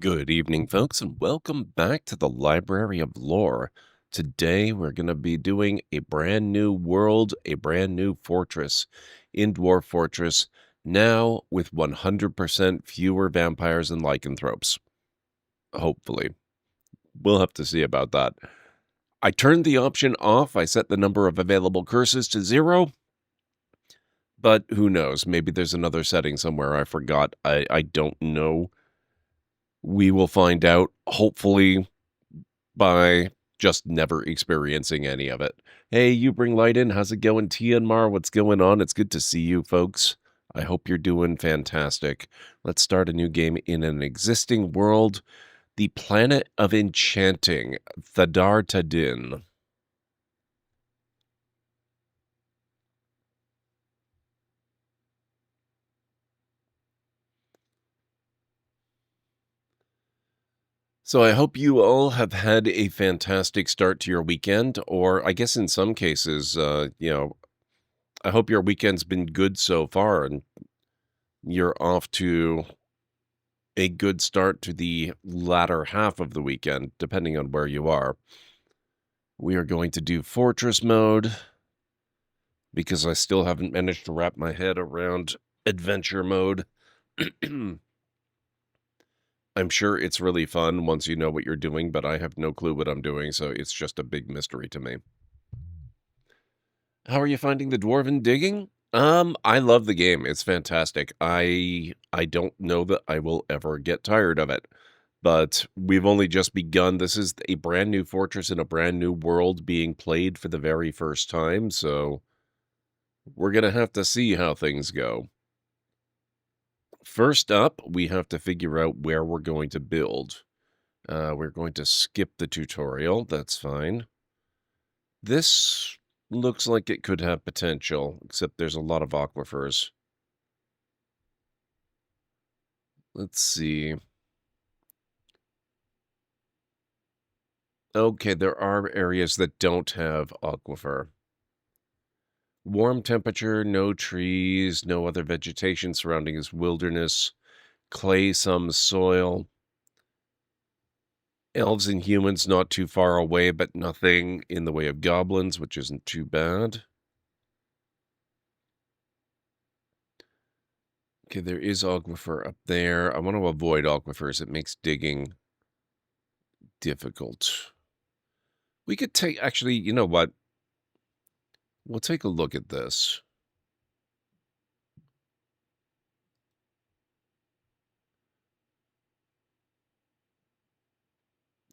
Good evening, folks, and welcome back to the Library of Lore. Today, we're going to be doing a brand new world, a brand new fortress in Dwarf Fortress, now with 100% fewer vampires and lycanthropes. Hopefully. We'll have to see about that. I turned the option off. I set the number of available curses to 0, but who knows? Maybe there's another setting somewhere I forgot. I don't know. We will find out, hopefully, by just never experiencing any of it. Hey, you bring light in. How's it going, Tianmar? What's going on? It's good to see you, folks. I hope you're doing fantastic. Let's start a new game in an existing world. The Planet of Enchanting, Thadar Tadin. So I hope you all have had a fantastic start to your weekend, or I guess in some cases, I hope your weekend's been good so far and you're off to a good start to the latter half of the weekend, depending on where you are. We are going to do Fortress mode because I still haven't managed to wrap my head around Adventure mode. I'm sure it's really fun once you know what you're doing, but I have no clue what I'm doing, so it's just a big mystery to me. How are you finding the Dwarven digging? I love the game. It's fantastic. I don't know that I will ever get tired of it. But we've only just begun. This is a brand new fortress in a brand new world being played for the very first time, so we're gonna have to see how things go. First up, we have to figure out where we're going to build. We're going to skip the tutorial. That's fine. This looks like it could have potential, except there's a lot of aquifers. Let's see. Okay, there are areas that don't have aquifer. Warm temperature, no trees, no other vegetation surrounding is wilderness, clay, some soil. Elves and humans not too far away, but nothing in the way of goblins, which isn't too bad. Okay, there is aquifer up there. I want to avoid aquifers. It makes digging difficult. We could take, actually, you know what? We'll take a look at this.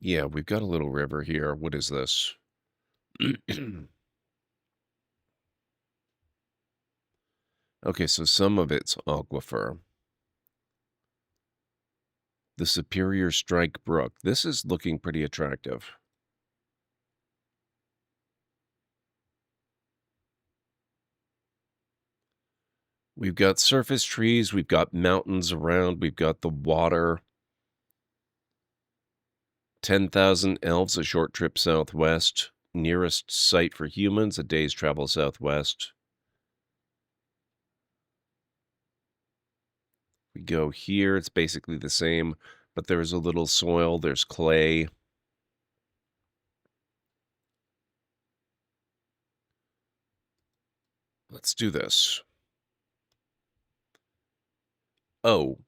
Yeah, we've got a little river here. What is this? Okay, so some of it's aquifer. The Superior Strike Brook. This is looking pretty attractive. We've got surface trees, we've got mountains around, we've got the water. 10,000 elves, a short trip southwest. Nearest site for humans, a day's travel southwest. We go here, it's basically the same, but there's a little soil, there's clay. Let's do this. Oh,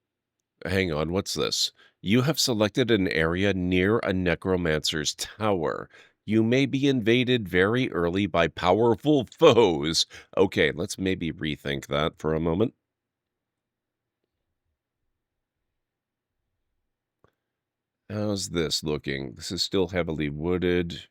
hang on, what's this? You have selected an area near a necromancer's tower. You may be invaded very early by powerful foes. Okay, let's maybe rethink that for a moment. How's this looking? This is still heavily wooded.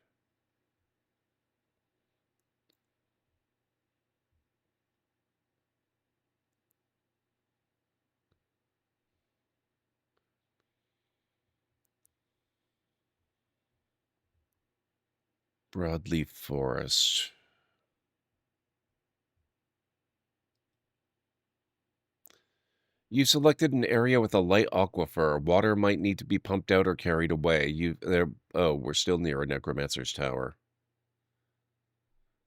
Broadleaf forest. You selected an area with a light aquifer. Water might need to be pumped out or carried away. Oh, we're still near a necromancer's tower.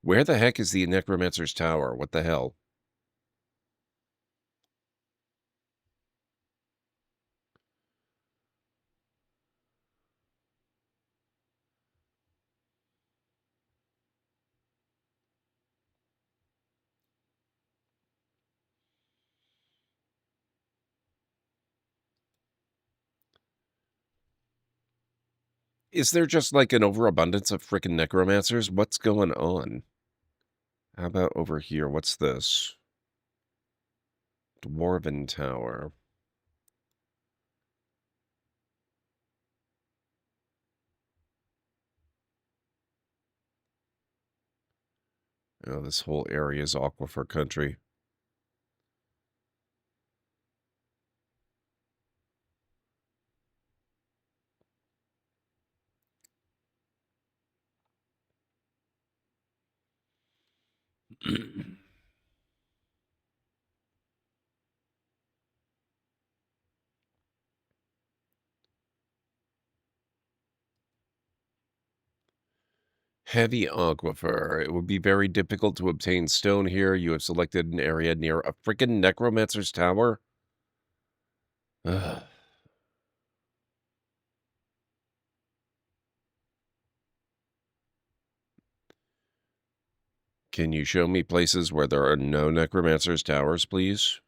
Where the heck is the necromancer's tower? What the hell? Is there just, like, an overabundance of frickin' necromancers? What's going on? How about over here? What's this? Dwarven Tower. Oh, this whole area is aquifer country. Heavy aquifer. It would be very difficult to obtain stone here. You have selected an area near a frickin' necromancer's tower? Ugh. Can you show me places where there are no necromancer's towers, please?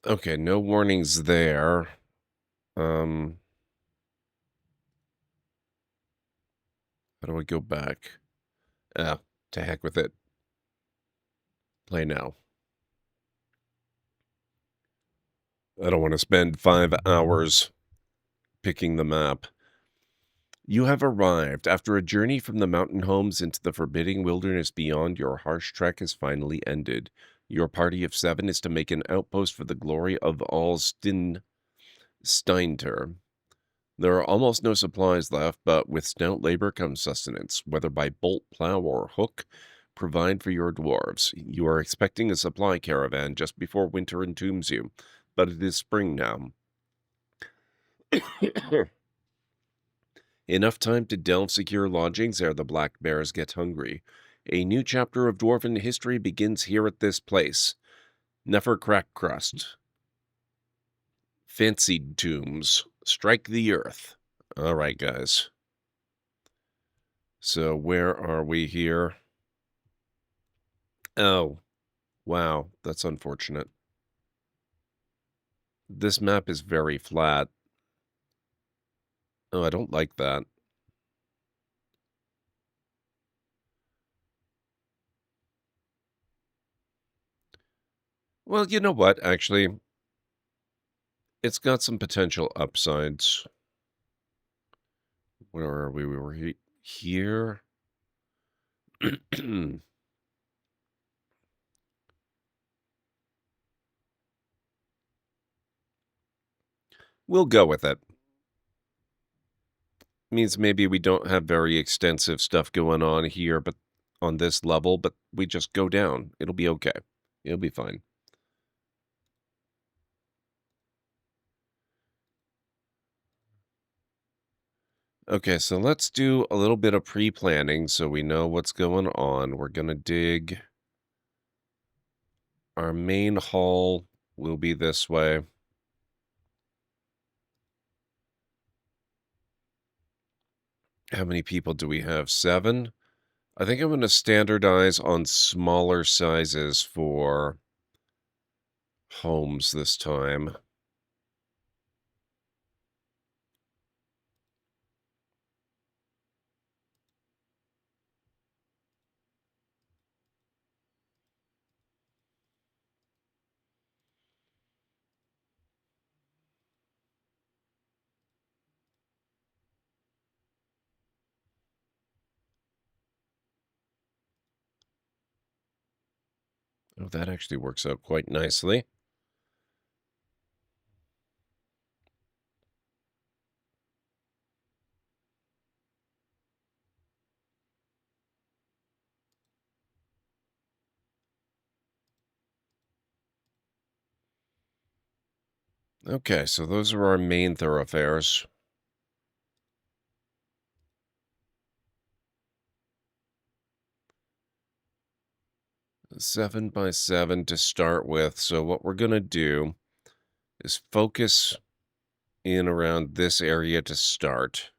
Okay, no warnings there. Um, how do I go back? Ah, to heck with it. Play now. I don't want to spend 5 hours picking the map. You have arrived. After a journey from the mountain homes into the forbidding wilderness beyond, your harsh trek has finally ended. Your party of 7 is to make an outpost for the glory of Alstin Steinter. There are almost no supplies left, but with stout labor comes sustenance, whether by bolt, plow, or hook. Provide for your dwarves. You are expecting a supply caravan just before winter entombs you, but it is spring now. Enough time to delve secure lodgings ere the black bears get hungry. A new chapter of dwarven history begins here at this place. Nefercrack crust. Fancied tombs. Strike the earth. All right, guys. So where are we here? Oh, wow. That's unfortunate. This map is very flat. Oh, I don't like that. Well, you know what, actually? It's got some potential upsides. Where are we? We were here. We'll go with it. Means maybe we don't have very extensive stuff going on here, but on this level, but we just go down. It'll be okay. It'll be fine. Okay, so let's do a little bit of pre-planning so we know what's going on. We're going to dig. Our main hall will be this way. How many people do we have? 7? I think I'm going to standardize on smaller sizes for homes this time. Oh, that actually works out quite nicely. Okay, so those are our main thoroughfares. 7 by 7 to start with. So what we're going to do is focus in around this area to start.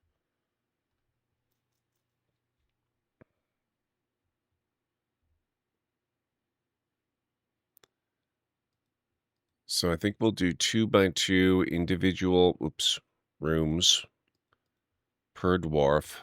So I think we'll do 2 by 2 individual, rooms per dwarf.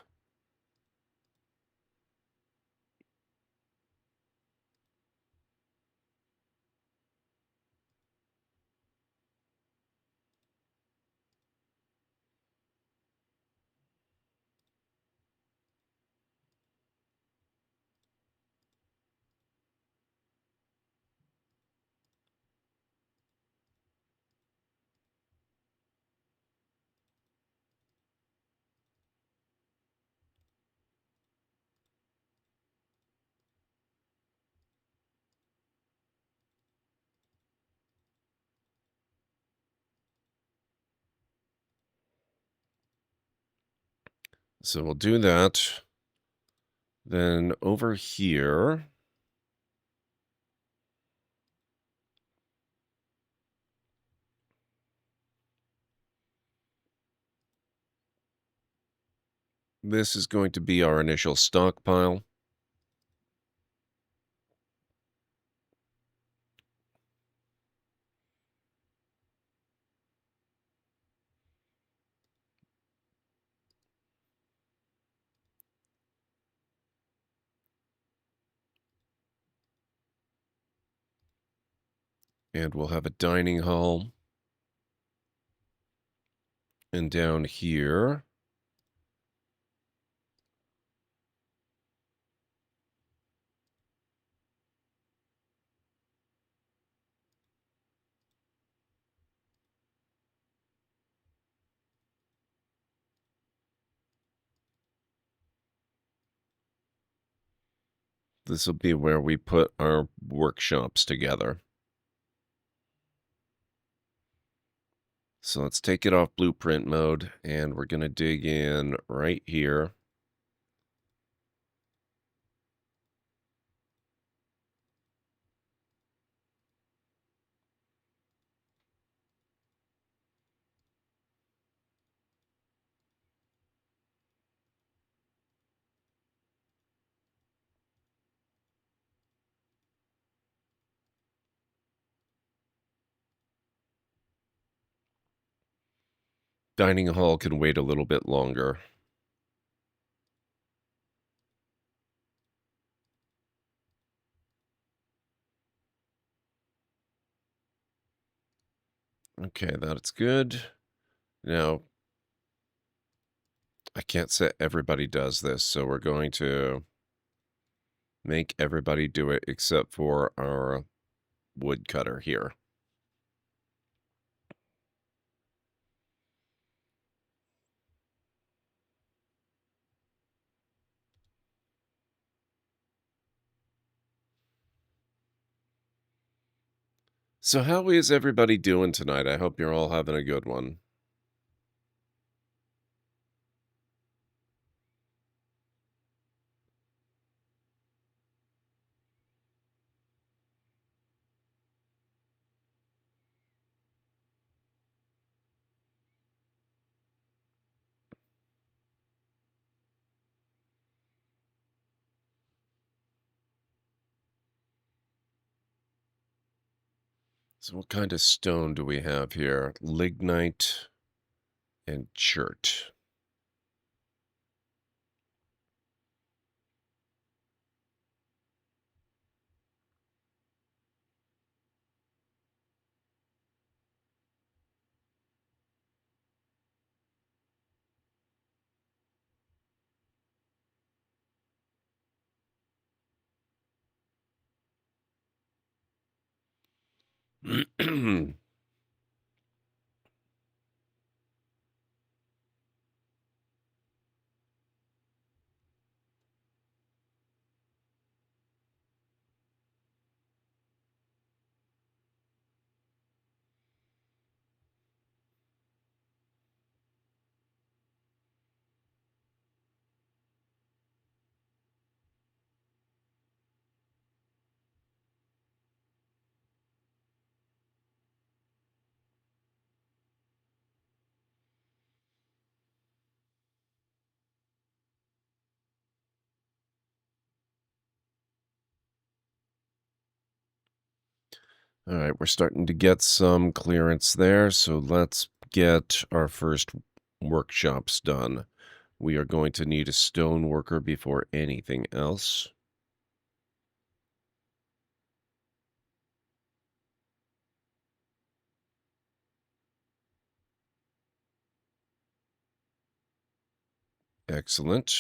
So we'll do that. Then over here, this is going to be our initial stockpile. And we'll have a dining hall. And down here, this will be where we put our workshops together. So let's take it off blueprint mode, and we're going to dig in right here. Dining hall can wait a little bit longer. Okay, that's good. Now, I can't say everybody does this, so we're going to make everybody do it except for our woodcutter here. So how is everybody doing tonight? I hope you're all having a good one. So what kind of stone do we have here? Lignite and chert. All right, we're starting to get some clearance there, so let's get our first workshops done. We are going to need a stone worker before anything else. Excellent.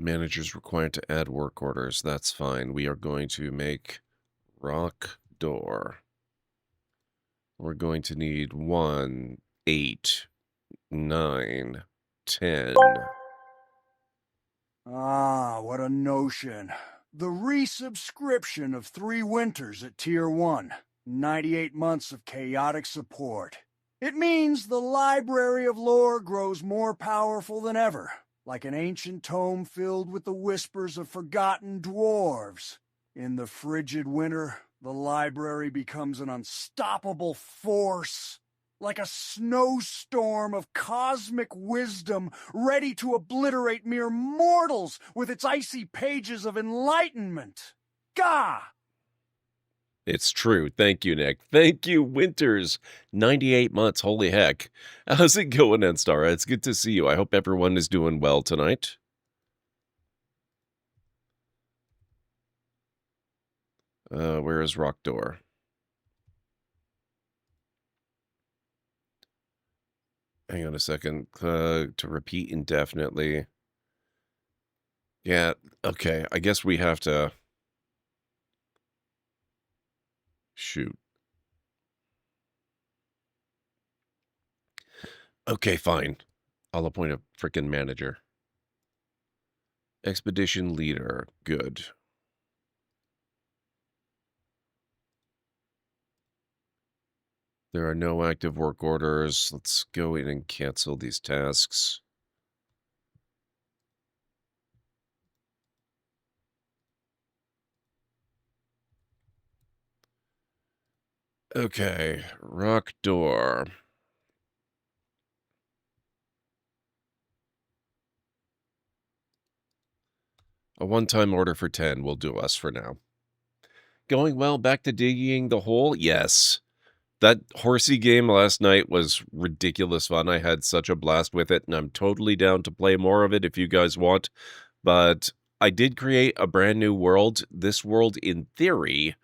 Managers required to add work orders. That's fine. We are going to make rock door. We're going to need 1, 8, 9, 10. Ah, what a notion. The resubscription of 3 winters at Tier 1. 98 months of chaotic support. It means the Library of Lore grows more powerful than ever, like an ancient tome filled with the whispers of forgotten dwarves. In the frigid winter, the library becomes an unstoppable force, like a snowstorm of cosmic wisdom ready to obliterate mere mortals with its icy pages of enlightenment. Gah! It's true. Thank you, Nick. Thank you, Winters. 98 months. Holy heck. How's it going, Enstar? It's good to see you. I hope everyone is doing well tonight. Where is Rock Door? Hang on a second. To repeat indefinitely. Yeah, okay. I guess we have to... Shoot. Okay, fine. I'll appoint a frickin' manager. Expedition leader. Good. There are no active work orders. Let's go in and cancel these tasks. Okay, rock door. A one-time order for 10 will do us for now. Going well, back to digging the hole? Yes. That horsey game last night was ridiculous fun. I had such a blast with it, and I'm totally down to play more of it if you guys want. But I did create a brand new world. This world, in theory,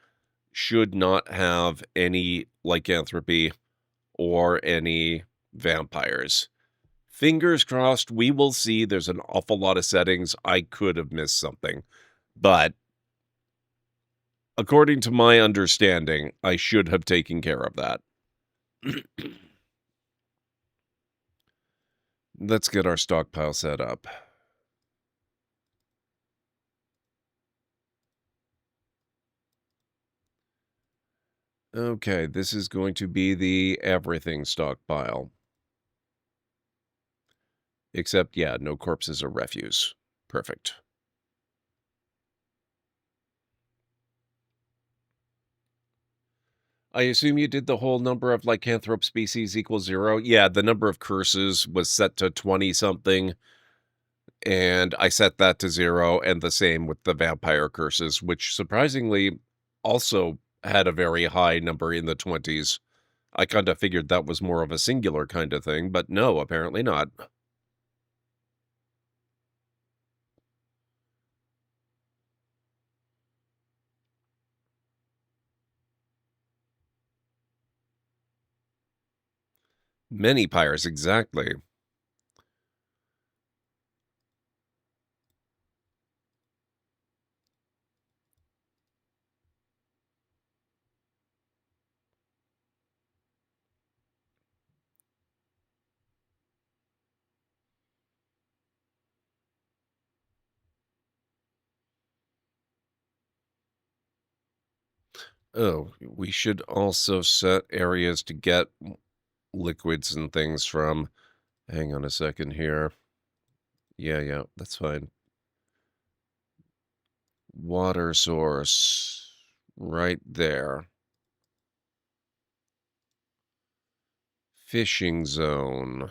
should not have any lycanthropy or any vampires. Fingers crossed, we will see. There's an awful lot of settings. I could have missed something. But according to my understanding, I should have taken care of that. Let's get our stockpile set up. Okay, this is going to be the everything stockpile. Except, yeah, no corpses or refuse. Perfect. I assume you did the whole number of lycanthrope species equals 0? Yeah, the number of curses was set to 20-something, and I set that to 0, and the same with the vampire curses, which surprisingly also had a very high number in the 20s. I kind of figured that was more of a singular kind of thing, but no, apparently not. Many pyres, exactly. Oh, we should also set areas to get liquids and things from. Hang on a second here. Yeah, that's fine. Water source. Right there. Fishing zone.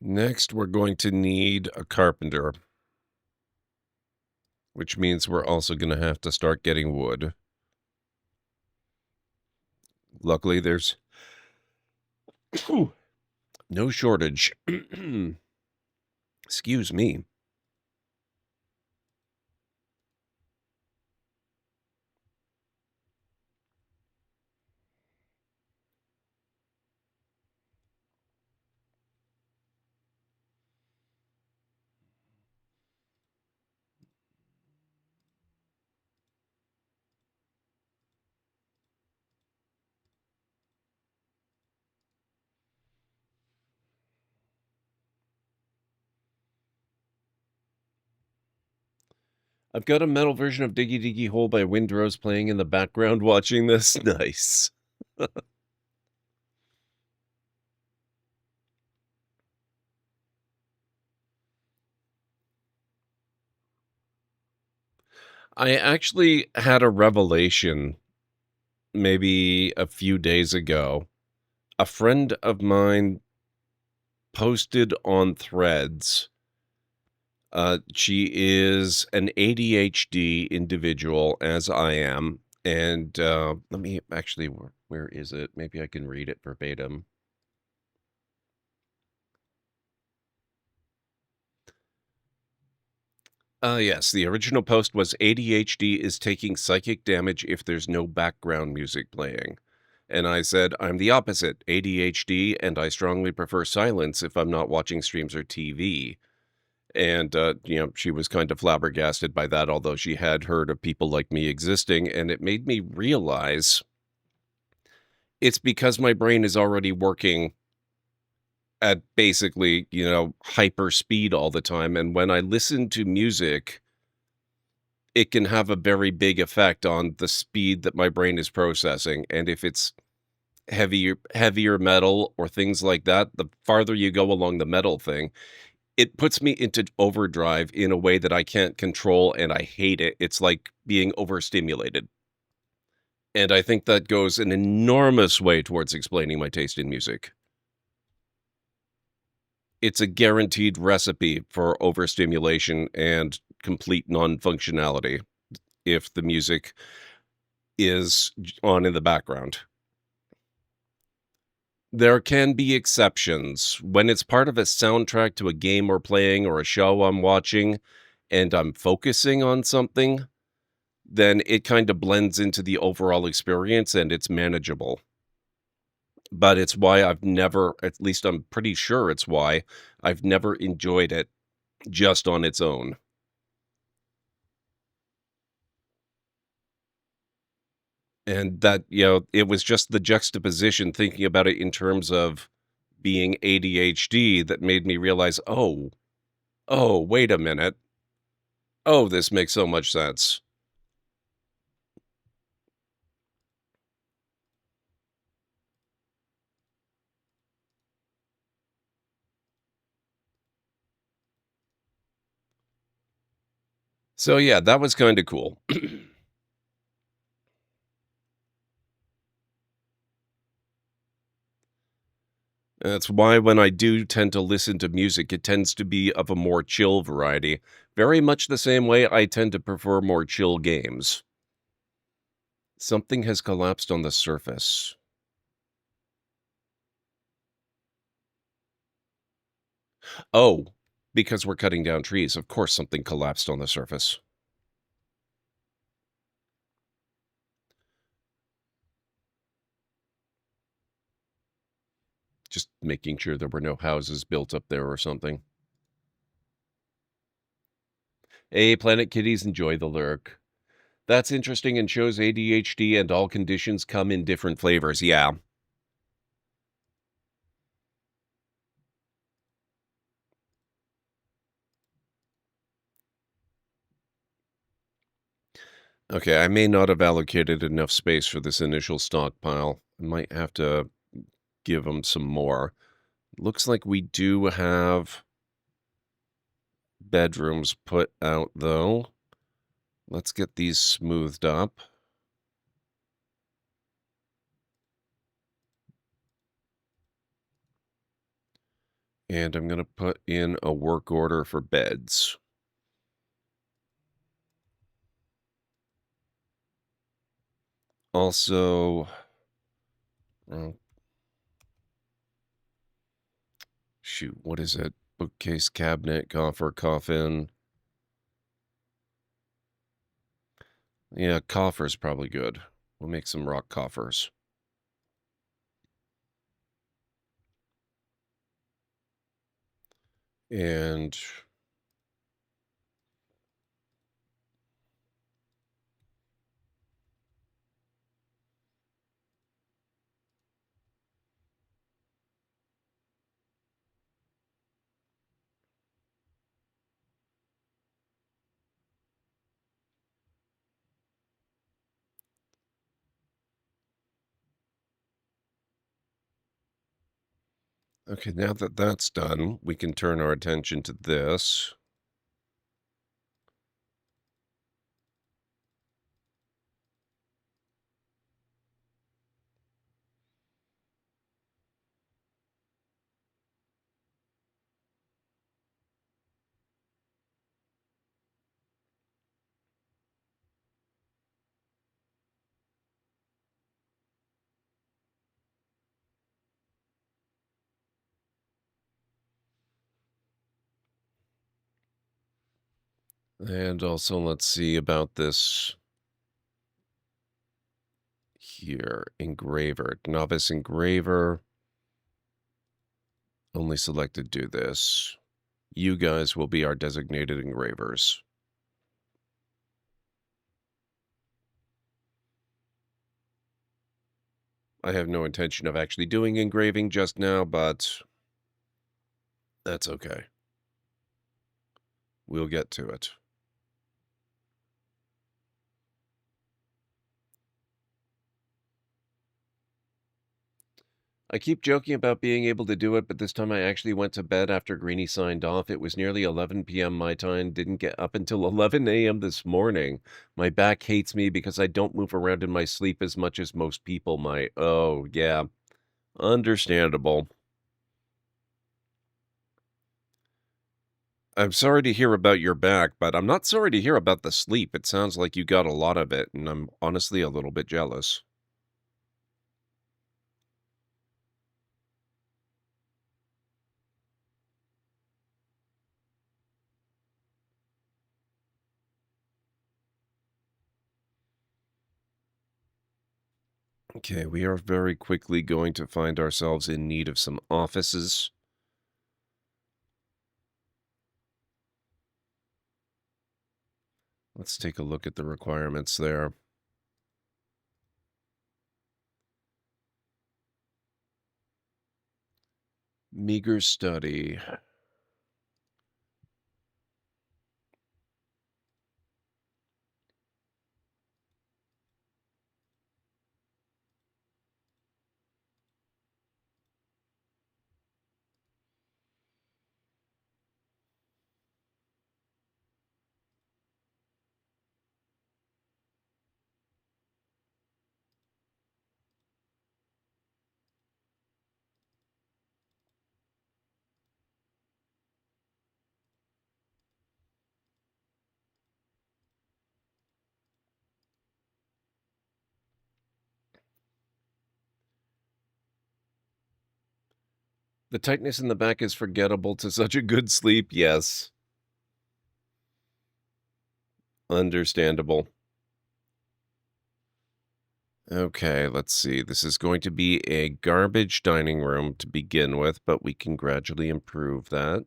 Next, we're going to need a carpenter, which means we're also going to have to start getting wood. Luckily, there's no shortage. Excuse me. I've got a metal version of Diggy Diggy Hole by Windrose playing in the background watching this. Nice. I actually had a revelation maybe a few days ago. A friend of mine posted on Threads. She is an ADHD individual, as I am. And let me actually, where is it? Maybe I can read it verbatim. Yes, the original post was ADHD is taking psychic damage if there's no background music playing. And I said, I'm the opposite, ADHD, and I strongly prefer silence if I'm not watching streams or TV. And, she was kind of flabbergasted by that, although she had heard of people like me existing. And it made me realize it's because my brain is already working at basically, hyper speed all the time. And when I listen to music, it can have a very big effect on the speed that my brain is processing. And if it's heavier metal or things like that, the farther you go along the metal thing, it puts me into overdrive in a way that I can't control, and I hate it. It's like being overstimulated. And I think that goes an enormous way towards explaining my taste in music. It's a guaranteed recipe for overstimulation and complete non-functionality if the music is on in the background. There can be exceptions. When it's part of a soundtrack to a game we're playing or a show I'm watching, and I'm focusing on something, then it kind of blends into the overall experience and it's manageable. But it's why I've never, at least I'm pretty sure it's why I've never enjoyed it just on its own. And that, it was just the juxtaposition, thinking about it in terms of being ADHD, that made me realize, oh, wait a minute. Oh, this makes so much sense. So yeah, that was kind of cool. That's why when I do tend to listen to music, it tends to be of a more chill variety. Very much the same way I tend to prefer more chill games. Something has collapsed on the surface. Oh, because we're cutting down trees. Of course something collapsed on the surface. Just making sure there were no houses built up there or something. Hey, Planet Kitties, enjoy the lurk. That's interesting and shows ADHD and all conditions come in different flavors. Yeah. Okay, I may not have allocated enough space for this initial stockpile. I might have to give them some more. Looks like we do have bedrooms put out, though. Let's get these smoothed up. And I'm going to put in a work order for beds. Also, well, shoot, what is it? Bookcase, cabinet, coffer, coffin. Yeah, coffer's probably good. We'll make some rock coffers. And okay, now that that's done, we can turn our attention to this. And also, let's see about this here. Engraver. Novice engraver. Only selected do this. You guys will be our designated engravers. I have no intention of actually doing engraving just now, but that's okay. We'll get to it. I keep joking about being able to do it, but this time I actually went to bed after Greenie signed off. It was nearly 11 p.m. my time. Didn't get up until 11 a.m. this morning. My back hates me because I don't move around in my sleep as much as most people might. Oh, yeah. Understandable. I'm sorry to hear about your back, but I'm not sorry to hear about the sleep. It sounds like you got a lot of it, and I'm honestly a little bit jealous. Okay, we are very quickly going to find ourselves in need of some offices. Let's take a look at the requirements there. Meager study. The tightness in the back is forgettable to such a good sleep. Yes. Understandable. Okay, let's see. This is going to be a garbage dining room to begin with, but we can gradually improve that.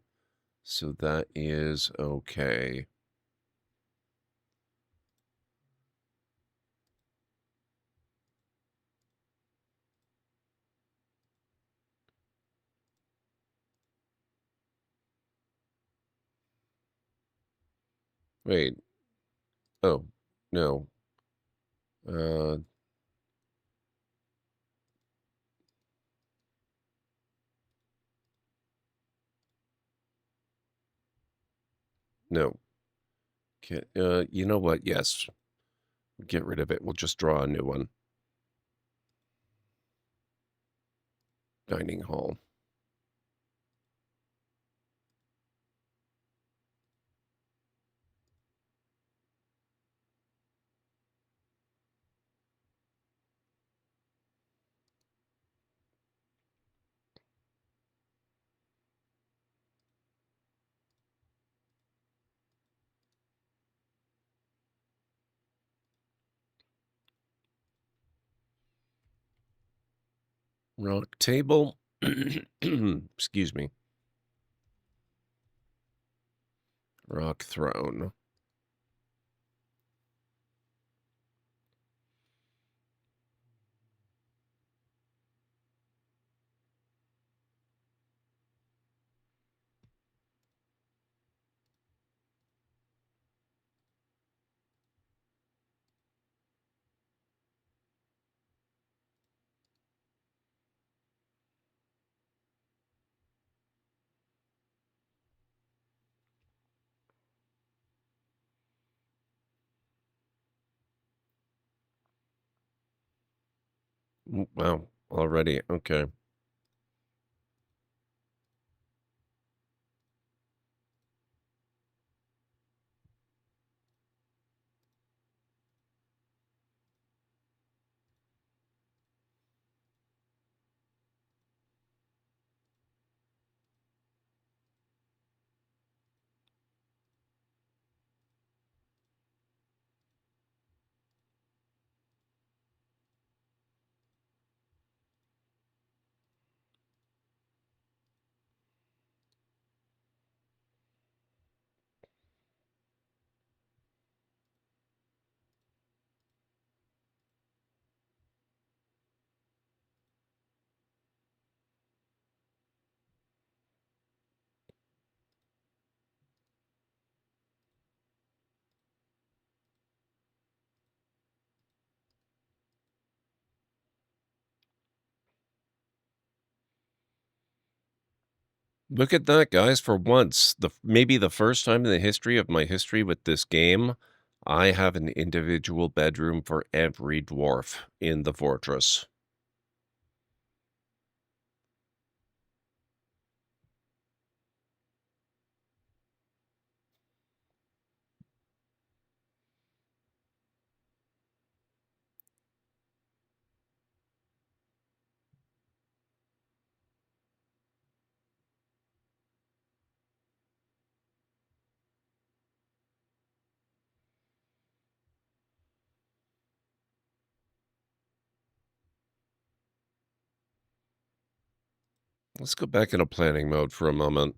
So that is okay. Wait. Oh, no. Uh, no. You know what? Yes. Get rid of it. We'll just draw a new one. Dining hall. Rock table. Excuse me. Rock throne. Wow, already. Okay. Look at that, guys. For once, maybe the first time in the history of my history with this game, I have an individual bedroom for every dwarf in the fortress. Let's go back into planning mode for a moment.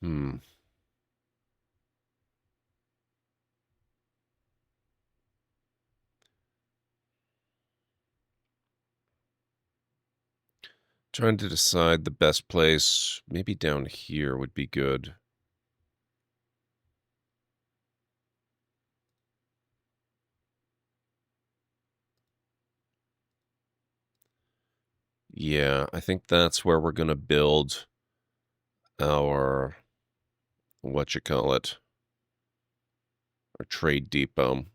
Hmm. Trying to decide the best place. Maybe down here would be good. Yeah, I think that's where we're going to build our, our trade depot.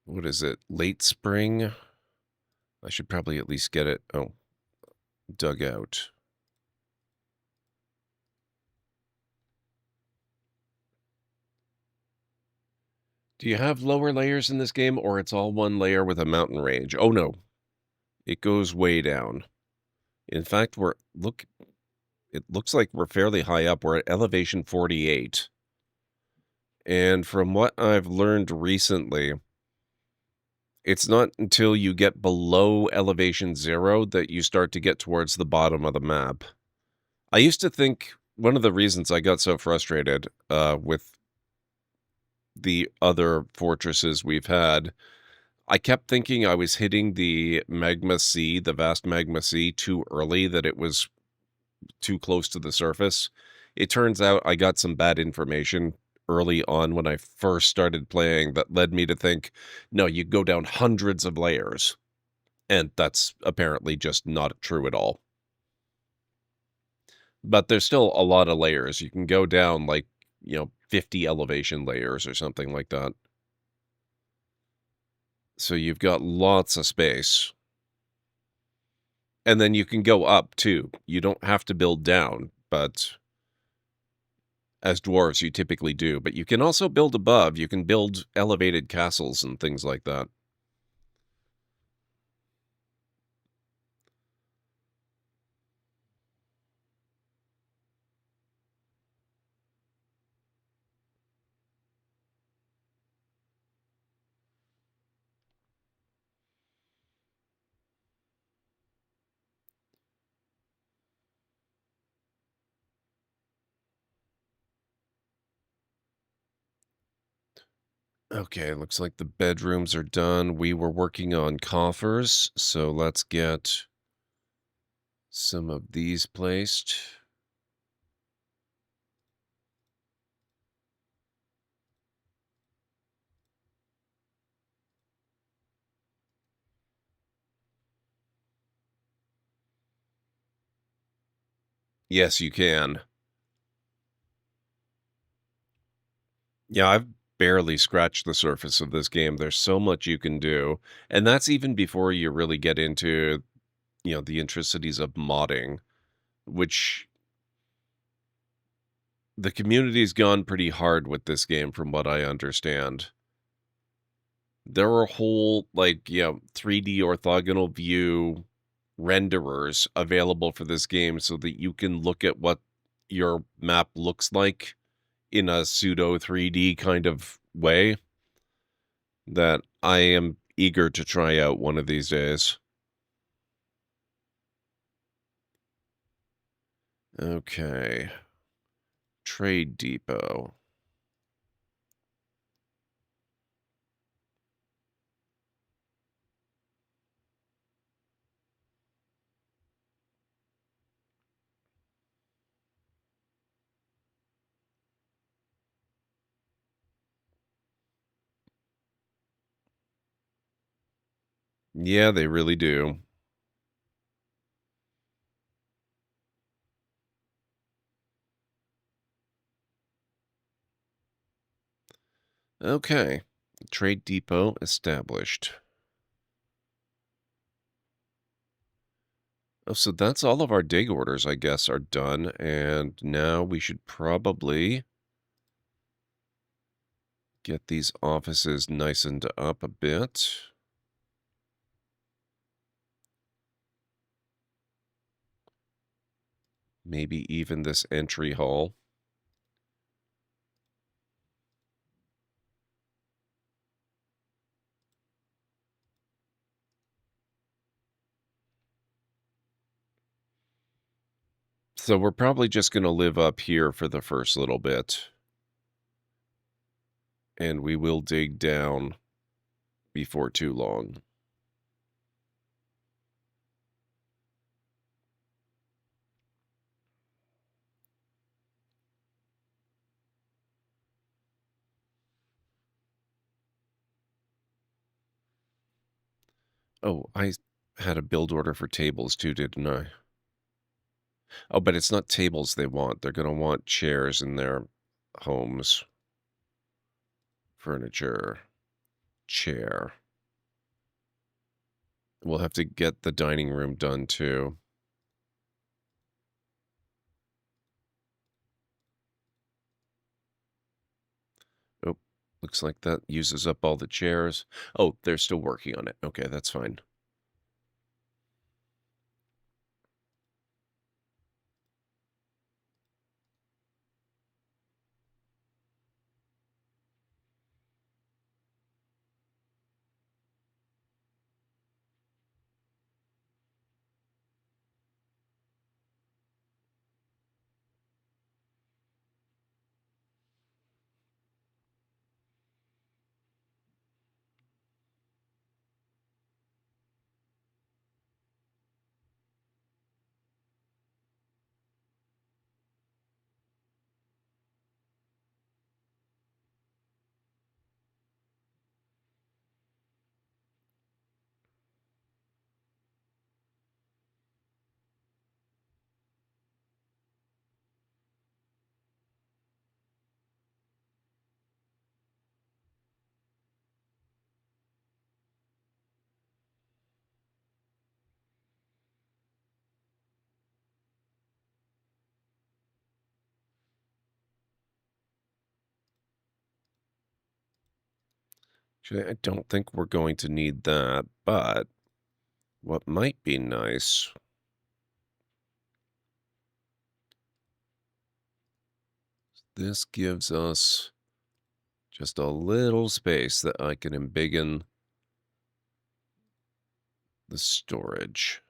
What is it? Late spring? I should probably at least get it. Oh, dug out. Do you have lower layers in this game, or it's all one layer with a mountain range? Oh no, it goes way down. In fact, it looks like we're fairly high up. We're at elevation 48. And from what I've learned recently, it's not until you get below elevation 0 that you start to get towards the bottom of the map. I used to think one of the reasons I got so frustrated with the other fortresses we've had, I kept thinking I was hitting the magma sea, the vast magma sea, too early, that it was too close to the surface. It turns out I got some bad information early on when I first started playing that led me to think, no, you go down hundreds of layers. And that's apparently just not true at all. But there's still a lot of layers. You can go down like, 50 elevation layers or something like that. So you've got lots of space. And then you can go up too. You don't have to build down, but as dwarves, you typically do. But you can also build above. You can build elevated castles and things like that. Okay, looks like the bedrooms are done. We were working on coffers, so let's get some of these placed. Yes, you can. Yeah, I've barely scratched the surface of this game. There's so much you can do. And that's even before you really get into, the intricacies of modding, which the community's gone pretty hard with this game from what I understand. There are whole, 3D orthogonal view renderers available for this game so that you can look at what your map looks like in a pseudo 3D kind of way that I am eager to try out one of these days. Okay. Trade Depot. Yeah, they really do. Okay. Trade Depot established. Oh, so that's all of our dig orders, I guess, are done. And now we should probably get these offices nicened up a bit. Maybe even this entry hall. So we're probably just going to live up here for the first little bit. And we will dig down before too long. Oh, I had a build order for tables too, didn't I? Oh, but it's not tables they want. They're going to want chairs in their homes. Furniture. Chair. We'll have to get the dining room done too. Oh, looks like that uses up all the chairs. Oh, they're still working on it. Okay, that's fine. Actually, I don't think we're going to need that, but what might be nice, this gives us just a little space that I can embiggen the storage.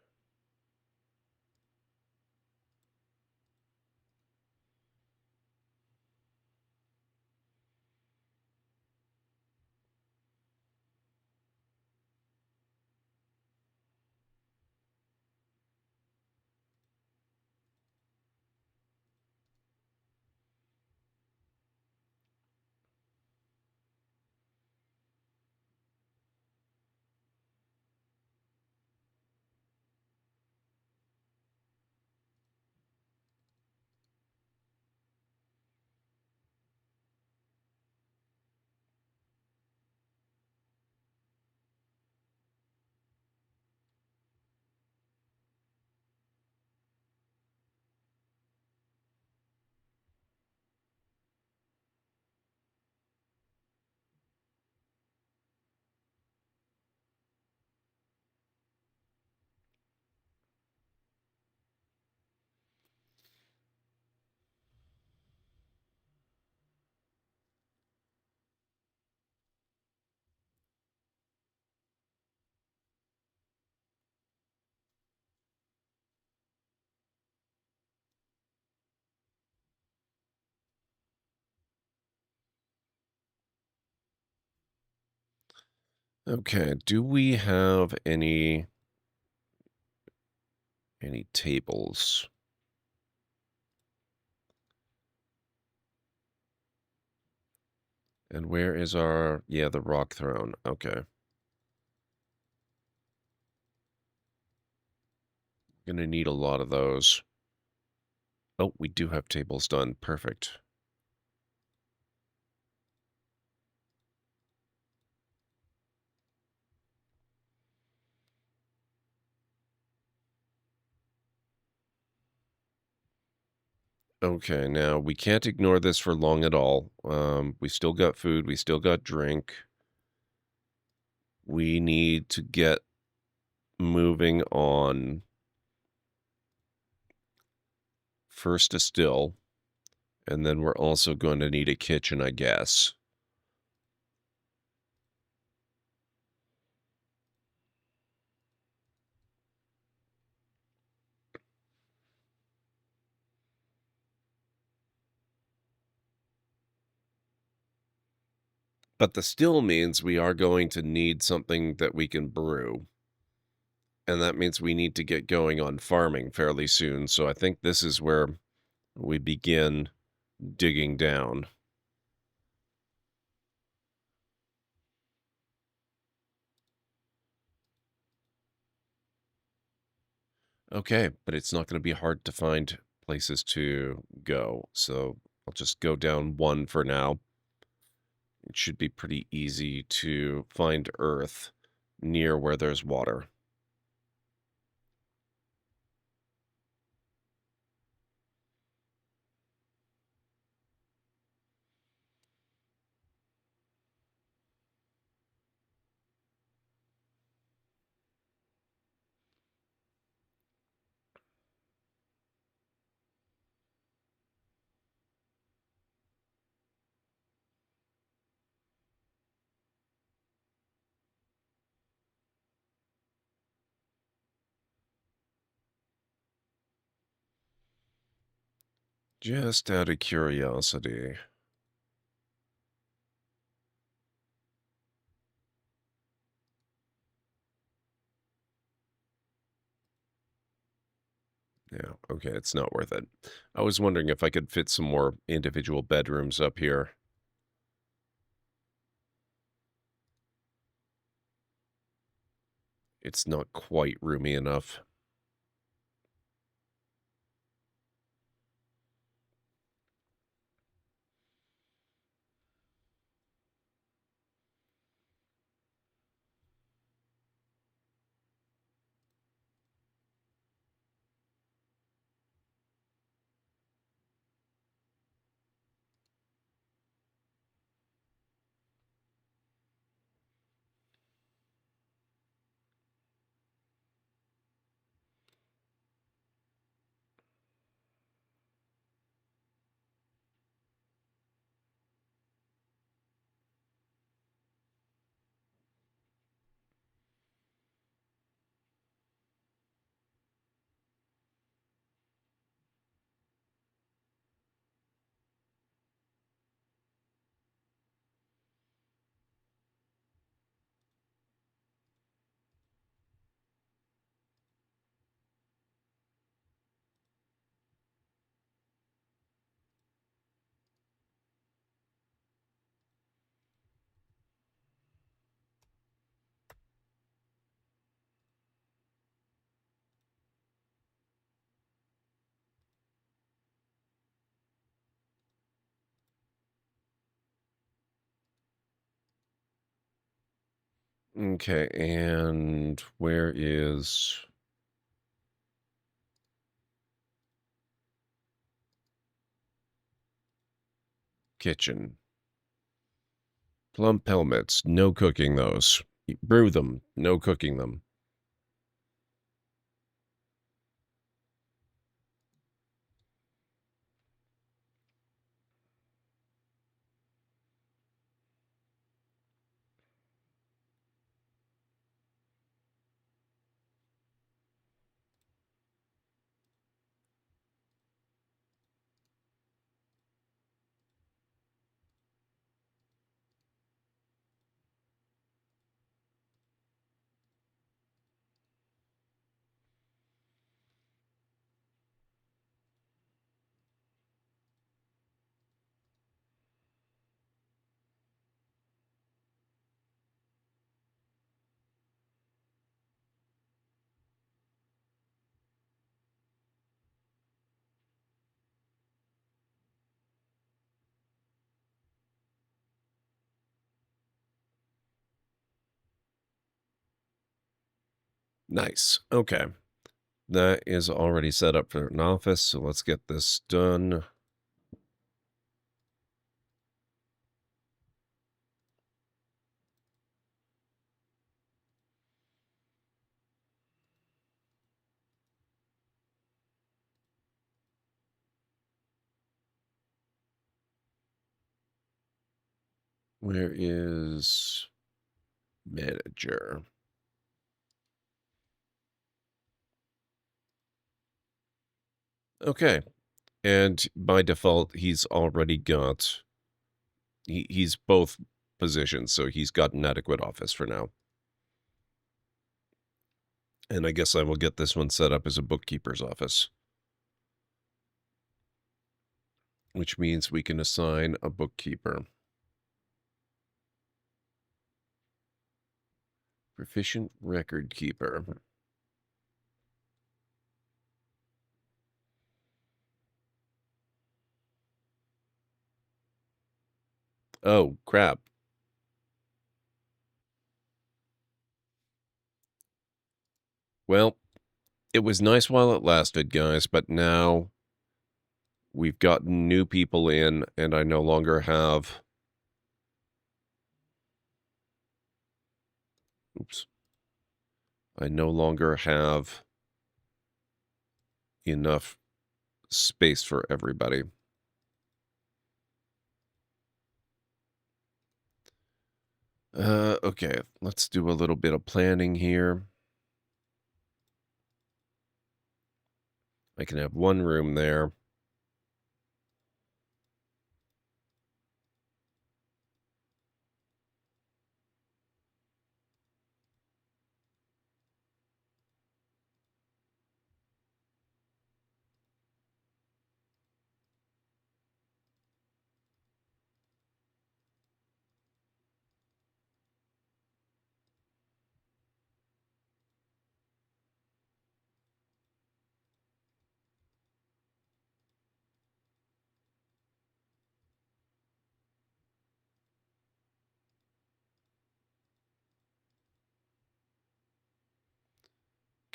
Okay, do we have any tables? And where is our, yeah, the rock throne. Okay. Gonna need a lot of those. Oh, we do have tables done. Perfect. Okay, now we can't ignore this for long at all. We still got food, we still got drink. We need to get moving on first a still, and then we're also going to need a kitchen, I guess. But the still means we are going to need something that we can brew. And that means we need to get going on farming fairly soon. So I think this is where we begin digging down. Okay, but it's not going to be hard to find places to go. So I'll just go down one for now. It should be pretty easy to find earth near where there's water. Just out of curiosity. Yeah, okay, it's not worth it. I was wondering if I could fit some more individual bedrooms up here. It's not quite roomy enough. Okay, and where is kitchen? Plump helmets, no cooking those. Brew them, no cooking them. Nice. Okay. That is already set up for an office, so let's get this done. Where is manager? Okay. And by default, he's already got he's both positions, so he's got an adequate office for now. And I guess I will get this one set up as a bookkeeper's office, which means we can assign a bookkeeper. Proficient record keeper. Oh, crap. Well, it was nice while it lasted, guys, but now we've gotten new people in, and I no longer have... Oops. I no longer have enough space for everybody. Okay, let's do a little bit of planning here. I can have one room there.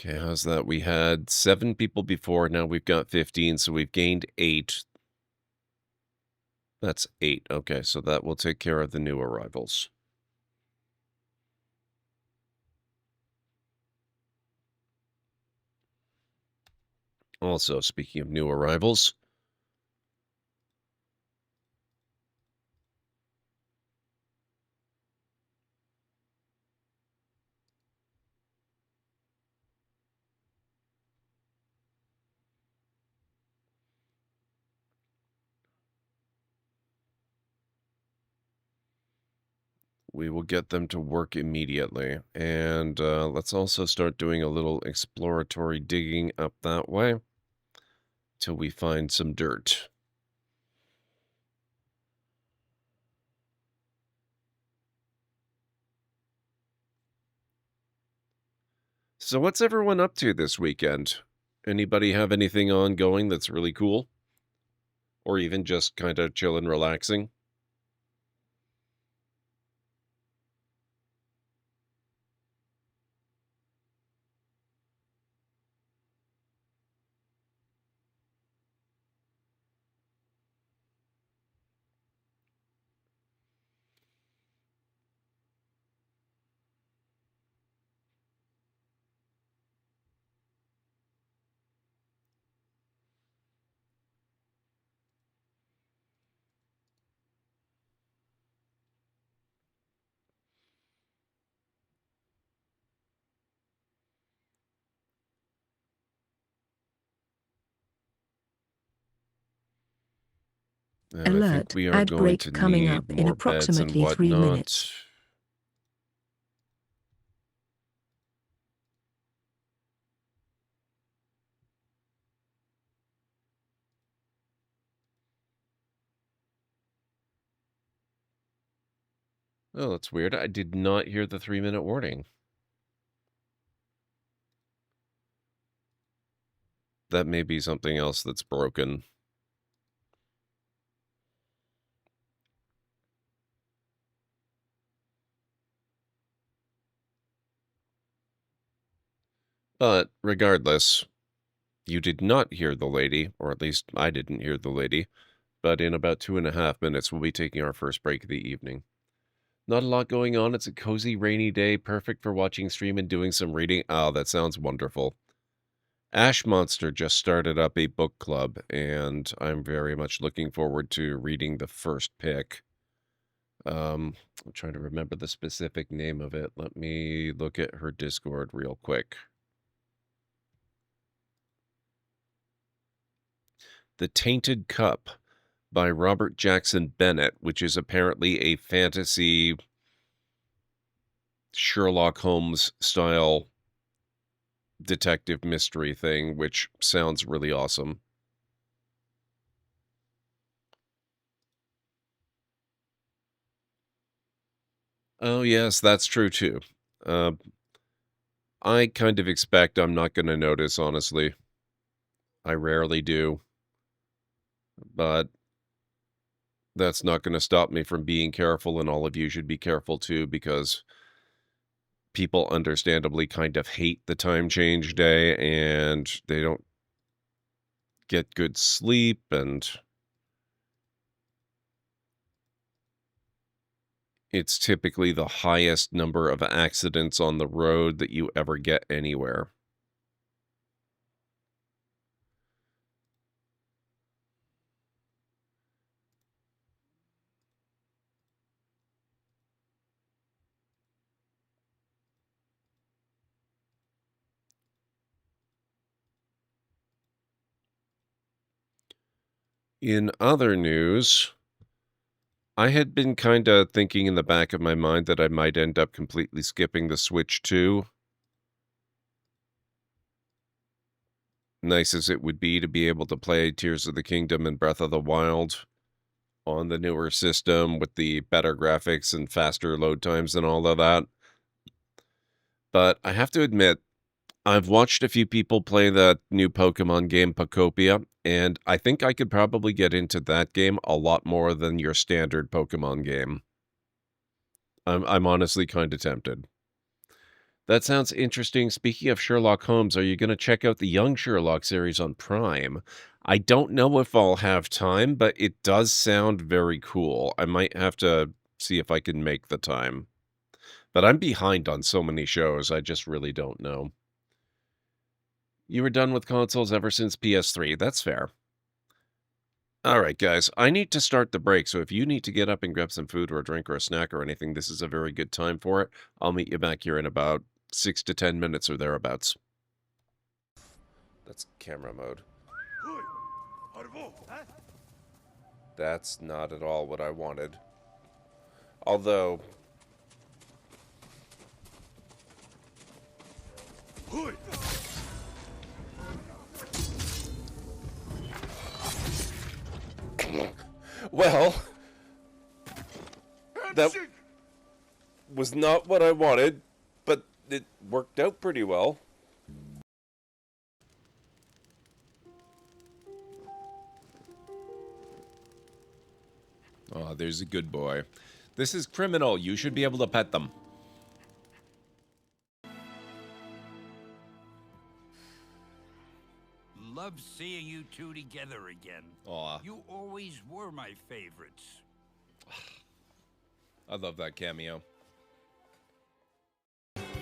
Okay, how's that? We had 7 people before, now we've got 15, so we've gained 8. That's 8. Okay, so that will take care of the new arrivals. Also, speaking of new arrivals, we will get them to work immediately. And let's also start doing a little exploratory digging up that way till we find some dirt. So what's everyone up to this weekend? Anybody have anything ongoing that's really cool? Or even just kind of chill and relaxing? And I think Alert, we are ad going break to coming up need in more beds and approximately 3 whatnot. minutes. Oh, that's weird. I did not hear the 3-minute warning. That may be something else that's broken. But regardless, you did not hear the lady, or at least I didn't hear the lady, but in about 2.5 minutes, we'll be taking our first break of the evening. Not a lot going on. It's a cozy, rainy day, perfect for watching stream and doing some reading. Oh, that sounds wonderful. Ash Monster just started up a book club, and I'm very much looking forward to reading the first pick. I'm trying to remember the specific name of it. Let me look at her Discord real quick. The Tainted Cup by Robert Jackson Bennett, which is apparently a fantasy Sherlock Holmes style detective mystery thing, which sounds really awesome. Oh, yes, that's true too. Uh, I kind of expect I'm not going to notice, honestly. I rarely do. But that's not going to stop me from being careful, and all of you should be careful too, because people understandably kind of hate the time change day, and they don't get good sleep, and it's typically the highest number of accidents on the road that you ever get anywhere. In other news, I had been kinda thinking in the back of my mind that I might end up completely skipping the Switch 2. Nice as it would be to be able to play Tears of the Kingdom and Breath of the Wild on the newer system with the better graphics and faster load times and all of that. But I have to admit, I've watched a few people play the new Pokemon game, Pokopia, and I think I could probably get into that game a lot more than your standard Pokemon game. I'm honestly kinda tempted. That sounds interesting. Speaking of Sherlock Holmes, are you gonna check out the Young Sherlock series on Prime? I don't know if I'll have time, but it does sound very cool. I might have to see if I can make the time. But I'm behind on so many shows, I just really don't know. You were done with consoles ever since PS3. That's fair. All right, guys, I need to start the break, so if you need to get up and grab some food or a drink or a snack or anything, this is a very good time for it. I'll meet you back here in about 6 to 10 minutes or thereabouts. That's camera mode. That's not at all what I wanted. Although... Well... That was not what I wanted, but it worked out pretty well. Oh, there's a good boy. This is criminal. You should be able to pet them. Love seeing you two together again. Aw, You always were my favorites. I love that cameo.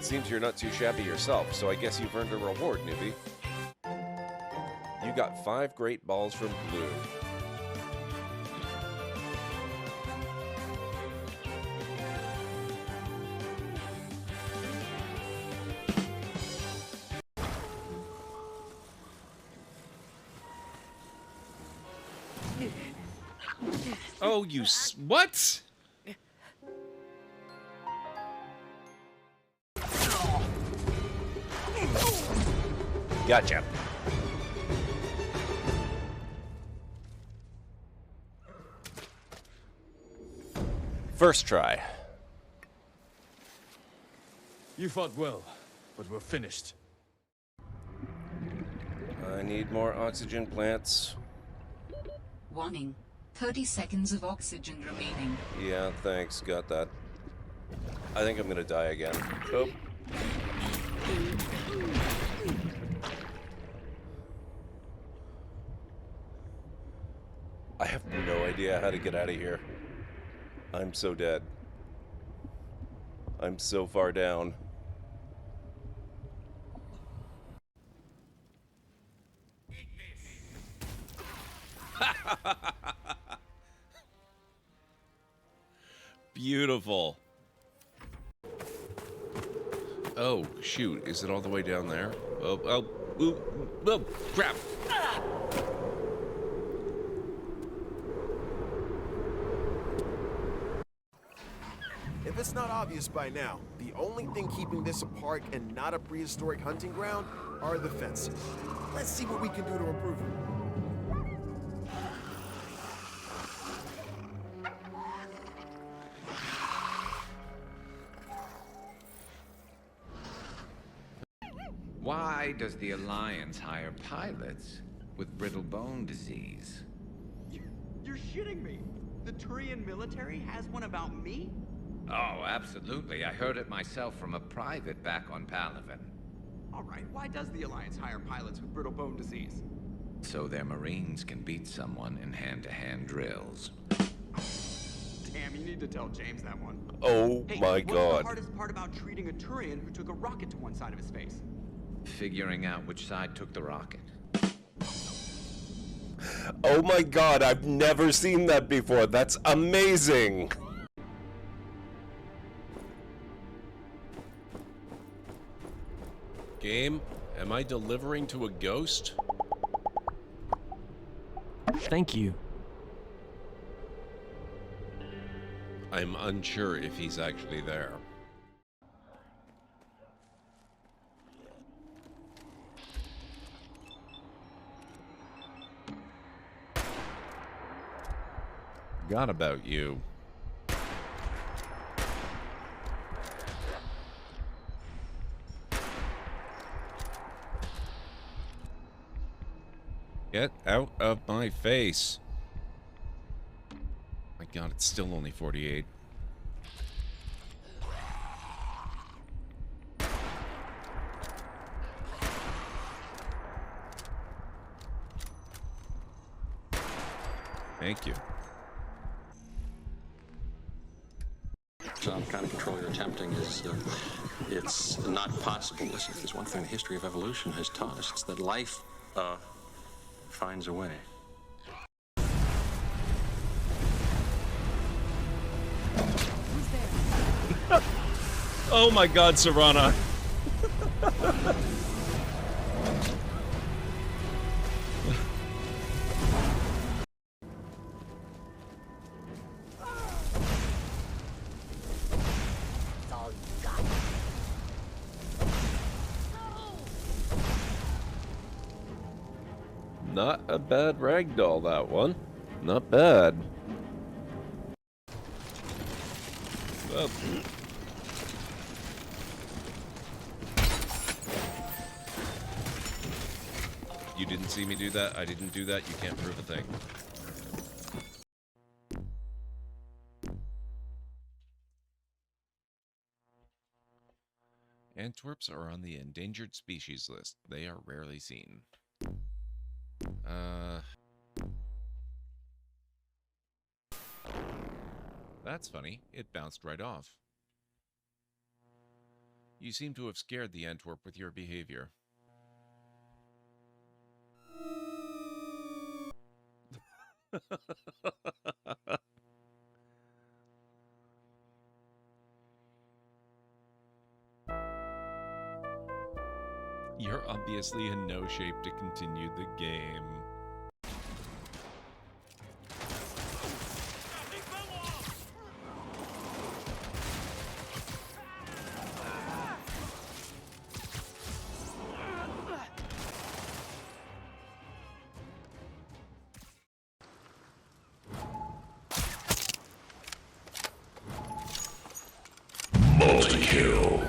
Seems you're not too shabby yourself, so I guess you've earned a reward, newbie. You got 5 great balls from Blue. Oh, what? Gotcha. First try. You fought well, but we're finished. I need more oxygen plants. Warning. 30 seconds of oxygen remaining. Yeah, thanks. Got that. I think I'm gonna die again. Oh. I have no idea how to get out of here. I'm so dead. I'm so far down. Beautiful. Oh, shoot. Is it all the way down there? Oh, crap. If it's not obvious by now, the only thing keeping this a park and not a prehistoric hunting ground are the fences. Let's see what we can do to improve them. Why does the Alliance hire pilots with brittle bone disease? You're shitting me. The Turian military has one about me? Oh, absolutely. I heard it myself from a private back on Palaven. All right, why does the Alliance hire pilots with brittle bone disease? So their Marines can beat someone in hand-to-hand drills. Damn, you need to tell James that one. Oh Hey, my what's god. the hardest part about treating a Turian who took a rocket to one side of his face? Figuring out which side took the rocket. Oh my god, I've never seen that before. That's amazing. Game, am I delivering to a ghost? Thank you. I'm unsure if he's actually there. Forgot about you. Get out of my face. My god, it's still only 48. Thank you. Some kind of control you're attempting is, it's not possible. Listen, if there's one thing the history of evolution has taught us, it's that life, finds a way. Oh my god, Serana. Not a bad ragdoll, that one. Not bad. Oh. You didn't see me do that. I didn't do that. You can't prove a thing. Antwerps are on the endangered species list. They are rarely seen. That's funny. It bounced right off. You seem to have scared the Antwerp with your behavior. You're obviously in no shape to continue the game. Insta-kill.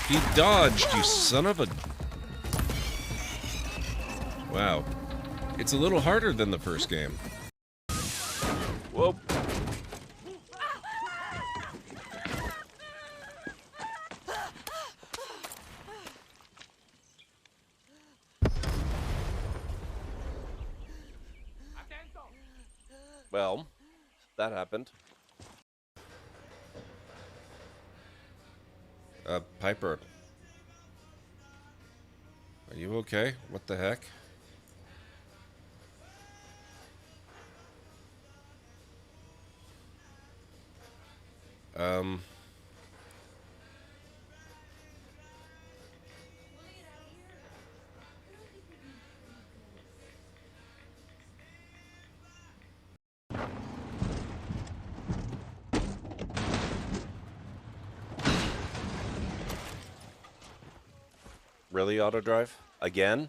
He dodged, you son of a... Wow. It's a little harder than the first game. Whoa. Well, that happened. Piper. Are you okay? What the heck? Really, auto drive? Again?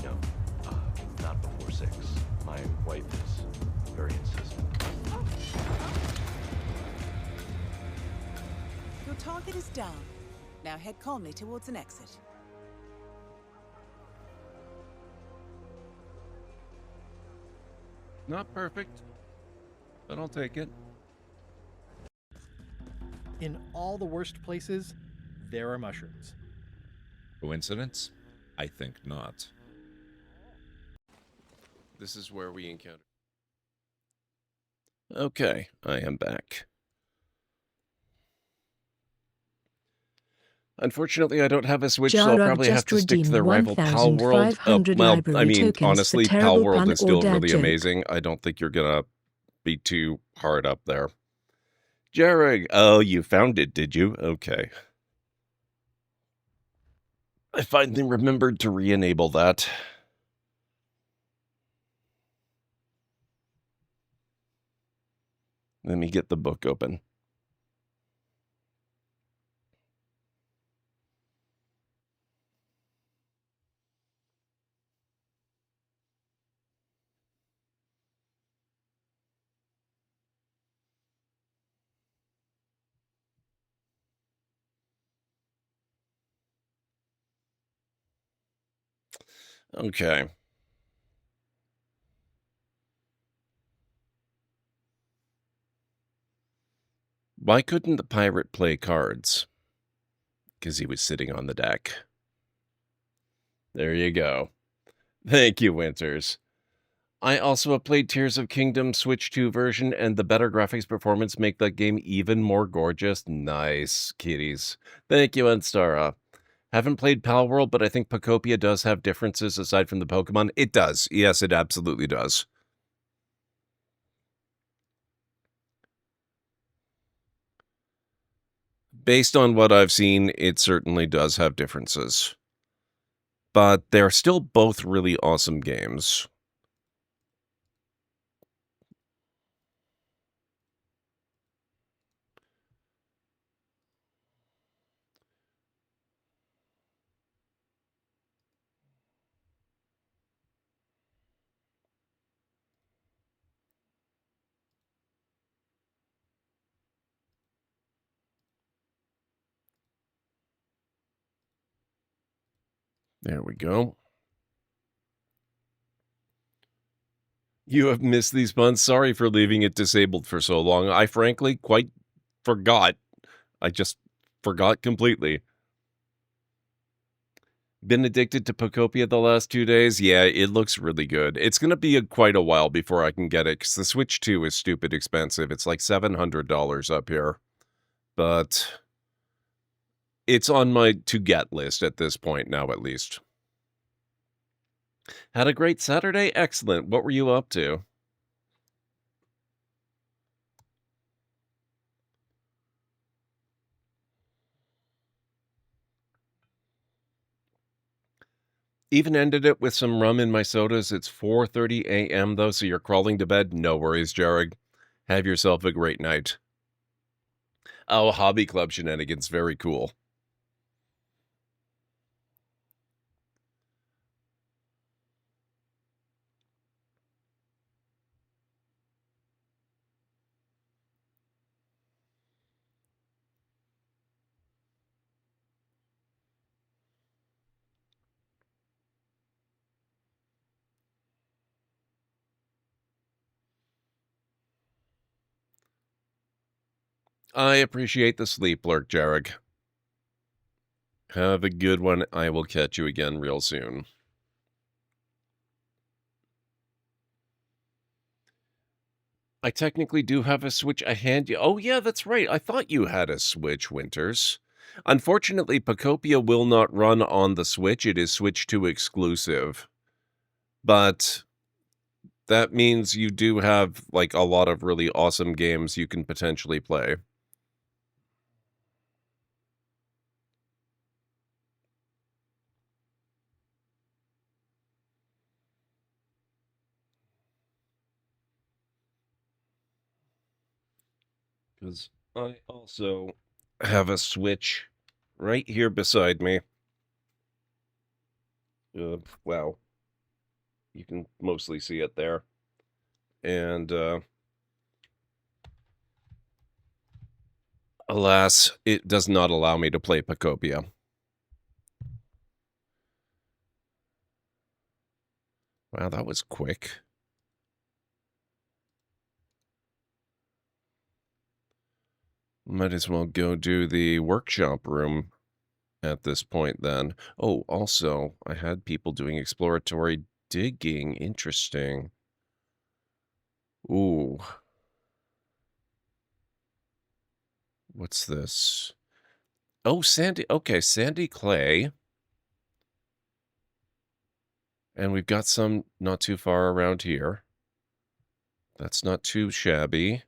No, not before 6. My wife is very insistent. Your target is down. Now head calmly towards an exit. Not perfect, but I'll take it. In all the worst places, there are mushrooms. Coincidence? I think not. This is where we encounter... Okay, I am back. Unfortunately, I don't have a Switch, so I'll probably have to stick to the rival Pal World. Oh, well, I mean, honestly, Pal World is still really amazing. I don't think you're gonna be too hard up there. Jared, oh, you found it, did you? Okay. I finally remembered to re-enable that. Let me get the book open. Okay. Why couldn't the pirate play cards? Because he was sitting on the deck. There you go. Thank you, Winters. I also have played Tears of Kingdom Switch 2 version, and the better graphics performance make that game even more gorgeous. Nice, kitties. Thank you, Anstara. Haven't played Pal World, but I think Pocopia does have differences aside from the Pokemon. It does. Yes, it absolutely does. Based on what I've seen, it certainly does have differences. But they're still both really awesome games. There we go. You have missed these puns. Sorry for leaving it disabled for so long. I frankly quite forgot. I just forgot completely. Been addicted to Pocopia the last 2 days? Yeah, it looks really good. It's going to be quite a while before I can get it, because the Switch 2 is stupid expensive. It's like $700 up here. But it's on my to-get list at this point now, at least. Had a great Saturday? Excellent. What were you up to? Even ended it with some rum in my sodas. It's 4:30 a.m. though, so you're crawling to bed? No worries, Jared. Have yourself a great night. Oh, Hobby Club shenanigans. Very cool. I appreciate the sleep lurk, Jarek. Have a good one. I will catch you again real soon. I technically do have a Switch. Oh, yeah, that's right. I thought you had a Switch, Winters. Unfortunately, Pocopia will not run on the Switch. It is Switch 2 exclusive. But that means you do have, like, a lot of really awesome games you can potentially play. Because I also have a Switch right here beside me. Wow. You can mostly see it there. And, alas, it does not allow me to play Pocopia. Wow, that was quick. Might as well go do the workshop room at this point then. Oh, also, I had people doing exploratory digging. Interesting. Ooh. What's this? Oh, sandy. Okay, sandy clay. And we've got some not too far around here. That's not too shabby.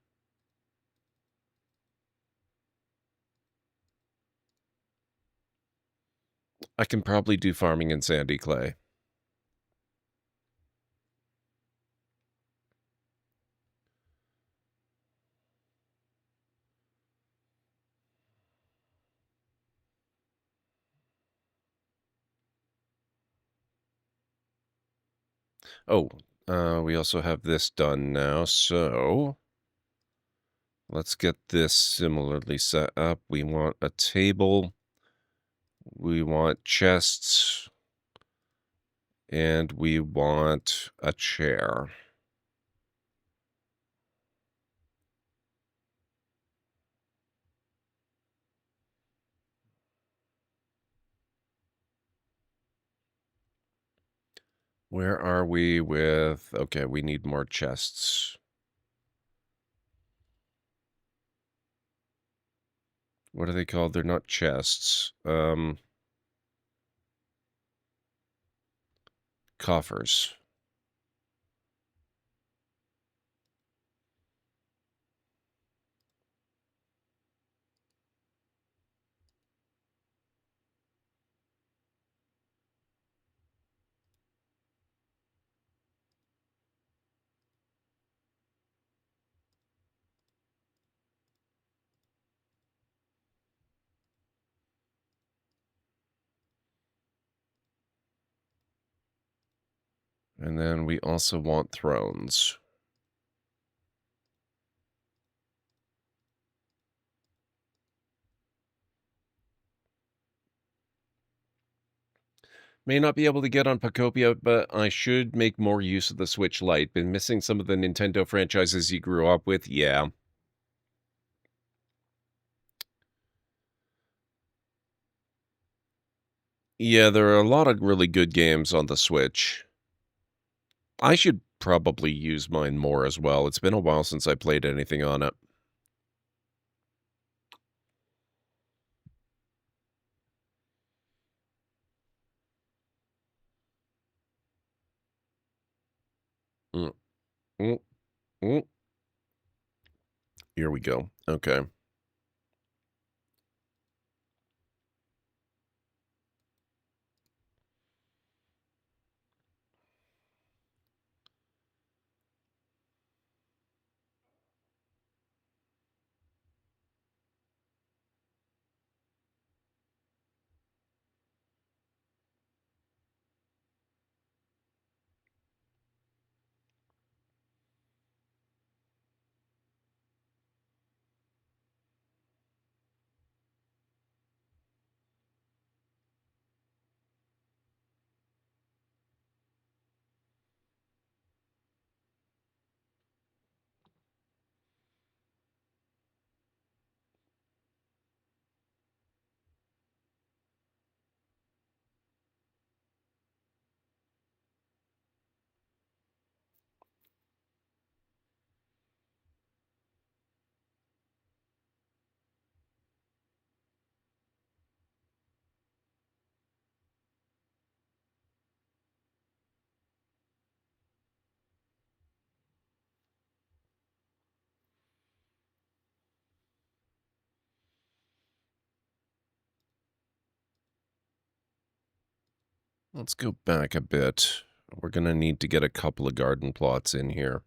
I can probably do farming in sandy clay. Oh, we also have this done now, so let's get this similarly set up. We want a table, we want chests, and we want a chair. Where are we with... Okay, we need more chests. What are they called? They're not chests. Coffers. And then we also want thrones. May not be able to get on Pocopia, but I should make more use of the Switch Lite. Been missing some of the Nintendo franchises you grew up with? Yeah. Yeah, there are a lot of really good games on the Switch. I should probably use mine more as well. It's been a while since I played anything on it. Mm, mm, mm. Here we go. Okay. Let's go back a bit. We're going to need to get a couple of garden plots in here.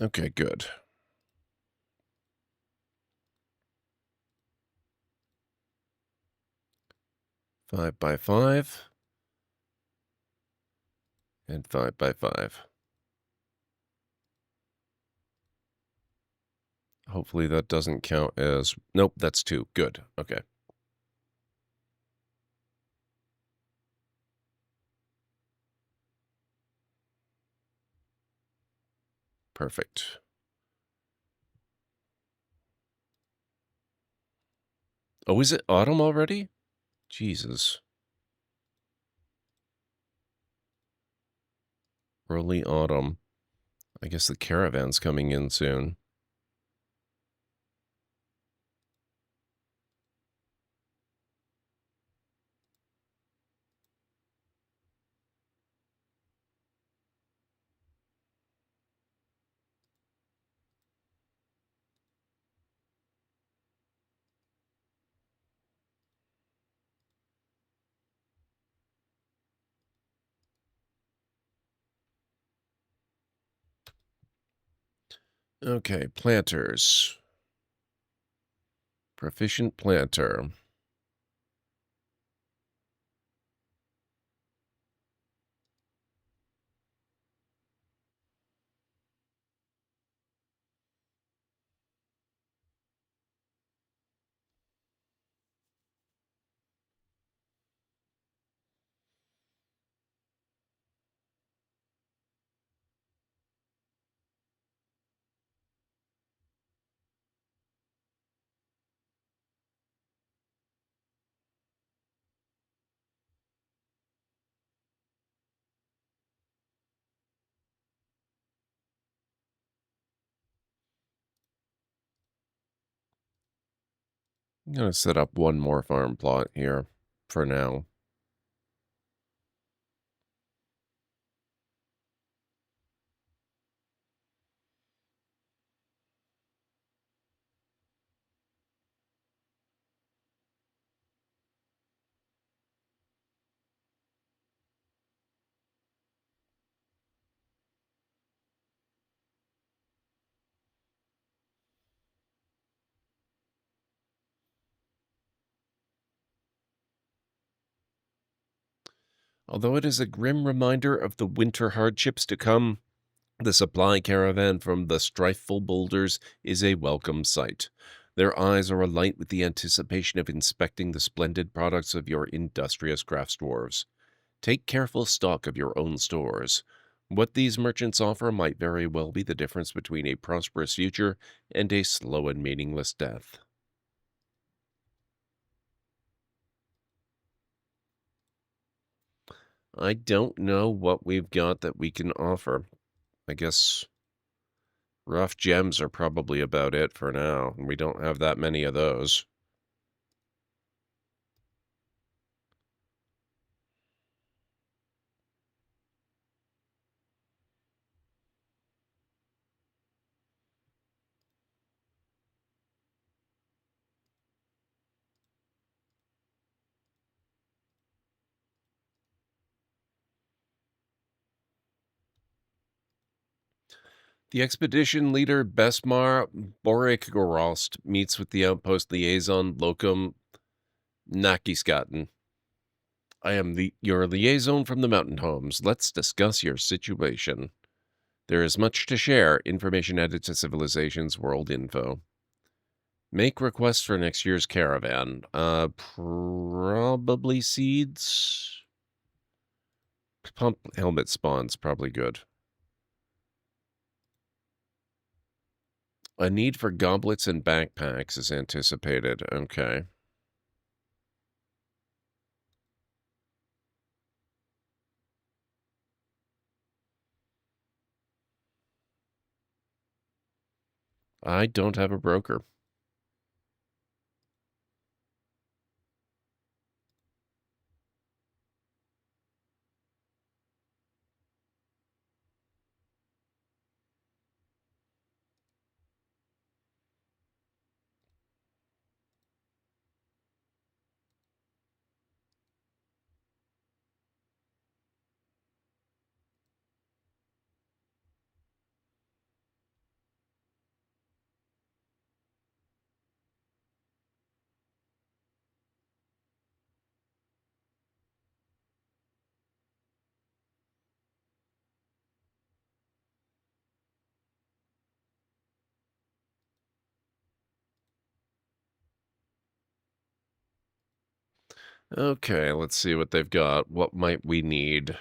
Okay, good. Five by 5. And 5 by 5. Hopefully that doesn't count as... Nope, that's 2. Good. Okay. Perfect. Oh, is it autumn already? Jesus. Early autumn. I guess the caravan's coming in soon. Okay, planters. Proficient planter. I'm going to set up one more farm plot here for now. Although it is a grim reminder of the winter hardships to come, the supply caravan from the strifeful boulders is a welcome sight. Their eyes are alight with the anticipation of inspecting the splendid products of your industrious crafts dwarves. Take careful stock of your own stores. What these merchants offer might very well be the difference between a prosperous future and a slow and meaningless death. I don't know what we've got that we can offer. I guess rough gems are probably about it for now. We don't have that many of those. The expedition leader Besmar Boric Gorost meets with the outpost liaison Locum Nakiskaten. I am your liaison from the mountain homes. Let's discuss your situation. There is much to share. Information added to Civilization's World Info. Make requests for next year's caravan. Probably seeds. Pump helmet spawns, probably good. A need for goblets and backpacks is anticipated. Okay. I don't have a broker. Okay, let's see what they've got. What might we need?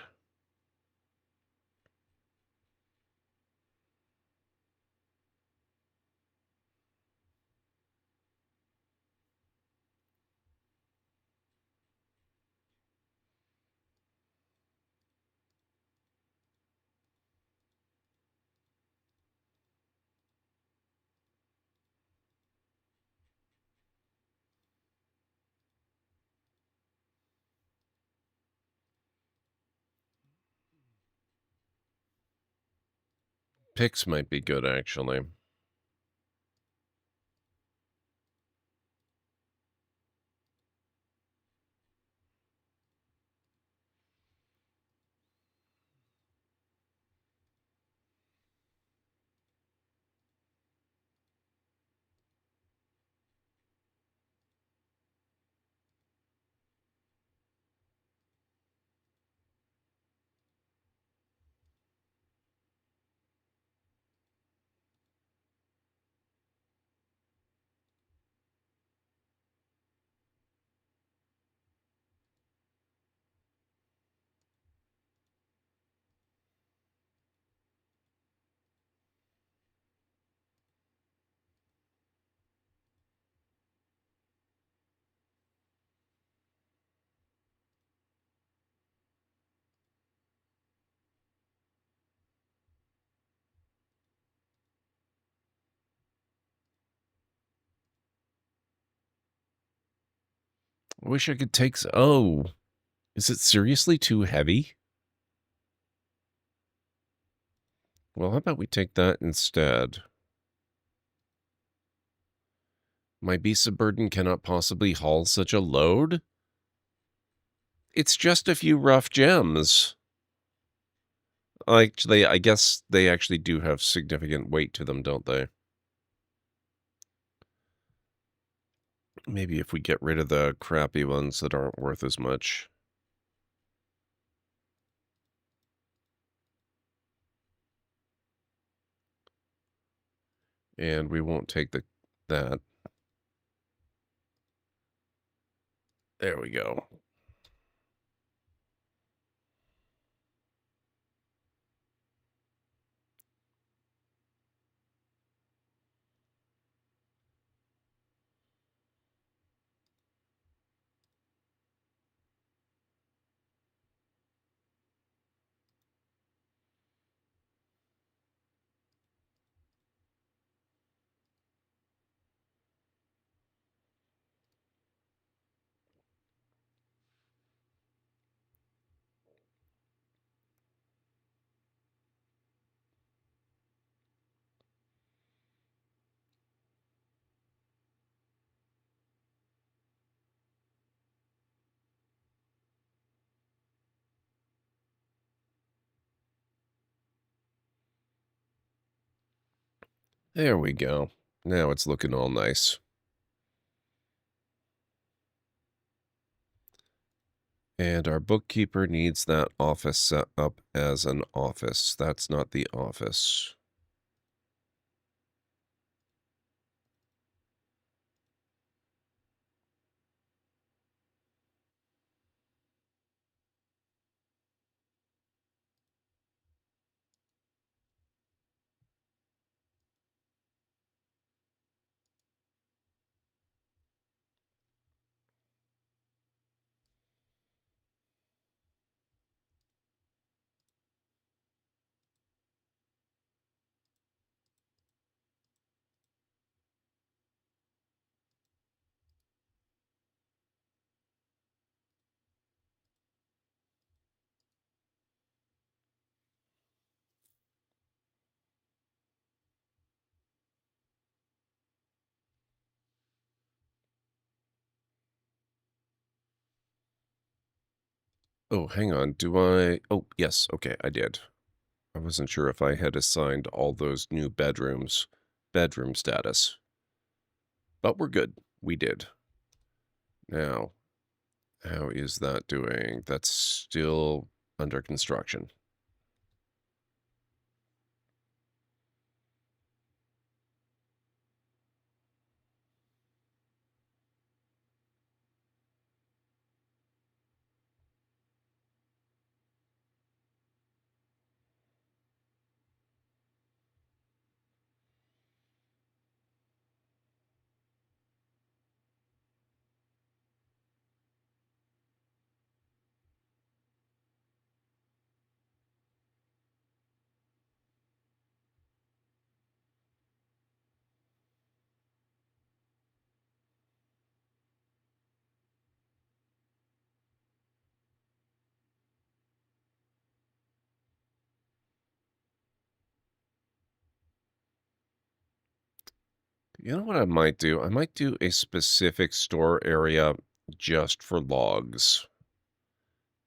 Picks might be good, actually. I wish I could take... Oh, is it seriously too heavy? Well, how about we take that instead? My beast of burden cannot possibly haul such a load? It's just a few rough gems. Actually, I guess they actually do have significant weight to them, don't they? Maybe if we get rid of the crappy ones that aren't worth as much. And we won't take that. There we go. There we go. Now it's looking all nice. And our bookkeeper needs that office set up as an office. That's not the office. Oh, hang on. Do I? Oh, yes. Okay, I did. I wasn't sure if I had assigned all those new bedrooms bedroom status, but we're good. We did. Now, how is that doing? That's still under construction. You know what I might do? I might do a specific store area just for logs.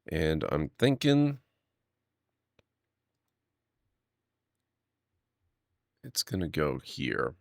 And I'm thinking it's going to go here.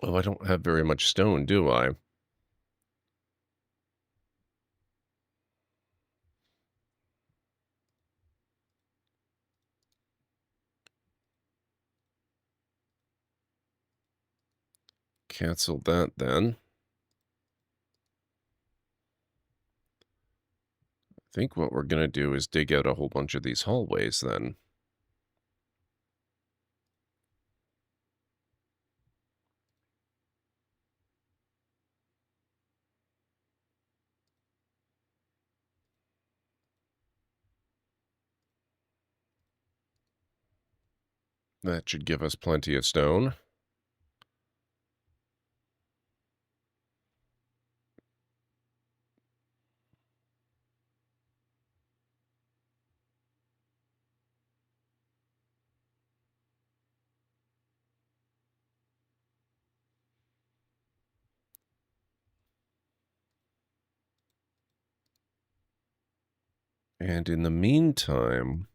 Oh, I don't have very much stone, do I? Cancel that then. I think what we're going to do is dig out a whole bunch of these hallways then. That should give us plenty of stone. And in the meantime,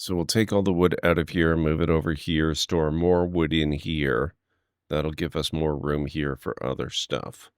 so we'll take all the wood out of here, move it over here, store more wood in here. That'll give us more room here for other stuff.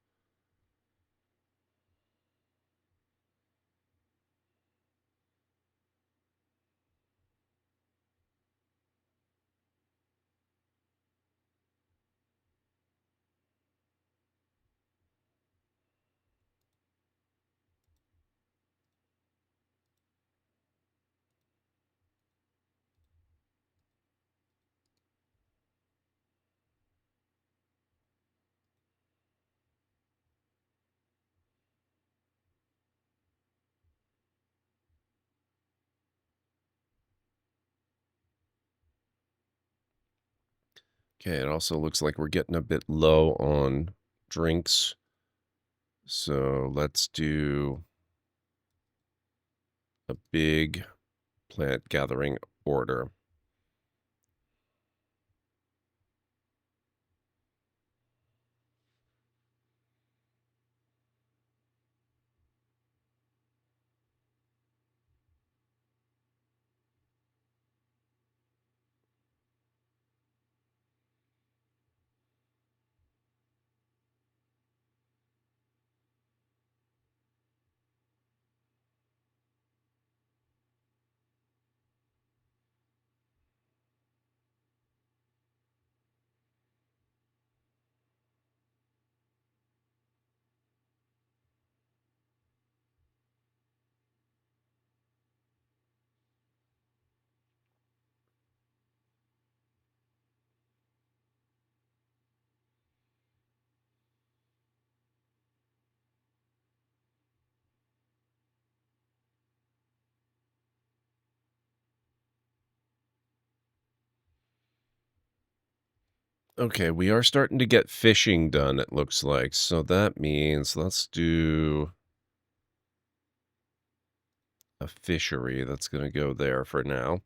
Okay, it also looks like we're getting a bit low on drinks. So let's do a big plant gathering order. Okay, we are starting to get fishing done, it looks like. So that means let's do a fishery. That's going to go there for now.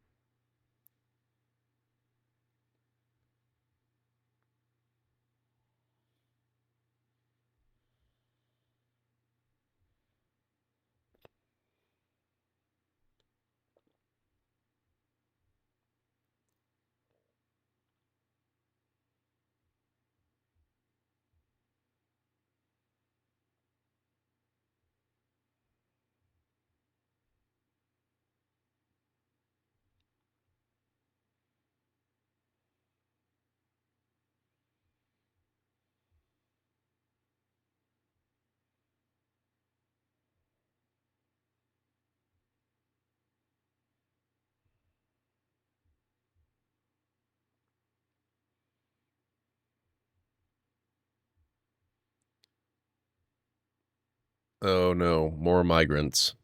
Oh no, more migrants.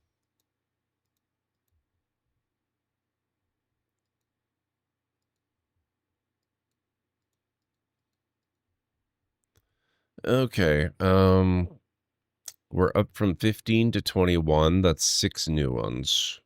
Okay, we're up from 15 to 21. That's 6 new ones.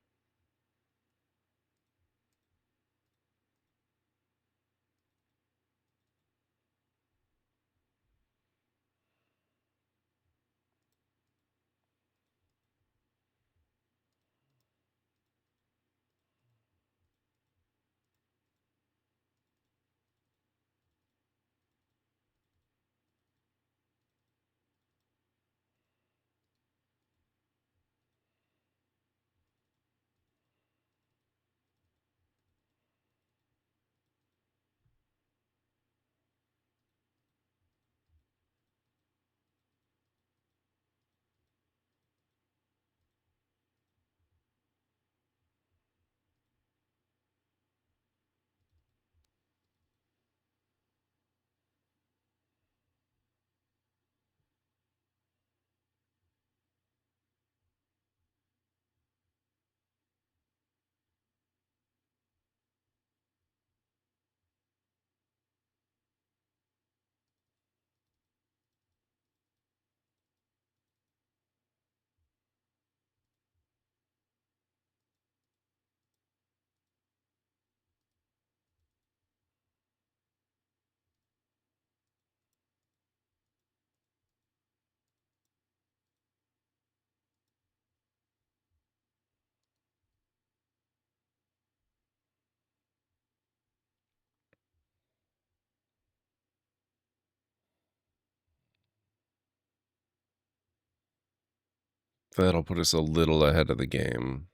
That'll put us a little ahead of the game.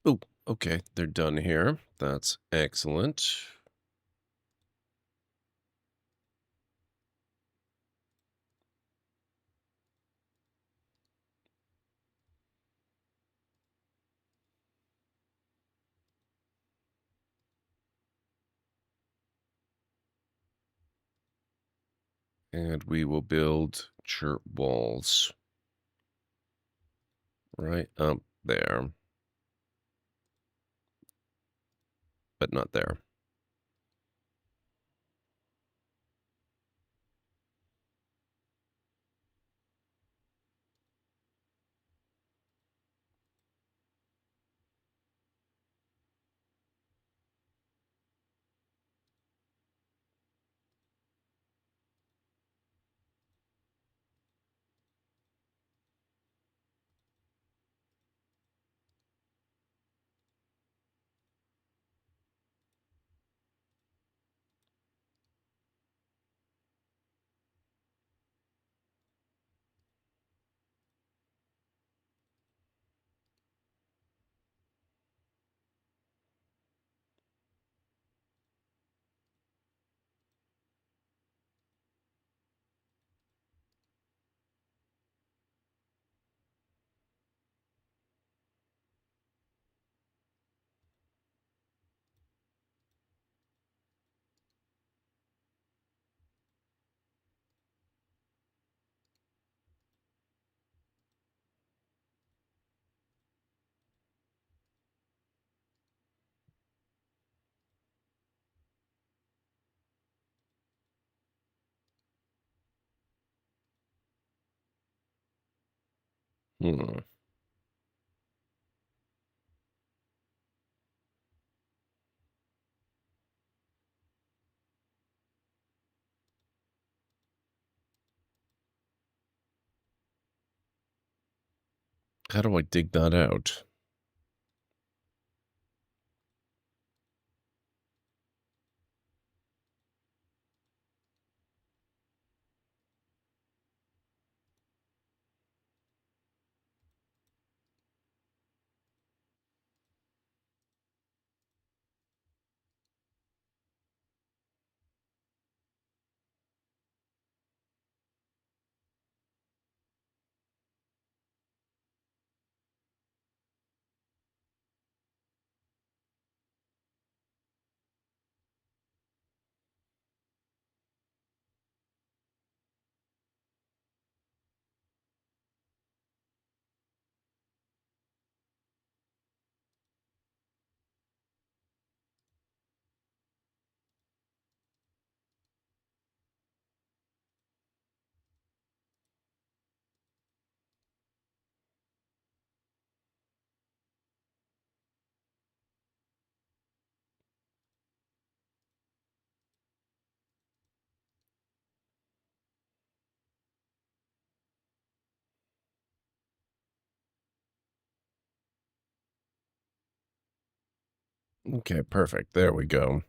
Oh, okay, they're done here. That's excellent. And we will build chert walls right up there, but not there. Hmm. How do I dig that out? Okay, perfect. There we go.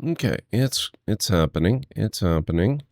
Okay, it's happening. It's happening.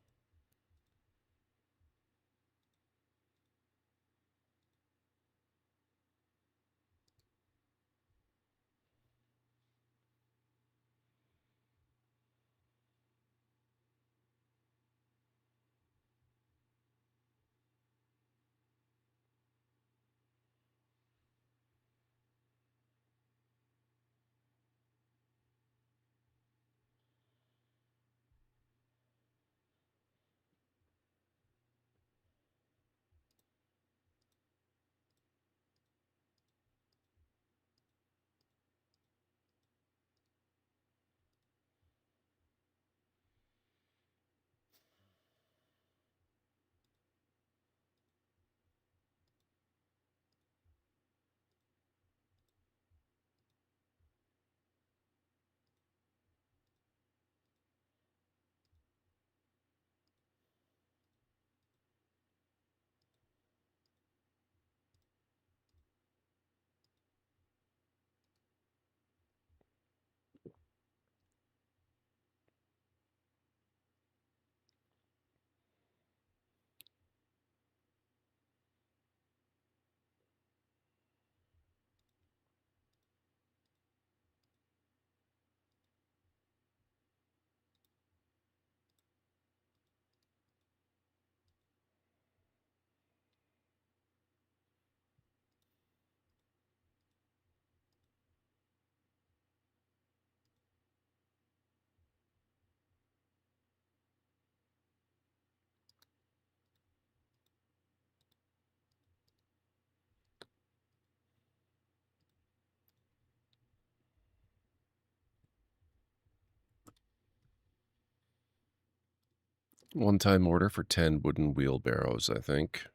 One-time order for 10 wooden wheelbarrows, I think.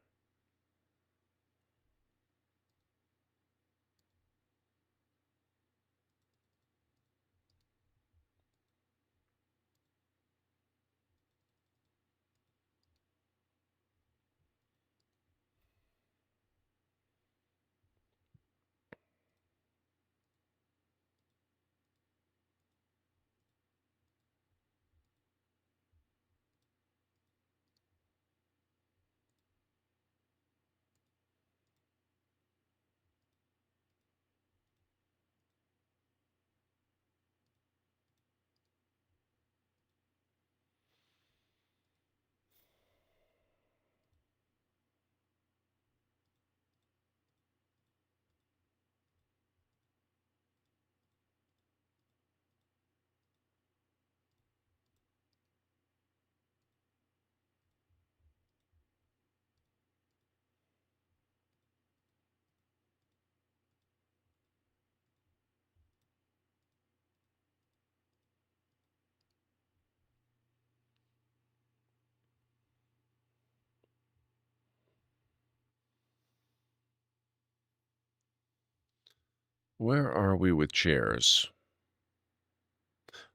Where are we with chairs?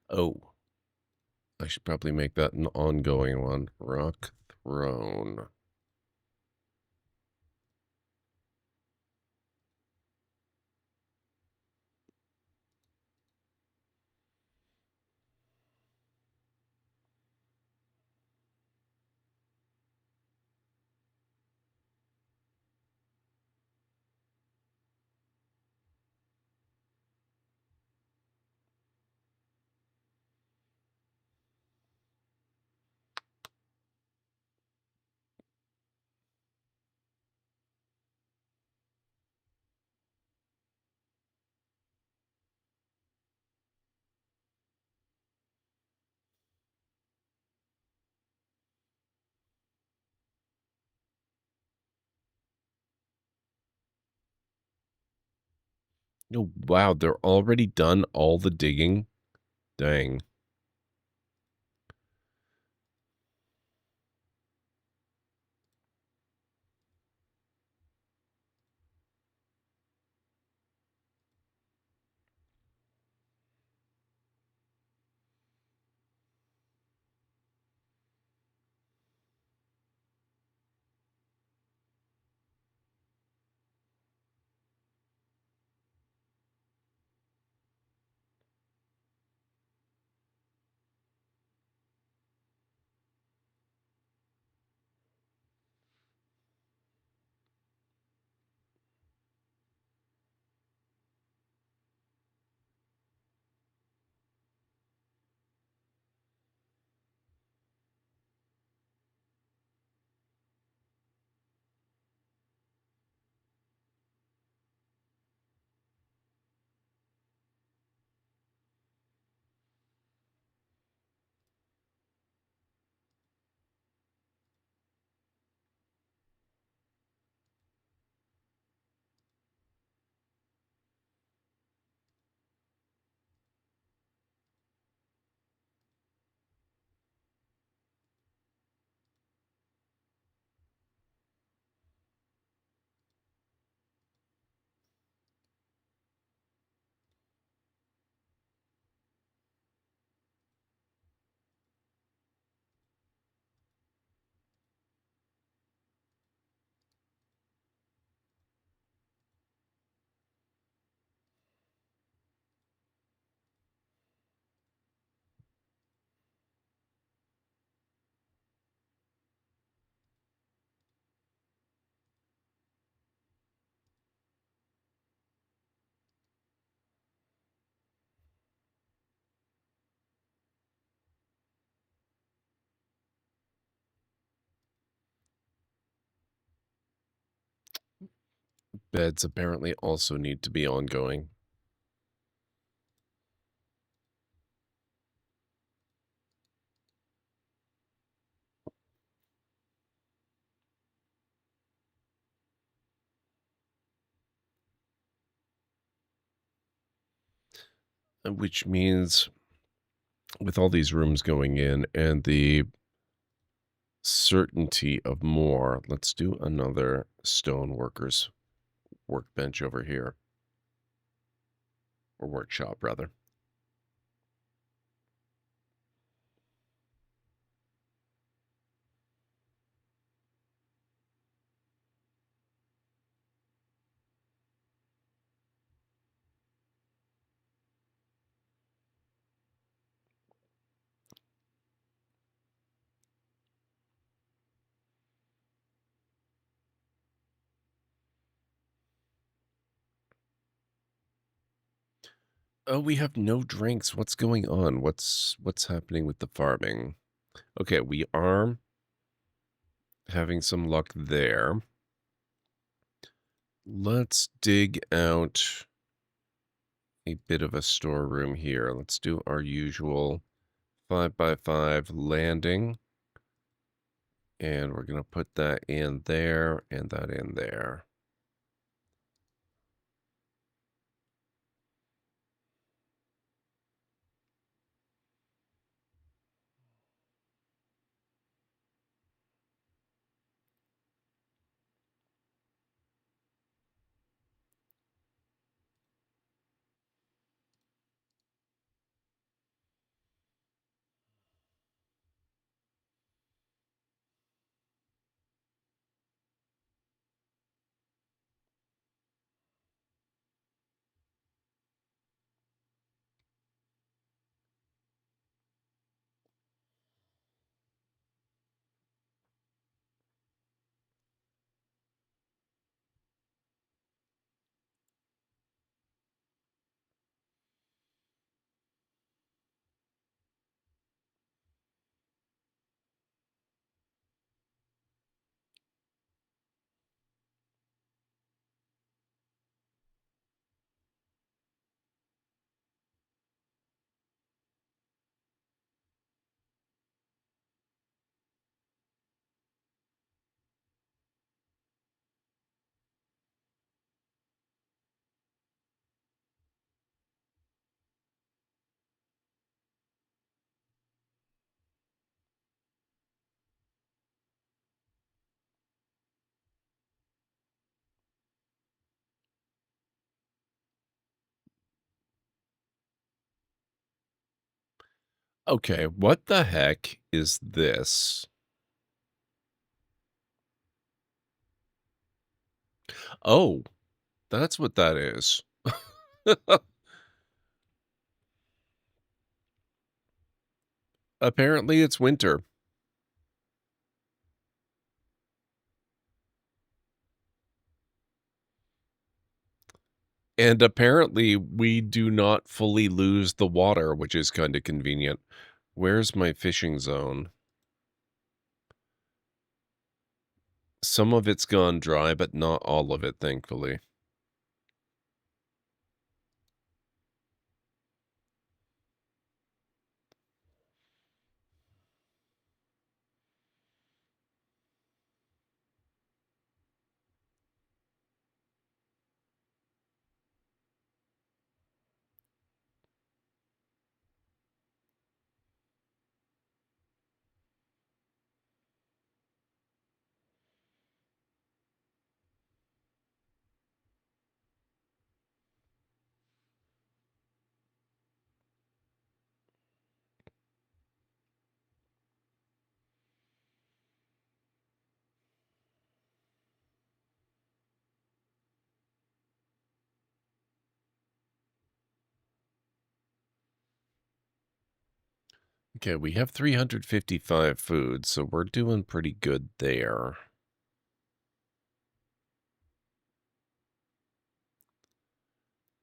Oh, I should probably make that an ongoing one. Rock throne. Oh, wow, they're already done all the digging? Dang. Beds apparently also need to be ongoing. Which means with all these rooms going in and the certainty of more. Let's do another stoneworkers workbench over here. Or workshop, rather. Oh, we have no drinks. What's going on? What's happening with the farming? Okay, we are having some luck there. Let's dig out a bit of a storeroom here. Let's do our usual 5x5 landing. And we're going to put that in there and that in there. Okay, what the heck is this? Oh, that's what that is. Apparently it's winter. And apparently we do not fully lose the water, which is kind of convenient. Where's my fishing zone? Some of it's gone dry, but not all of it, thankfully. Okay, we have 355 food, so we're doing pretty good there.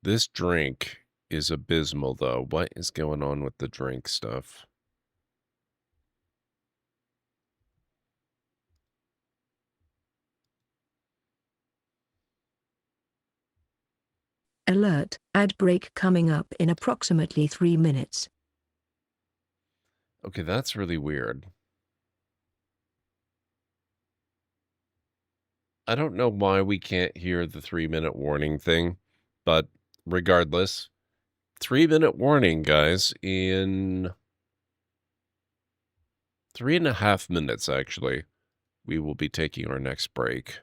This drink is abysmal, though. What is going on with the drink stuff? Alert, ad break coming up in approximately 3 minutes. Okay, that's really weird. I don't know why we can't hear the 3-minute warning thing, but regardless, 3-minute warning, guys, in 3.5 minutes, actually. We will be taking our next break.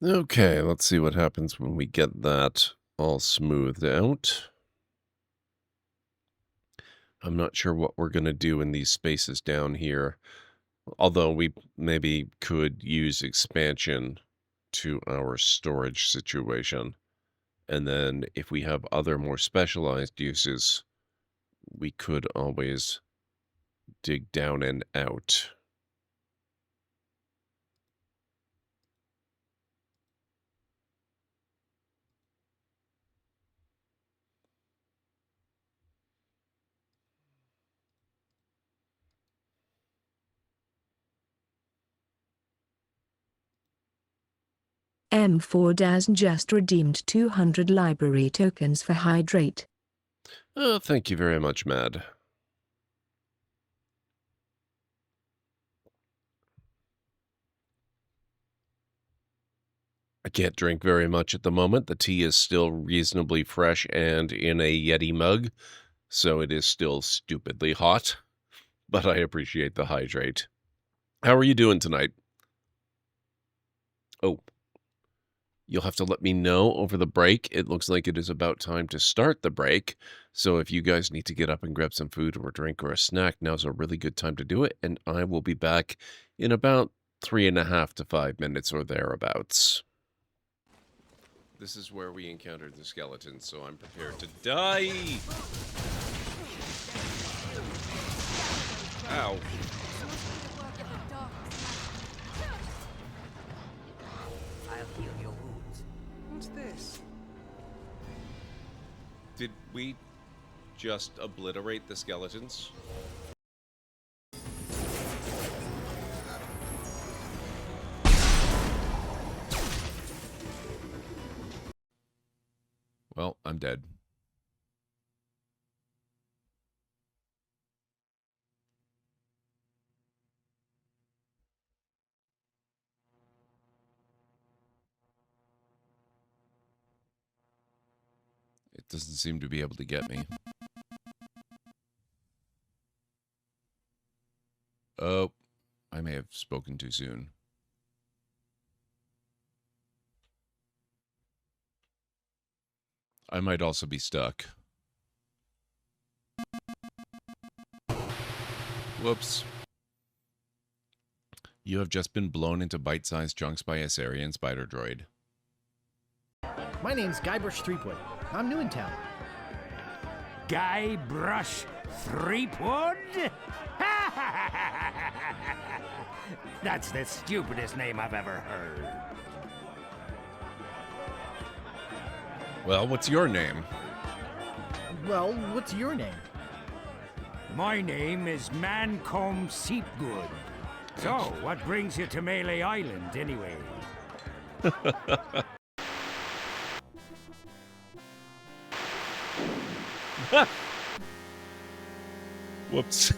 Okay, let's see what happens when we get that all smoothed out. I'm not sure what we're going to do in these spaces down here, although we maybe could use expansion to our storage situation. And then if we have other more specialized uses, we could always dig down and out. M4 Daz just redeemed 200 library tokens for Hydrate. Oh, thank you very much, Mad. I can't drink very much at the moment. The tea is still reasonably fresh and in a Yeti mug, so it is still stupidly hot, but I appreciate the hydrate. How are you doing tonight? Oh, you'll have to let me know over the break. It looks like it is about time to start the break, so if you guys need to get up and grab some food or a drink or a snack, now's a really good time to do it, and I will be back in about 3.5 to 5 minutes or thereabouts. This is where we encountered the skeletons, so I'm prepared to die! Ow. I'll heal your wounds. What's this? Did we just obliterate the skeletons? Well, I'm dead. It doesn't seem to be able to get me. Oh, I may have spoken too soon. I might also be stuck. Whoops. You have just been blown into bite-sized chunks by a Sarian spider droid. My name's Guybrush Threepwood. I'm new in town. Guybrush Threepwood? That's the stupidest name I've ever heard. Well, what's your name? Well, what's your name? My name is Mancomb Seepgood. So, what brings you to Melee Island, anyway? Whoops.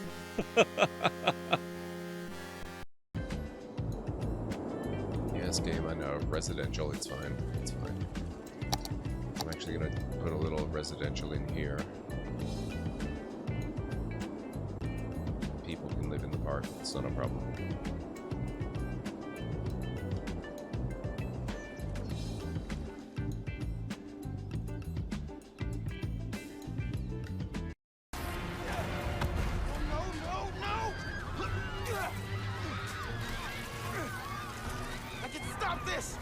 Yes, game, I know. Residential, it's fine. It's fine. I'm actually gonna put a little residential in here. People can live in the park, it's not a problem. I can stop this!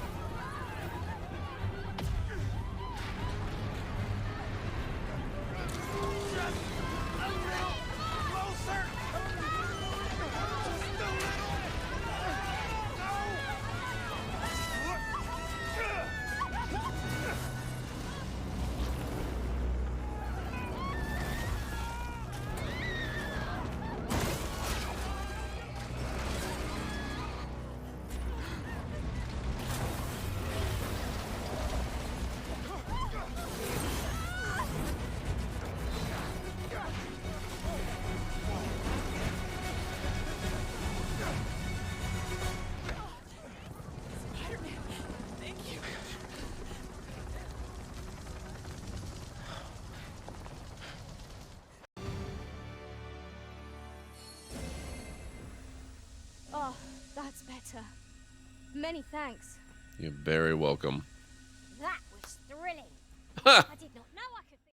Oh, that's better. Many thanks. You're very welcome. That was thrilling. I did not know I could think.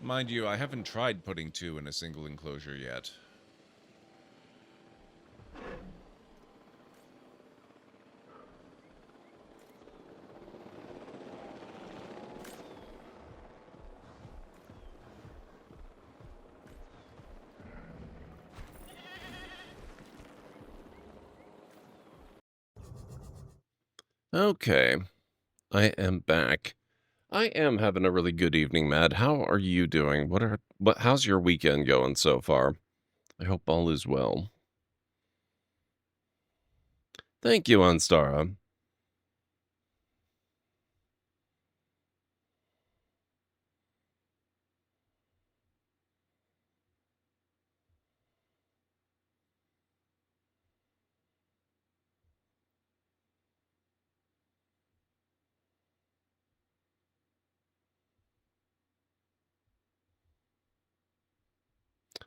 Mind you, I haven't tried putting 2 in a single enclosure yet. Okay, I am back. I am having a really good evening, Matt. How are you doing? How's your weekend going so far? I hope all is well. Thank you, Anstara.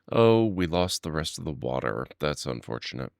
Oh, we lost the rest of the water. That's unfortunate.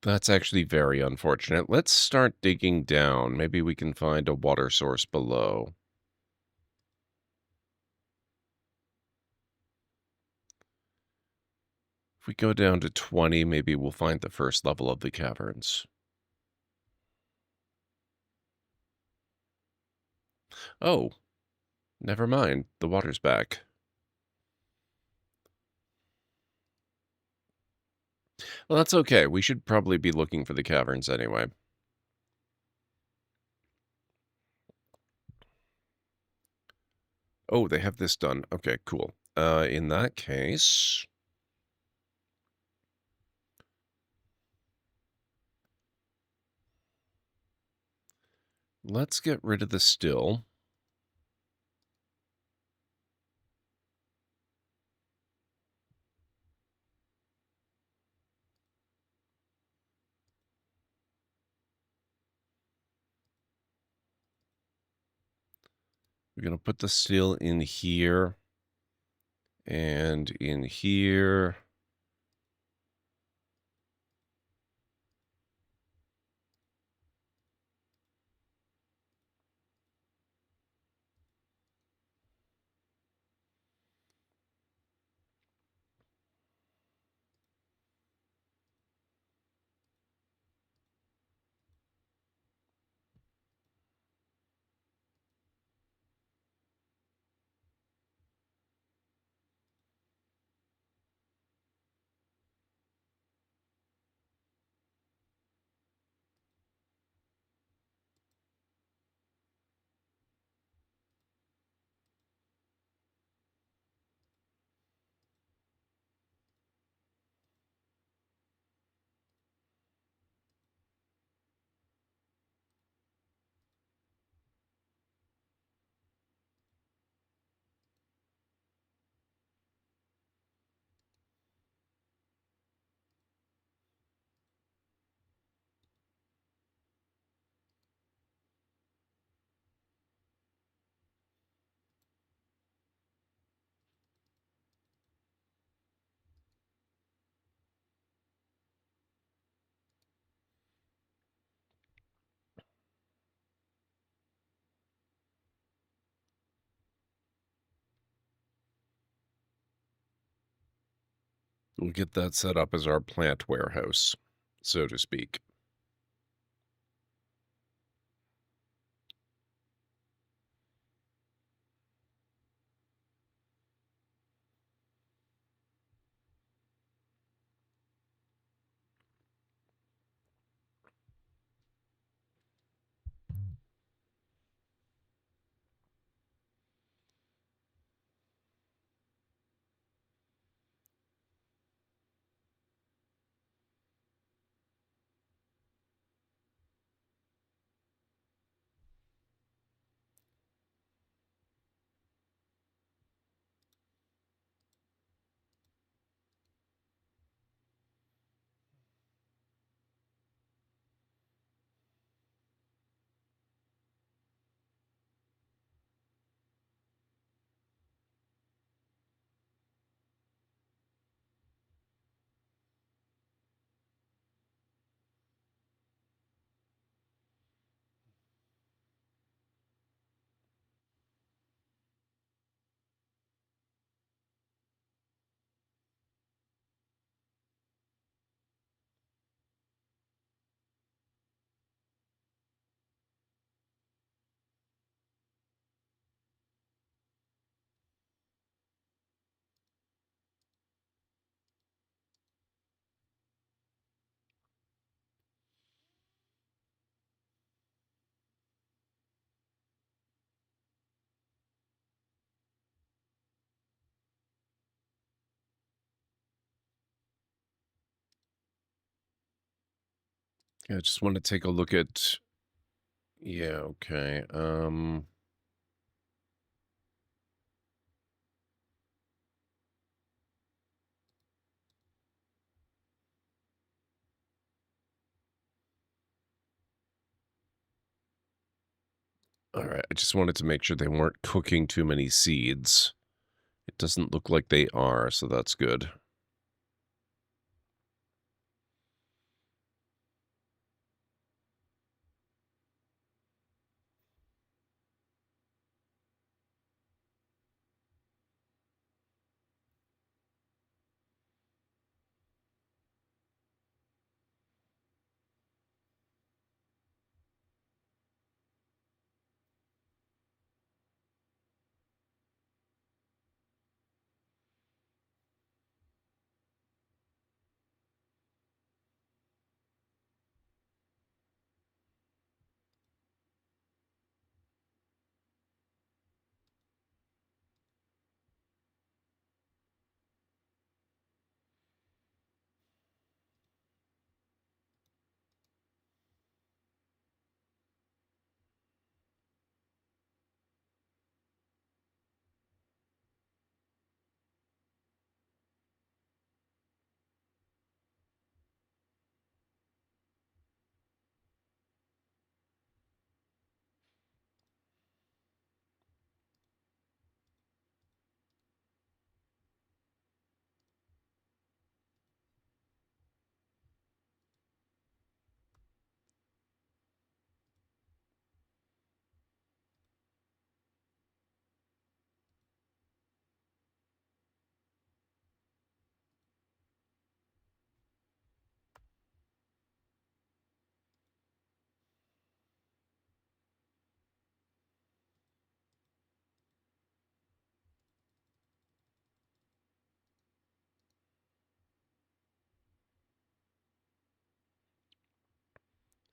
That's actually very unfortunate. Let's start digging down. Maybe we can find a water source below. If we go down to 20, maybe we'll find the first level of the caverns. Oh, never mind. The water's back. Well, that's okay. We should probably be looking for the caverns anyway. Oh, they have this done. Okay, cool. in that case, let's get rid of the still. We're going to put the still in here and in here. We'll get that set up as our plant warehouse, so to speak. Yeah, I just want to take a look at... Yeah, okay. All right, I just wanted to make sure they weren't cooking too many seeds. It doesn't look like they are, so that's good.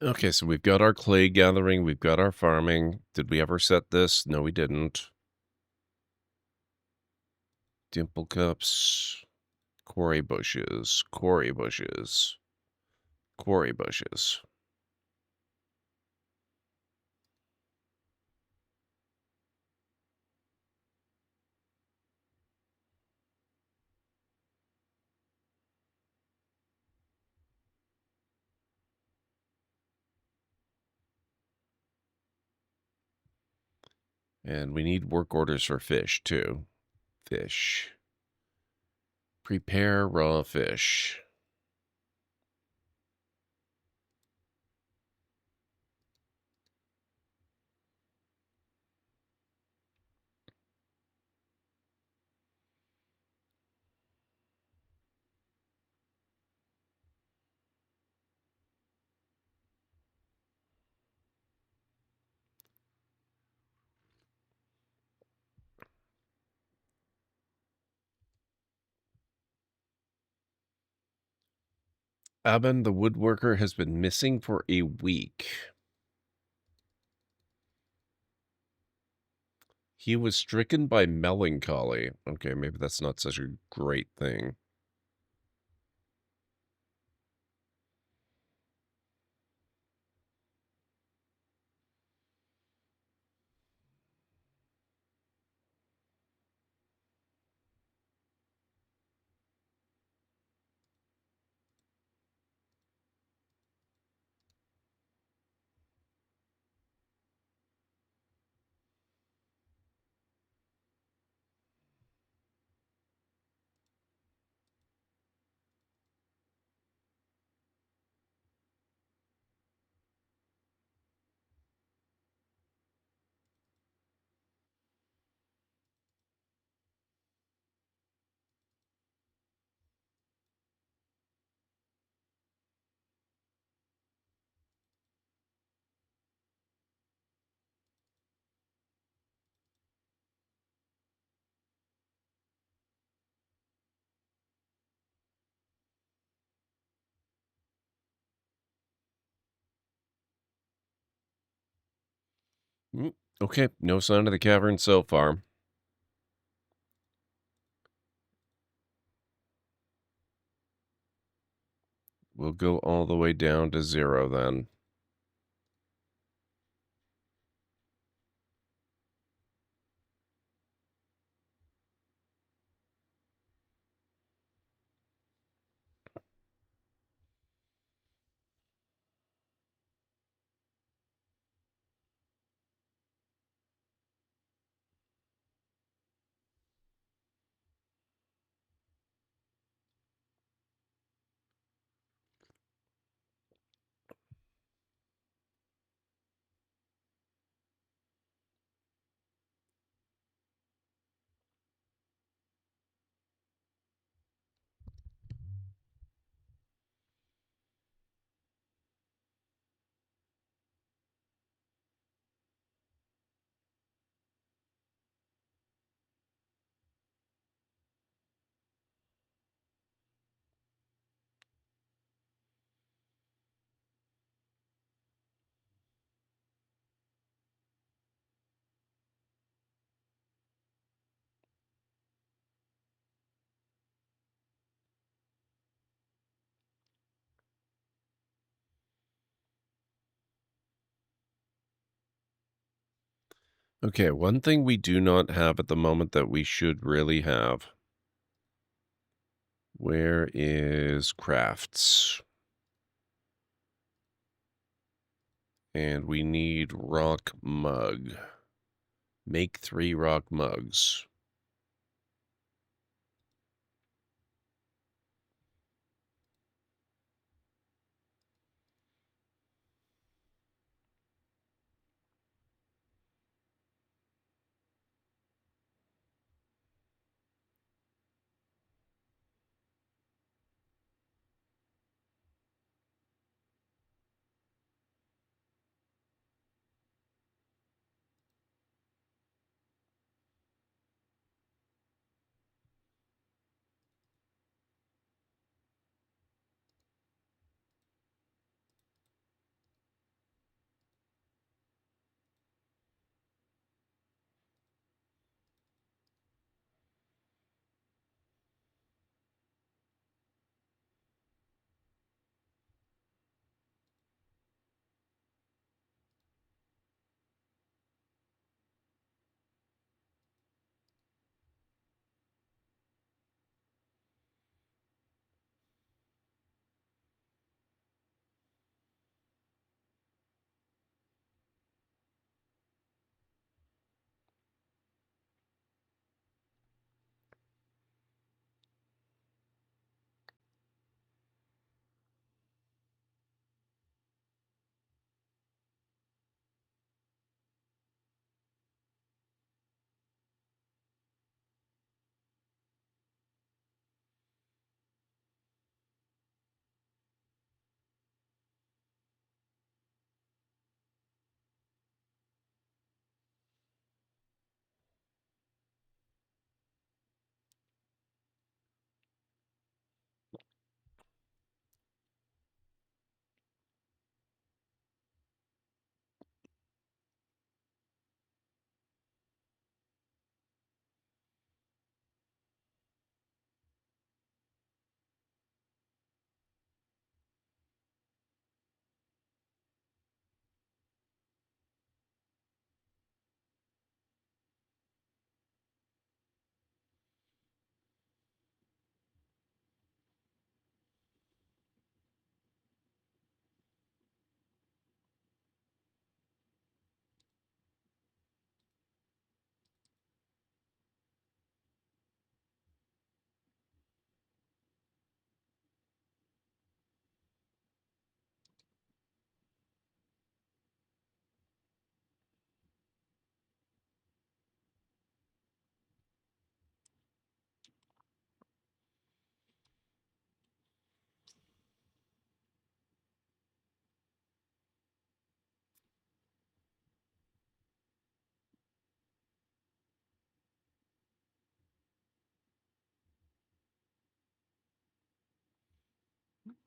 Okay, so we've got our clay gathering, we've got our farming. Did we ever set this? No, we didn't. Dimple cups, quarry bushes, quarry bushes, quarry bushes. And we need work orders for fish, too. Fish. Prepare raw fish. Aben, the woodworker, has been missing for a week. He was stricken by melancholy. Okay, maybe that's not such a great thing. Okay, no sign of the cavern so far. We'll go all the way down to 0 then. Okay, one thing we do not have at the moment that we should really have. Where is crafts? And we need rock mug. Make 3 rock mugs.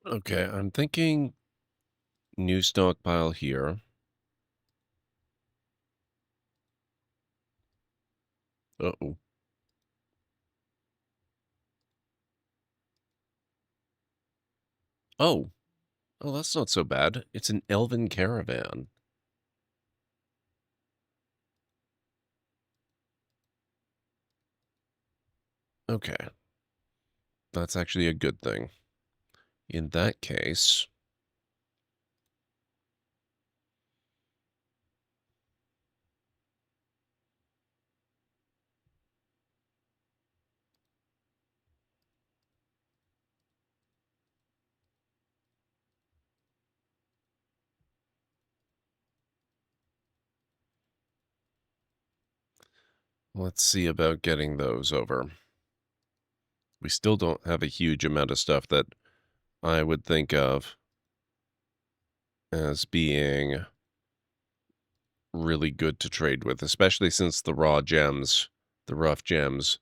Okay, I'm thinking new stockpile here. Uh-oh. Oh. Oh, that's not so bad. It's an elven caravan. Okay. That's actually a good thing. In that case... let's see about getting those over. We still don't have a huge amount of stuff that I would think of as being really good to trade with, especially since the raw gems, the rough gems,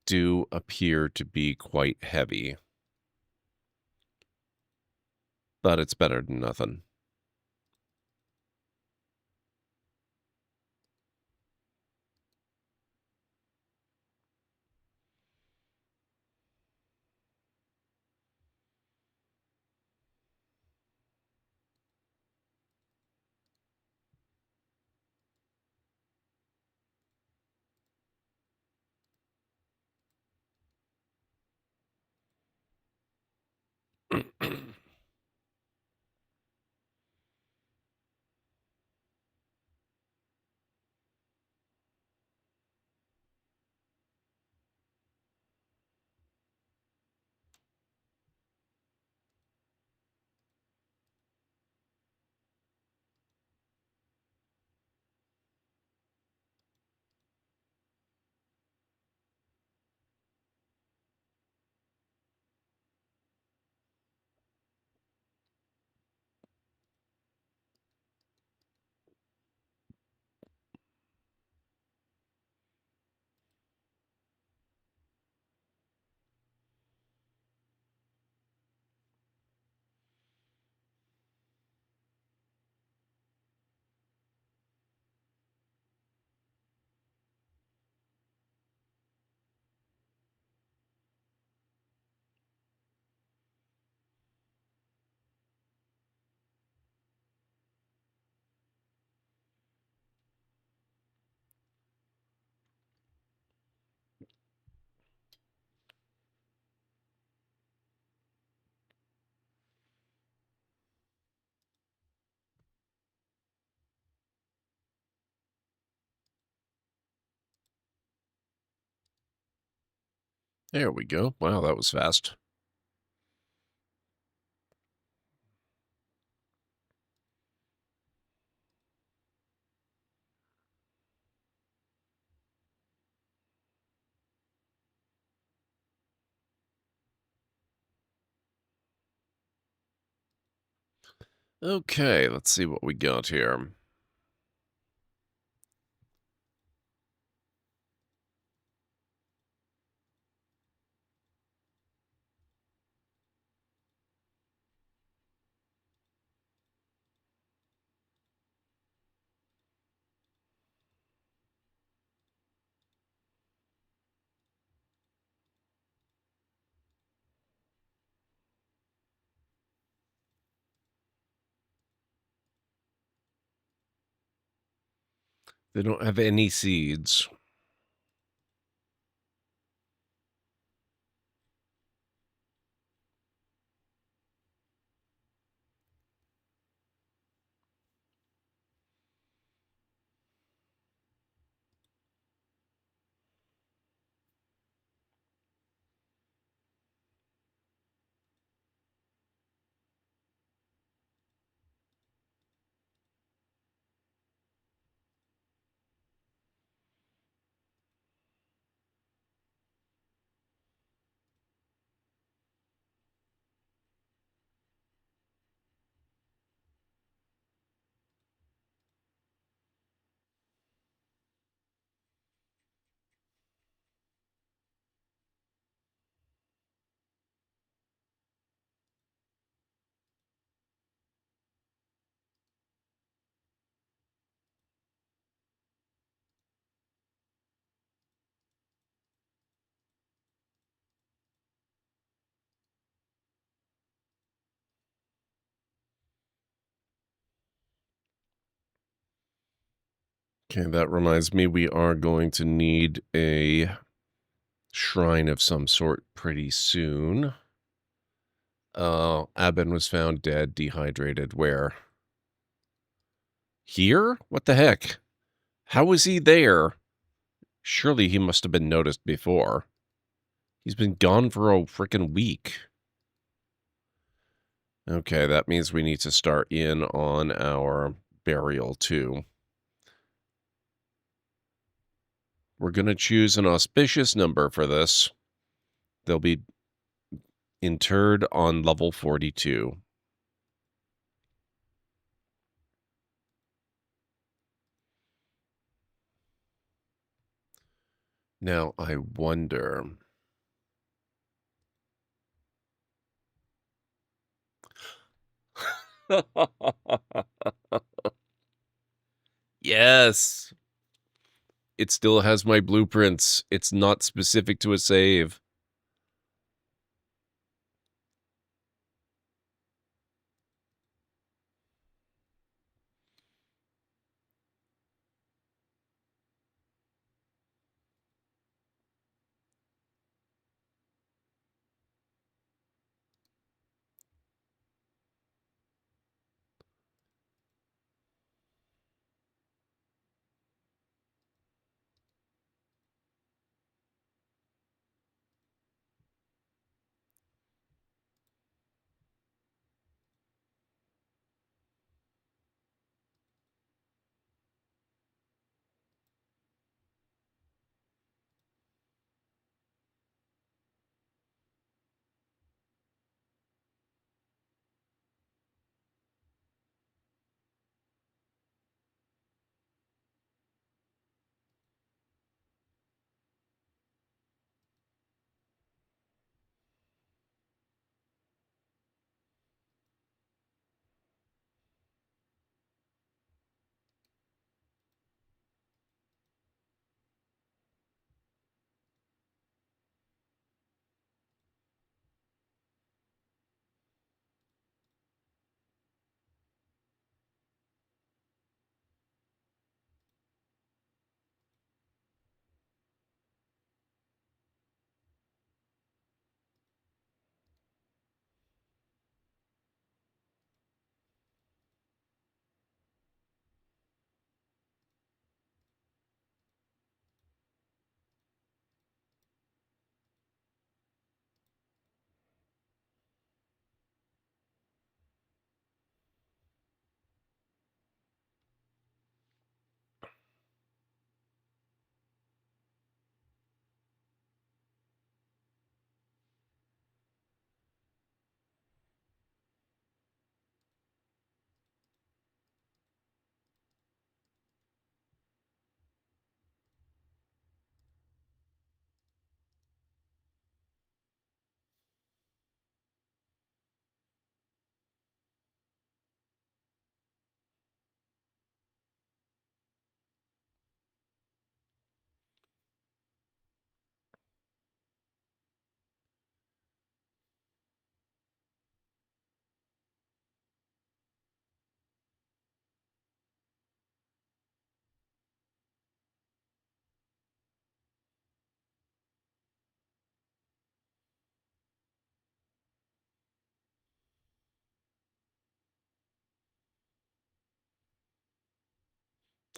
do appear to be quite heavy. But it's better than nothing. There we go. Wow, that was fast. Okay, let's see what we got here. They don't have any seeds. Okay, that reminds me we are going to need a shrine of some sort pretty soon. Abin was found dead, dehydrated. Where? Here? What the heck? How was he there? Surely he must have been noticed before. He's been gone for a frickin' week. Okay, that means we need to start in on our burial too. We're going to choose an auspicious number for this. They'll be interred on level 42. Now, I wonder... Yes! It still has my blueprints. It's not specific to a save.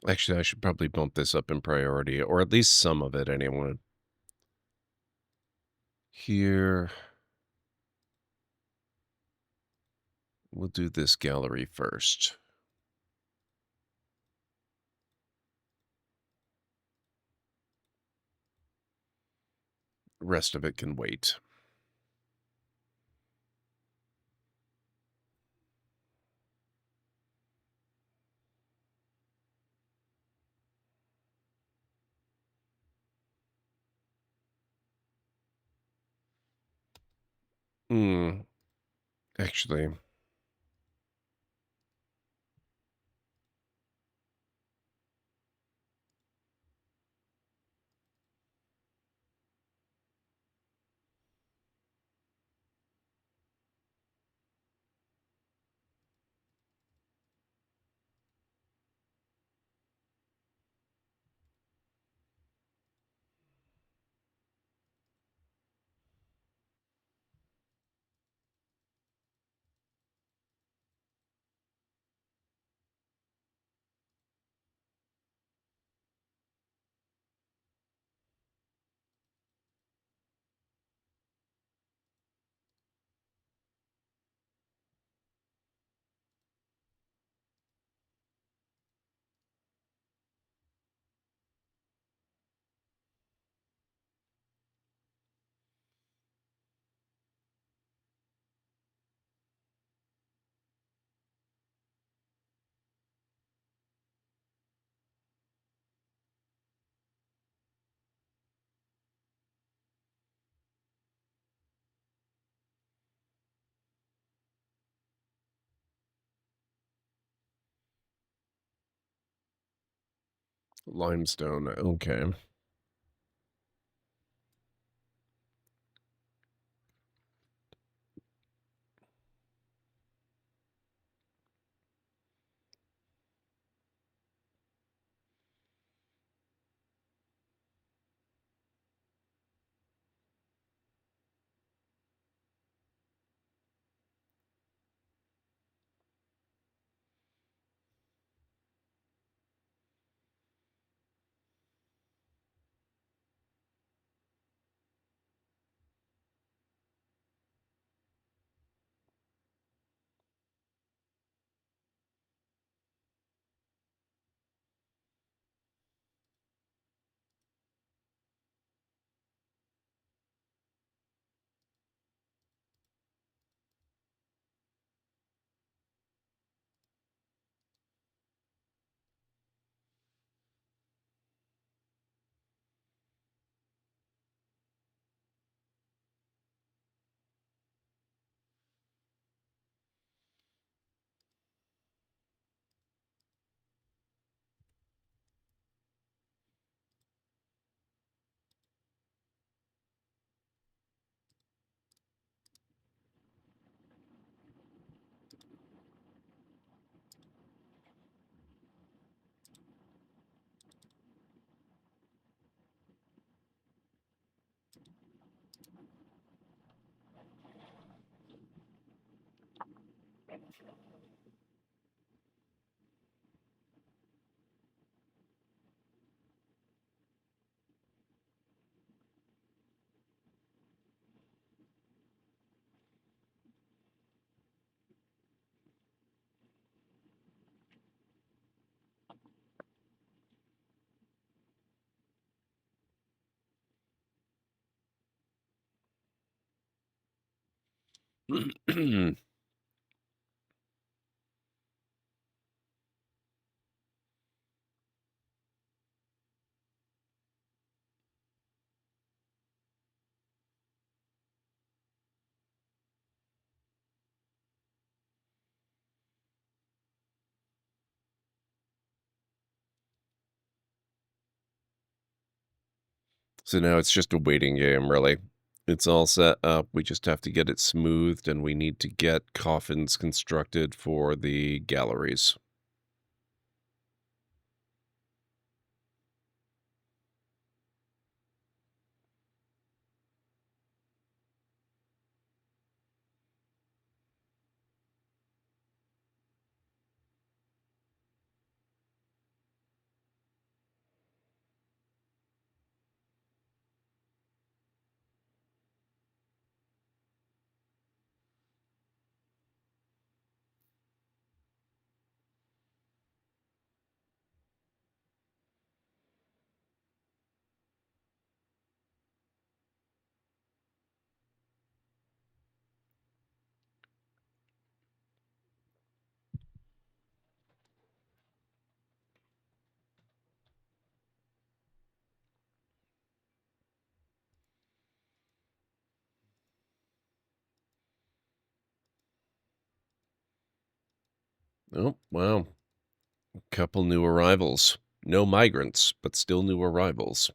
Actually, I should probably bump this up in priority, or at least some of it anyway. Here... We'll do this gallery first. The rest of it can wait. Actually... Limestone, okay. So now it's just a waiting game, really. It's all set up. We just have to get it smoothed, and we need to get coffins constructed for the galleries. Oh, wow. A couple new arrivals. No migrants, but still new arrivals.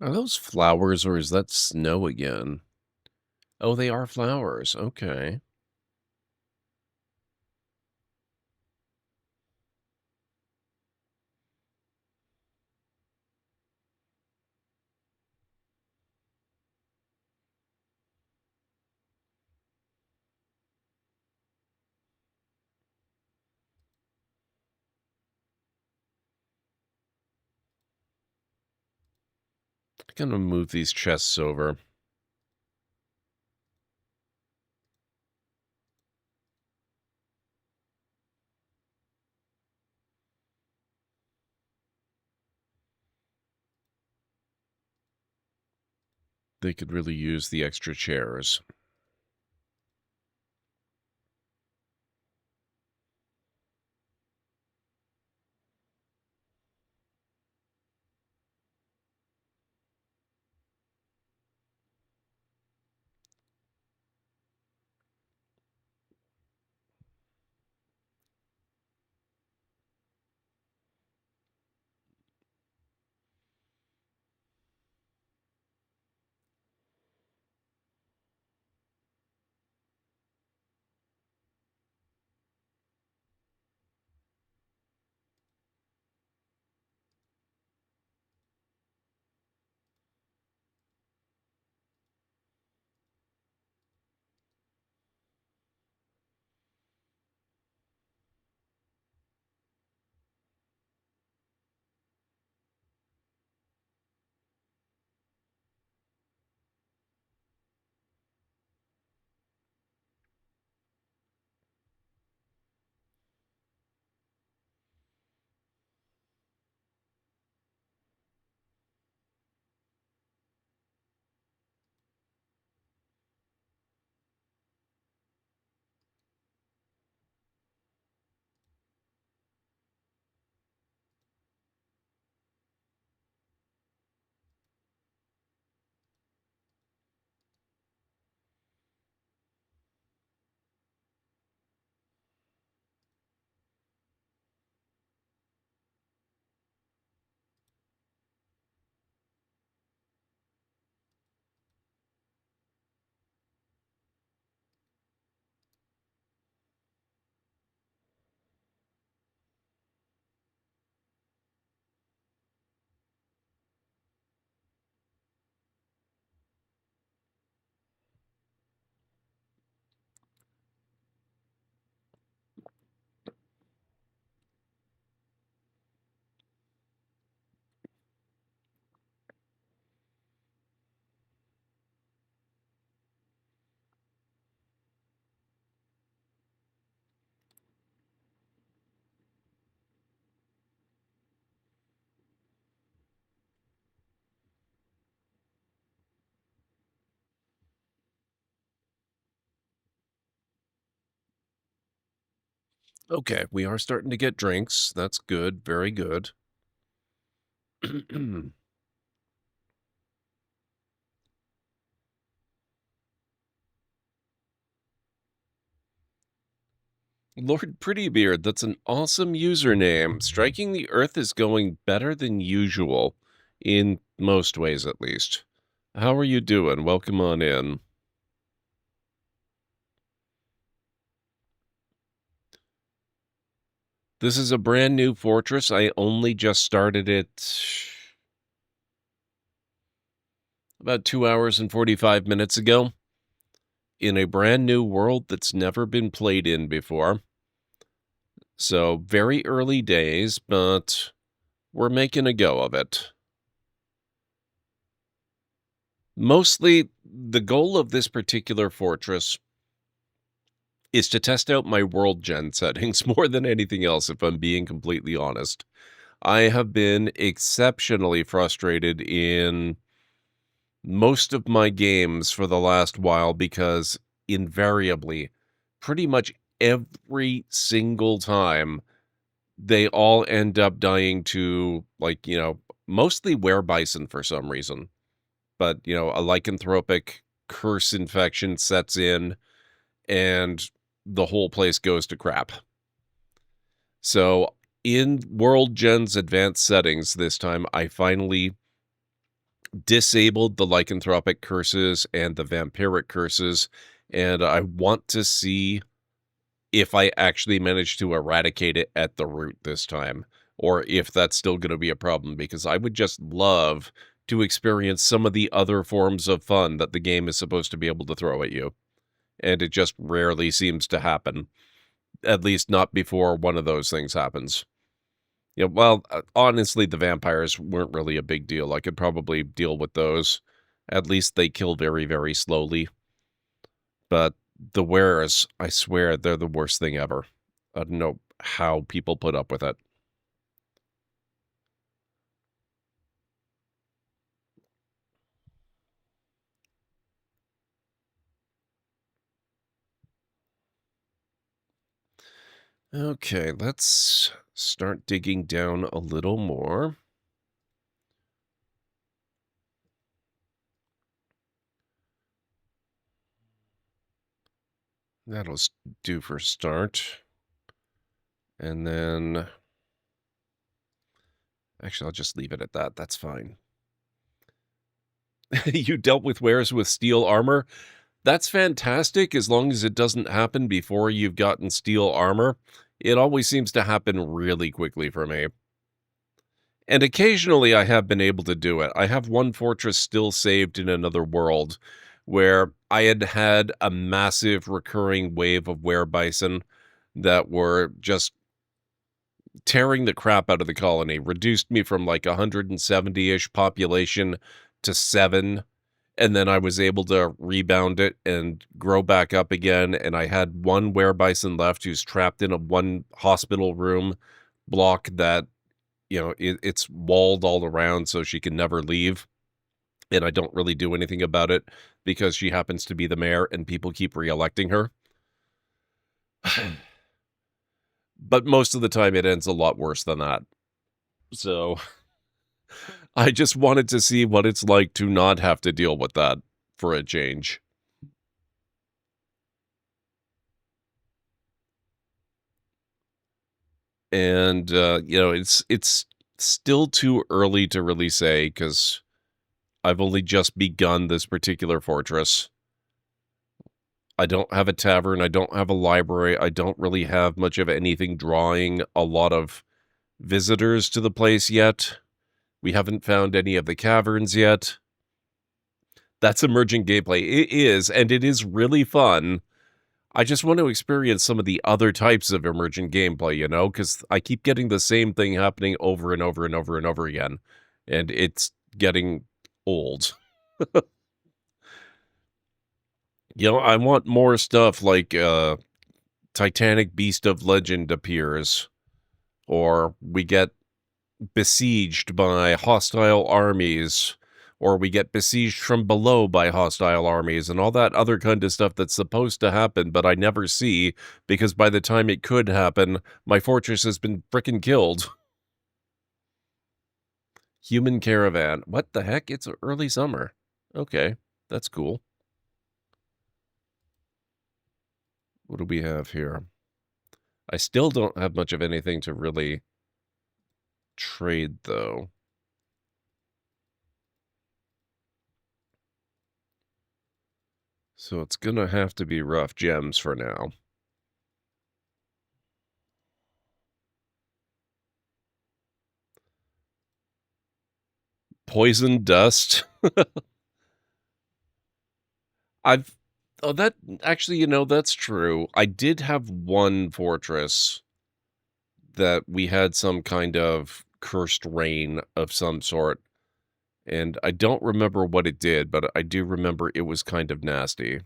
Are those flowers or is that snow again? Oh, they are flowers. Okay. I'm gonna move these chests over. They could really use the extra chairs. Okay, we are starting to get drinks. That's good. Very good. Lord Prettybeard, that's an awesome username. Striking the Earth is going better than usual, in most ways at least. How are you doing? Welcome on in. This is a brand new fortress. I only just started it about 2 hours and 45 minutes ago in a brand new world that's never been played in before. So very early days, but we're making a go of it. Mostly, the goal of this particular fortress is to test out my world gen settings more than anything else, if I'm being completely honest. I have been exceptionally frustrated in most of my games for the last while because invariably, pretty much every single time, they all end up dying to, like, mostly werebison for some reason. But, a lycanthropic curse infection sets in and the whole place goes to crap. So in World Gen's advanced settings this time, I finally disabled the lycanthropic curses and the vampiric curses, and I want to see if I actually manage to eradicate it at the root this time, or if that's still going to be a problem, because I would just love to experience some of the other forms of fun that the game is supposed to be able to throw at you. And it just rarely seems to happen, at least not before one of those things happens. Yeah, well, honestly, the vampires weren't really a big deal. I could probably deal with those. At least they kill very, very slowly. But the wearers, I swear, they're the worst thing ever. I don't know how people put up with it. Okay, let's start digging down a little more. That'll do for start. And then... Actually, I'll just leave it at that. That's fine. You dealt with wares with steel armor? That's fantastic as long as it doesn't happen before you've gotten steel armor. It always seems to happen really quickly for me. And occasionally I have been able to do it. I have one fortress still saved in another world where I had had a massive recurring wave of werebison that were just tearing the crap out of the colony, reduced me from like 170-ish population to 7, and then I was able to rebound it and grow back up again, and I had one werebison left who's trapped in a one hospital room block that, you know, it's walled all around so she can never leave, and I don't really do anything about it because she happens to be the mayor and people keep re-electing her. But most of the time it ends a lot worse than that. So I just wanted to see what it's like to not have to deal with that for a change. And, you know, it's still too early to really say because I've only just begun this particular fortress. I don't have a tavern. I don't have a library. I don't really have much of anything drawing a lot of visitors to the place yet. We haven't found any of the caverns yet. That's emergent gameplay. It is, and it is really fun. I just want to experience some of the other types of emergent gameplay, you know, because I keep getting the same thing happening over and over and over and over again, and it's getting old. You know, I want more stuff like Titanic Beast of Legend appears, or we get besieged by hostile armies, or we get besieged from below by hostile armies, and all that other kind of stuff that's supposed to happen, but I never see, because by the time it could happen, my fortress has been frickin' killed. Human caravan. What the heck? It's early summer. Okay, that's cool. What do we have here? I still don't have much of anything to really trade, though. So it's gonna have to be rough gems for now. Poison dust? Oh, that, actually, you know, that's true. I did have one fortress that we had some kind of cursed rain of some sort, and I don't remember what it did, but I do remember it was kind of nasty.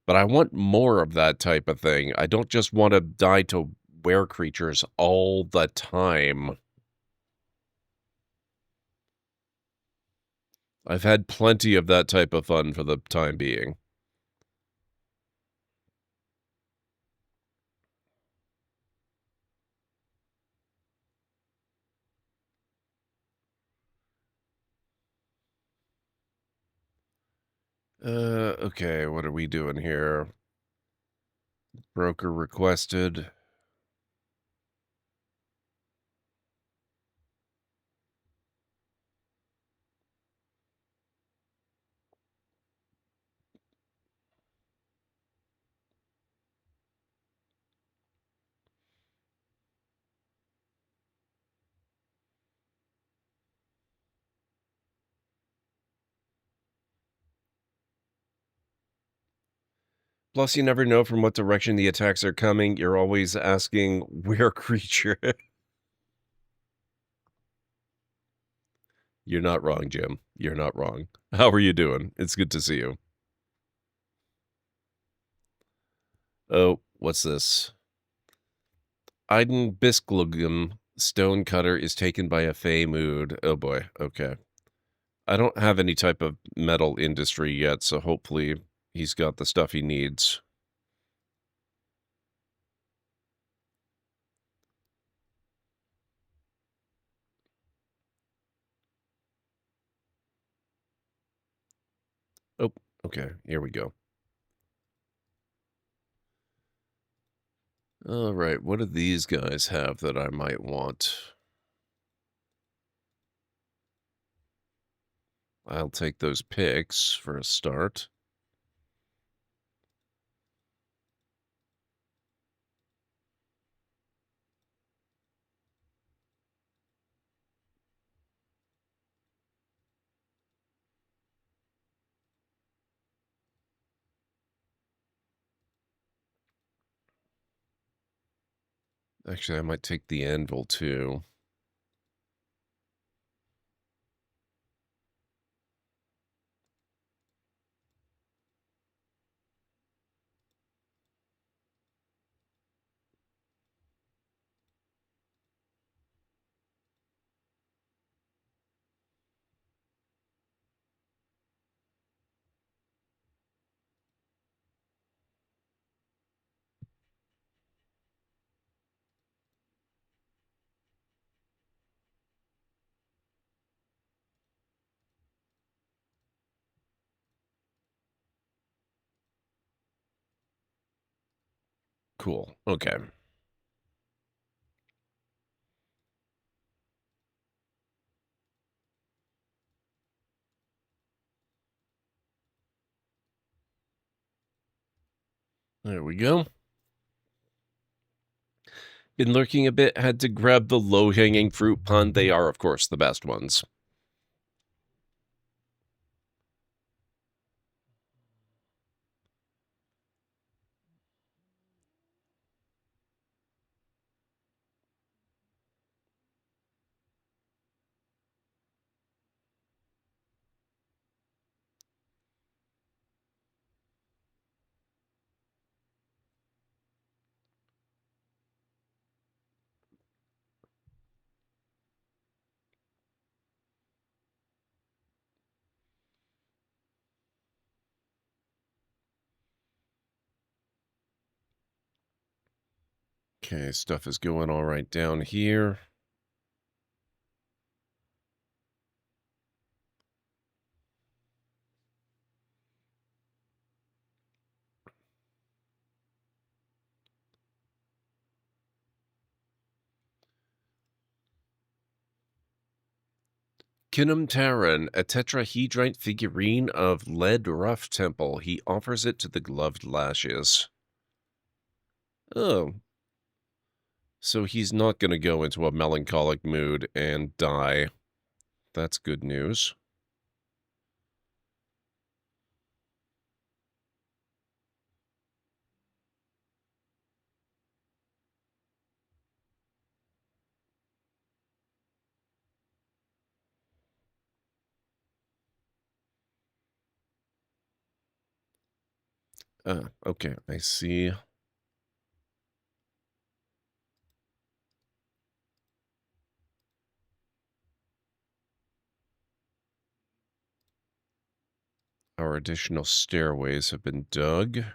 But I want more of that type of thing. I don't just want to die to were creatures all the time. I've had plenty of that type of fun for the time being. Okay, what are we doing here? Broker requested. Plus, you never know from what direction the attacks are coming. You're always asking, where creature? You're not wrong, Jim. You're not wrong. How are you doing? It's good to see you. Oh, what's this? Iden Bisklugum Stonecutter is taken by a Fey mood. Oh boy, okay. I don't have any type of metal industry yet, so hopefully he's got the stuff he needs. Oh, okay, here we go. All right, what do these guys have that I might want? I'll take those picks for a start. Actually, I might take the anvil too. Cool. Okay. There we go. Been lurking a bit, had to grab the low-hanging fruit pun. They are, of course, the best ones. Okay, stuff is going all right down here. Kinum Taran, a tetrahedrite figurine of Lead Rough Temple. He offers it to the gloved lashes. Oh. So he's not going to go into a melancholic mood and die. That's good news. Okay, I see. Our additional stairways have been dug.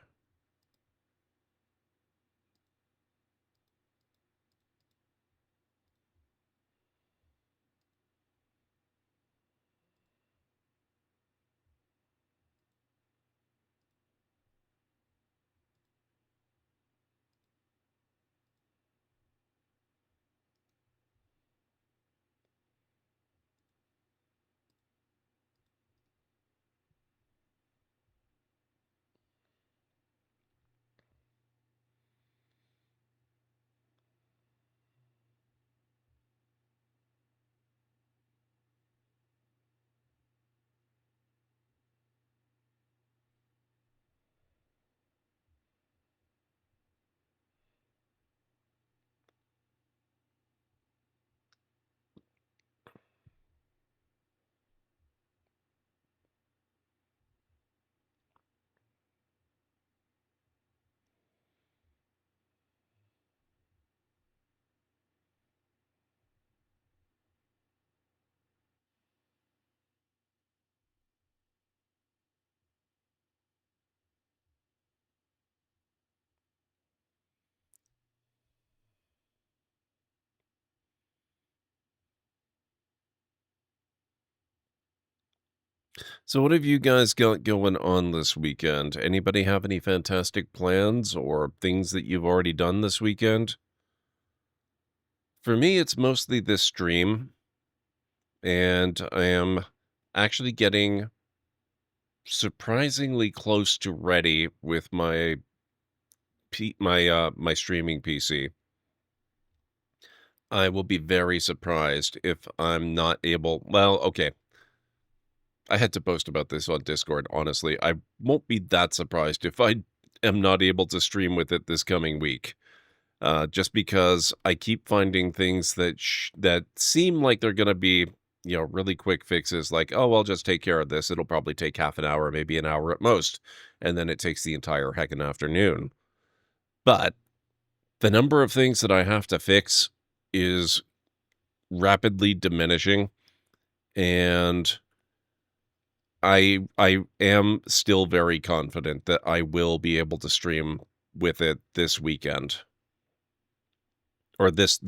So what have you guys got going on this weekend? Anybody have any fantastic plans or things that you've already done this weekend? For me, it's mostly this stream, and I am actually getting surprisingly close to ready with my streaming PC. I will be very surprised if I'm not able. Well, okay. I had to post about this on Discord, honestly. I won't be that surprised if I am not able to stream with it this coming week. Just because I keep finding things that seem like they're going to be, really quick fixes, like, oh, I'll just take care of this. It'll probably take half an hour, maybe an hour at most. And then it takes the entire heckin' afternoon. But the number of things that I have to fix is rapidly diminishing. And I am still very confident that I will be able to stream with it this weekend. Or this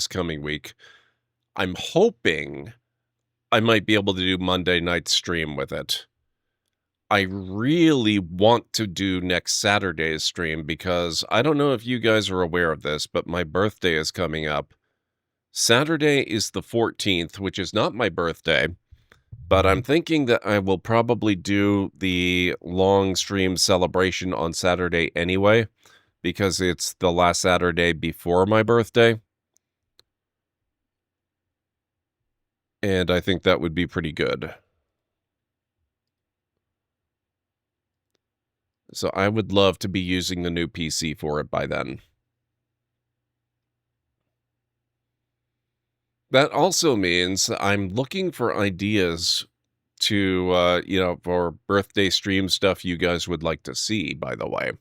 coming week. I'm hoping I might be able to do Monday night stream with it. I really want to do next Saturday's stream because I don't know if you guys are aware of this, but my birthday is coming up. Saturday is the 14th, which is not my birthday, but I'm thinking that I will probably do the long stream celebration on Saturday anyway, because it's the last Saturday before my birthday. And I think that would be pretty good. So I would love to be using the new PC for it by then. That also means I'm looking for ideas to, for birthday stream stuff you guys would like to see, by the way.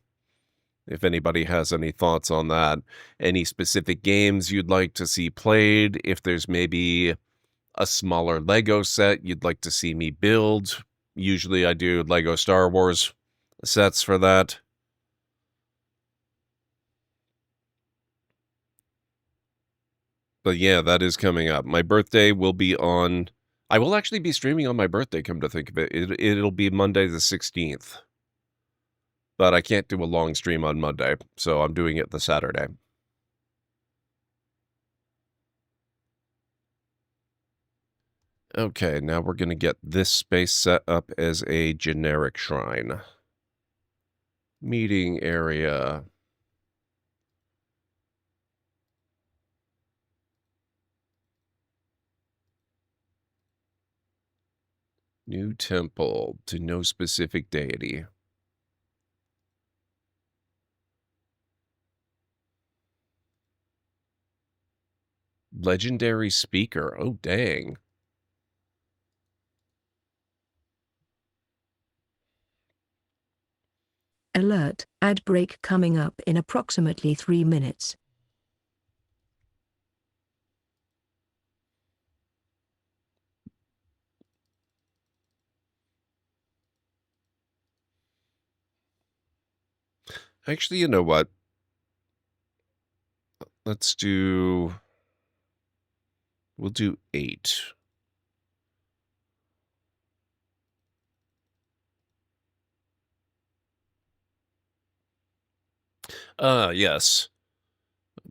If anybody has any thoughts on that. Any specific games you'd like to see played. If there's maybe a smaller Lego set you'd like to see me build. Usually I do Lego Star Wars sets for that. But yeah, that is coming up. My birthday will be on... I will actually be streaming on my birthday, come to think of it. It'll be Monday the 16th. But I can't do a long stream on Monday, so I'm doing it the Saturday. Okay, now we're going to get this space set up as a generic shrine. Meeting area. New temple to no specific deity. Legendary speaker. Oh, dang. Alert, ad break coming up in approximately 3 minutes. Actually, you know what? Let's do... We'll do 8. Yes.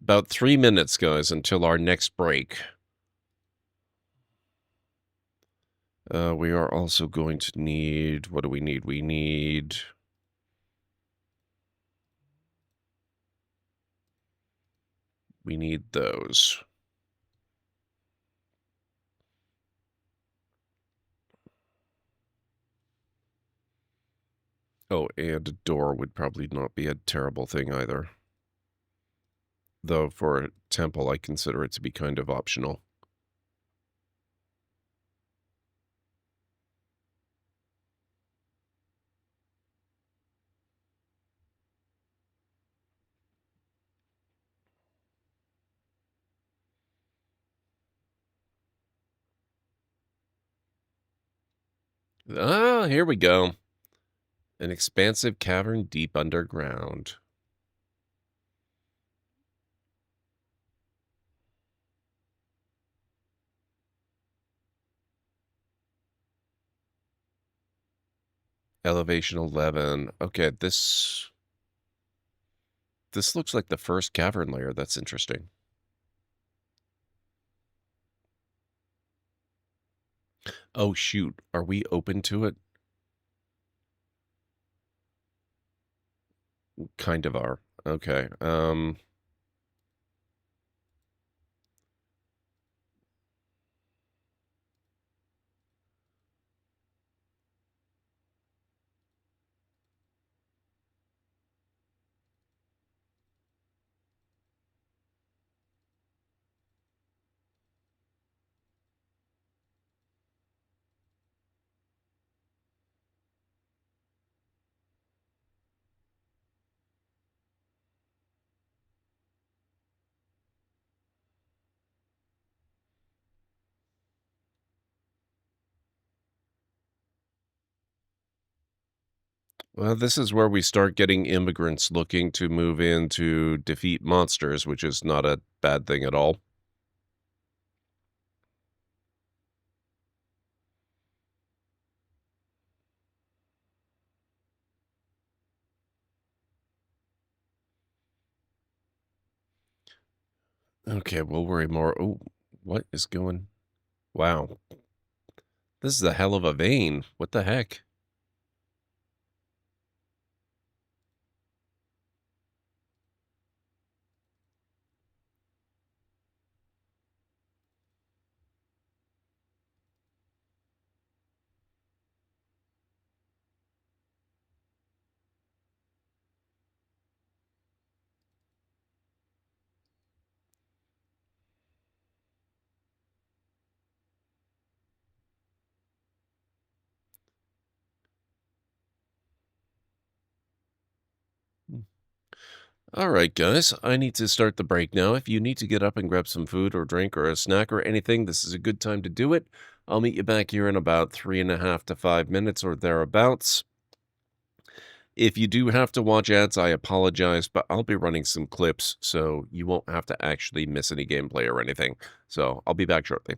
About 3 minutes, guys, until our next break. We are also going to need... What do we need? We need... We need those. Oh, and a door would probably not be a terrible thing either. Though for a temple, I consider it to be kind of optional. Ah, here we go. An expansive cavern deep underground. Elevation 11. Okay, this looks like the first cavern layer. That's interesting. Oh, shoot. Are we open to it? Kind of are. Okay. Well, this is where we start getting immigrants looking to move in to defeat monsters, which is not a bad thing at all. Okay, we'll worry more. Oh, what is going? Wow. This is a hell of a vein. What the heck? All right, guys, I need to start the break now. If you need to get up and grab some food or drink or a snack or anything, this is a good time to do it. I'll meet you back here in about 3.5 to 5 minutes or thereabouts. If you do have to watch ads, I apologize, but I'll be running some clips, so you won't have to actually miss any gameplay or anything. So I'll be back shortly.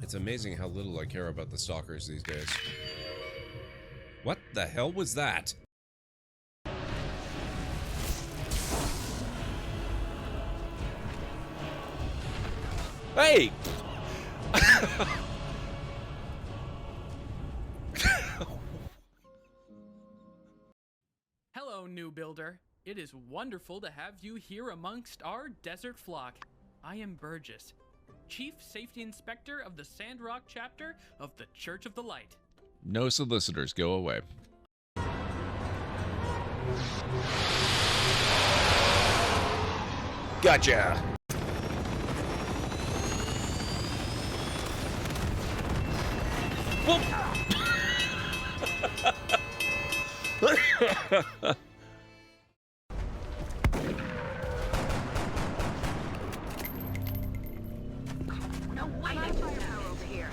It's amazing how little I care about the stalkers these days. What the hell was that? Hey! Hello, new builder. It is wonderful to have you here amongst our desert flock. I am Burgess, Chief Safety Inspector of the Sandrock chapter of the Church of the Light. No solicitors, go away. Gotcha! No way! I firepower over here.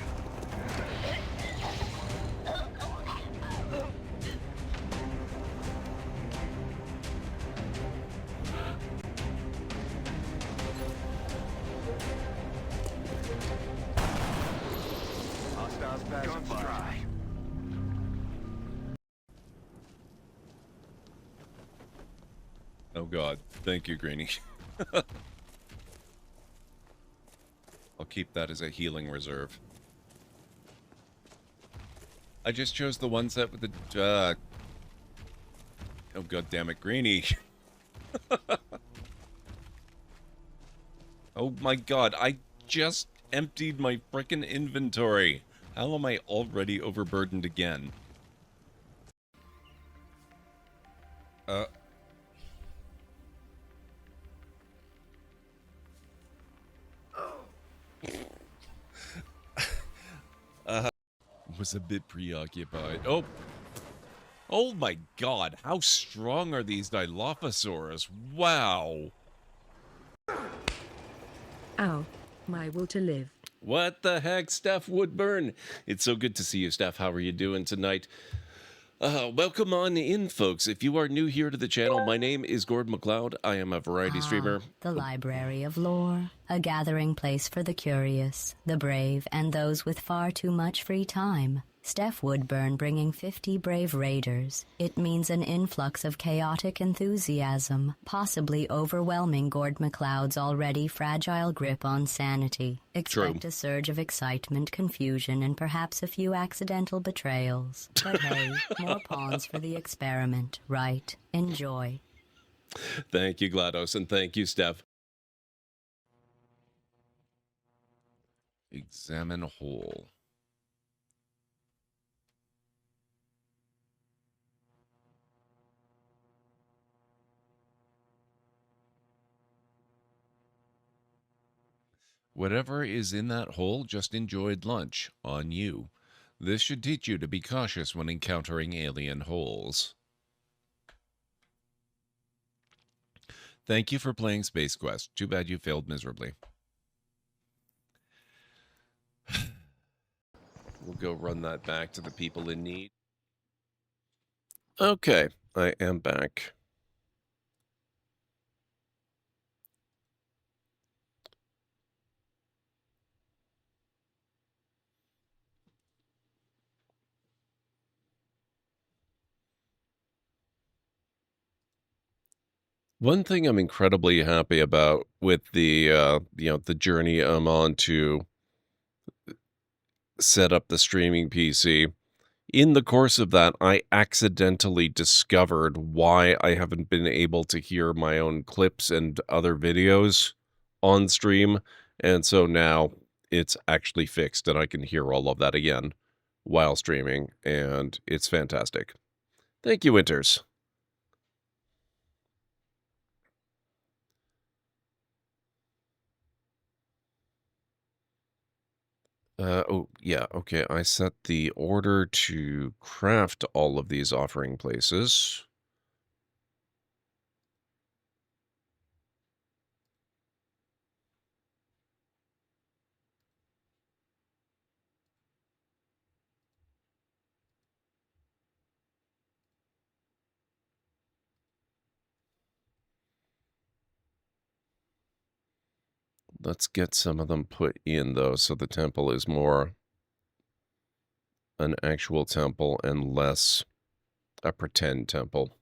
Hostiles passing by. Oh god, thank you, Greenie. I'll keep that as a healing reserve. I just chose the one set with the, oh god damn it, Greenie. Oh my god, I just emptied my frickin' inventory. How am I already overburdened again? Was a bit preoccupied. Oh! Oh my god, how strong are these Dilophosaurus? Wow! Ow. My will to live. What the heck, Steph Woodburn? It's so good to see you, Steph. How are you doing tonight? Welcome on in, folks. If you are new here to the channel, my name is GordMcLeod. I am a variety streamer. The Library of Lore, a gathering place for the curious, the brave, and those with far too much free time. Steph Woodburn bringing 50 brave raiders. It means an influx of chaotic enthusiasm, possibly overwhelming GordMcLeod's already fragile grip on sanity. Expect a surge of excitement, confusion, and perhaps a few accidental betrayals. But hey, more pawns for the experiment, right? Enjoy. Thank you, GLaDOS, and thank you, Steph. Examine hole. Whatever is in that hole just enjoyed lunch. On you. This should teach you to be cautious when encountering alien holes. Thank you for playing Space Quest. Too bad you failed miserably. We'll go run that back to the people in need. Okay, I am back. One thing I'm incredibly happy about with the the journey I'm on to set up the streaming PC, in the course of that, I accidentally discovered why I haven't been able to hear my own clips and other videos on stream, and so now it's actually fixed and I can hear all of that again while streaming, and it's fantastic. Thank you, Winters. Oh, yeah, okay, I set the order to craft all of these offering places. Let's get some of them put in, though, so the temple is more an actual temple and less a pretend temple.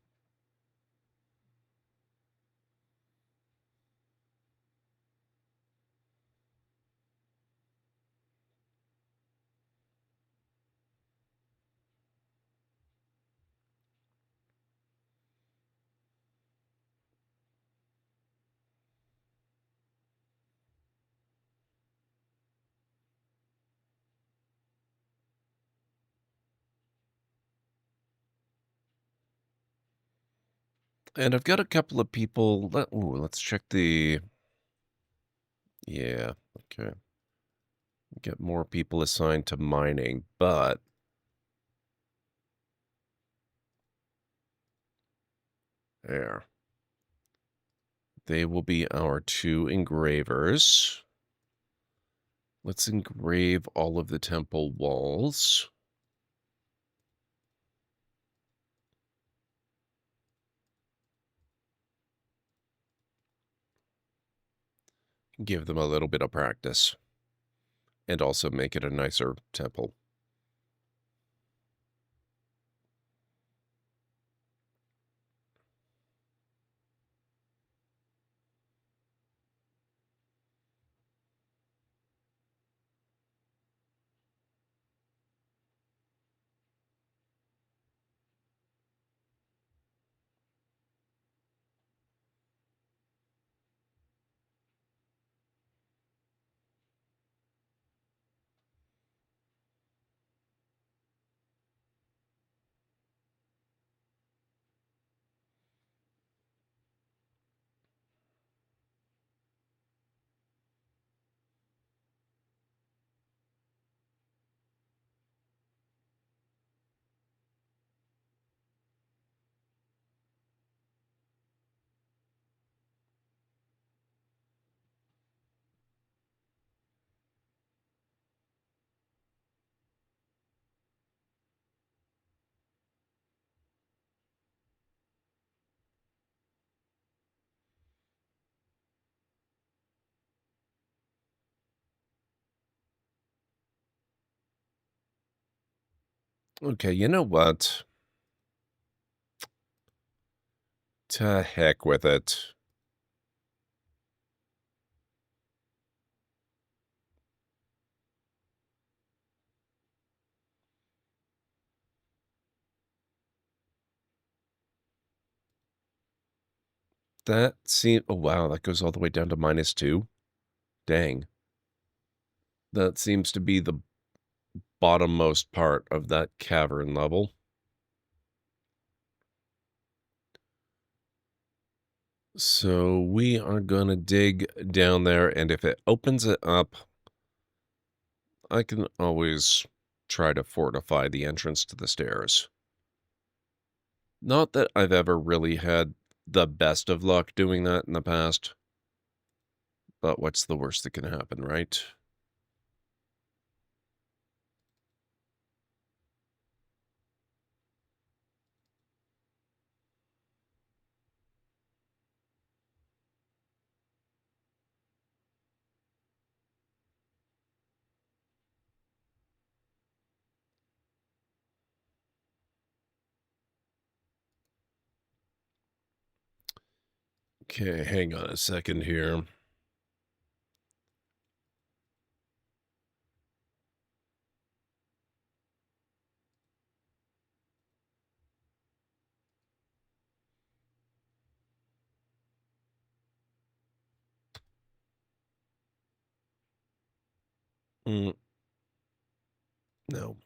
And I've got a couple of people. Let's check the. Yeah, okay. Get more people assigned to mining, but there. They will be our 2 engravers. Let's engrave all of the temple walls. Give them a little bit of practice. And also make it a nicer temple. Okay, you know what? To heck with it. That seems... Oh, wow, that goes all the way down to -2? Dang. That seems to be the bottommost part of that cavern level. So we are going to dig down there, and if it opens it up, I can always try to fortify the entrance to the stairs. Not that I've ever really had the best of luck doing that in the past, but what's the worst that can happen, right? Okay, hang on a second here. No.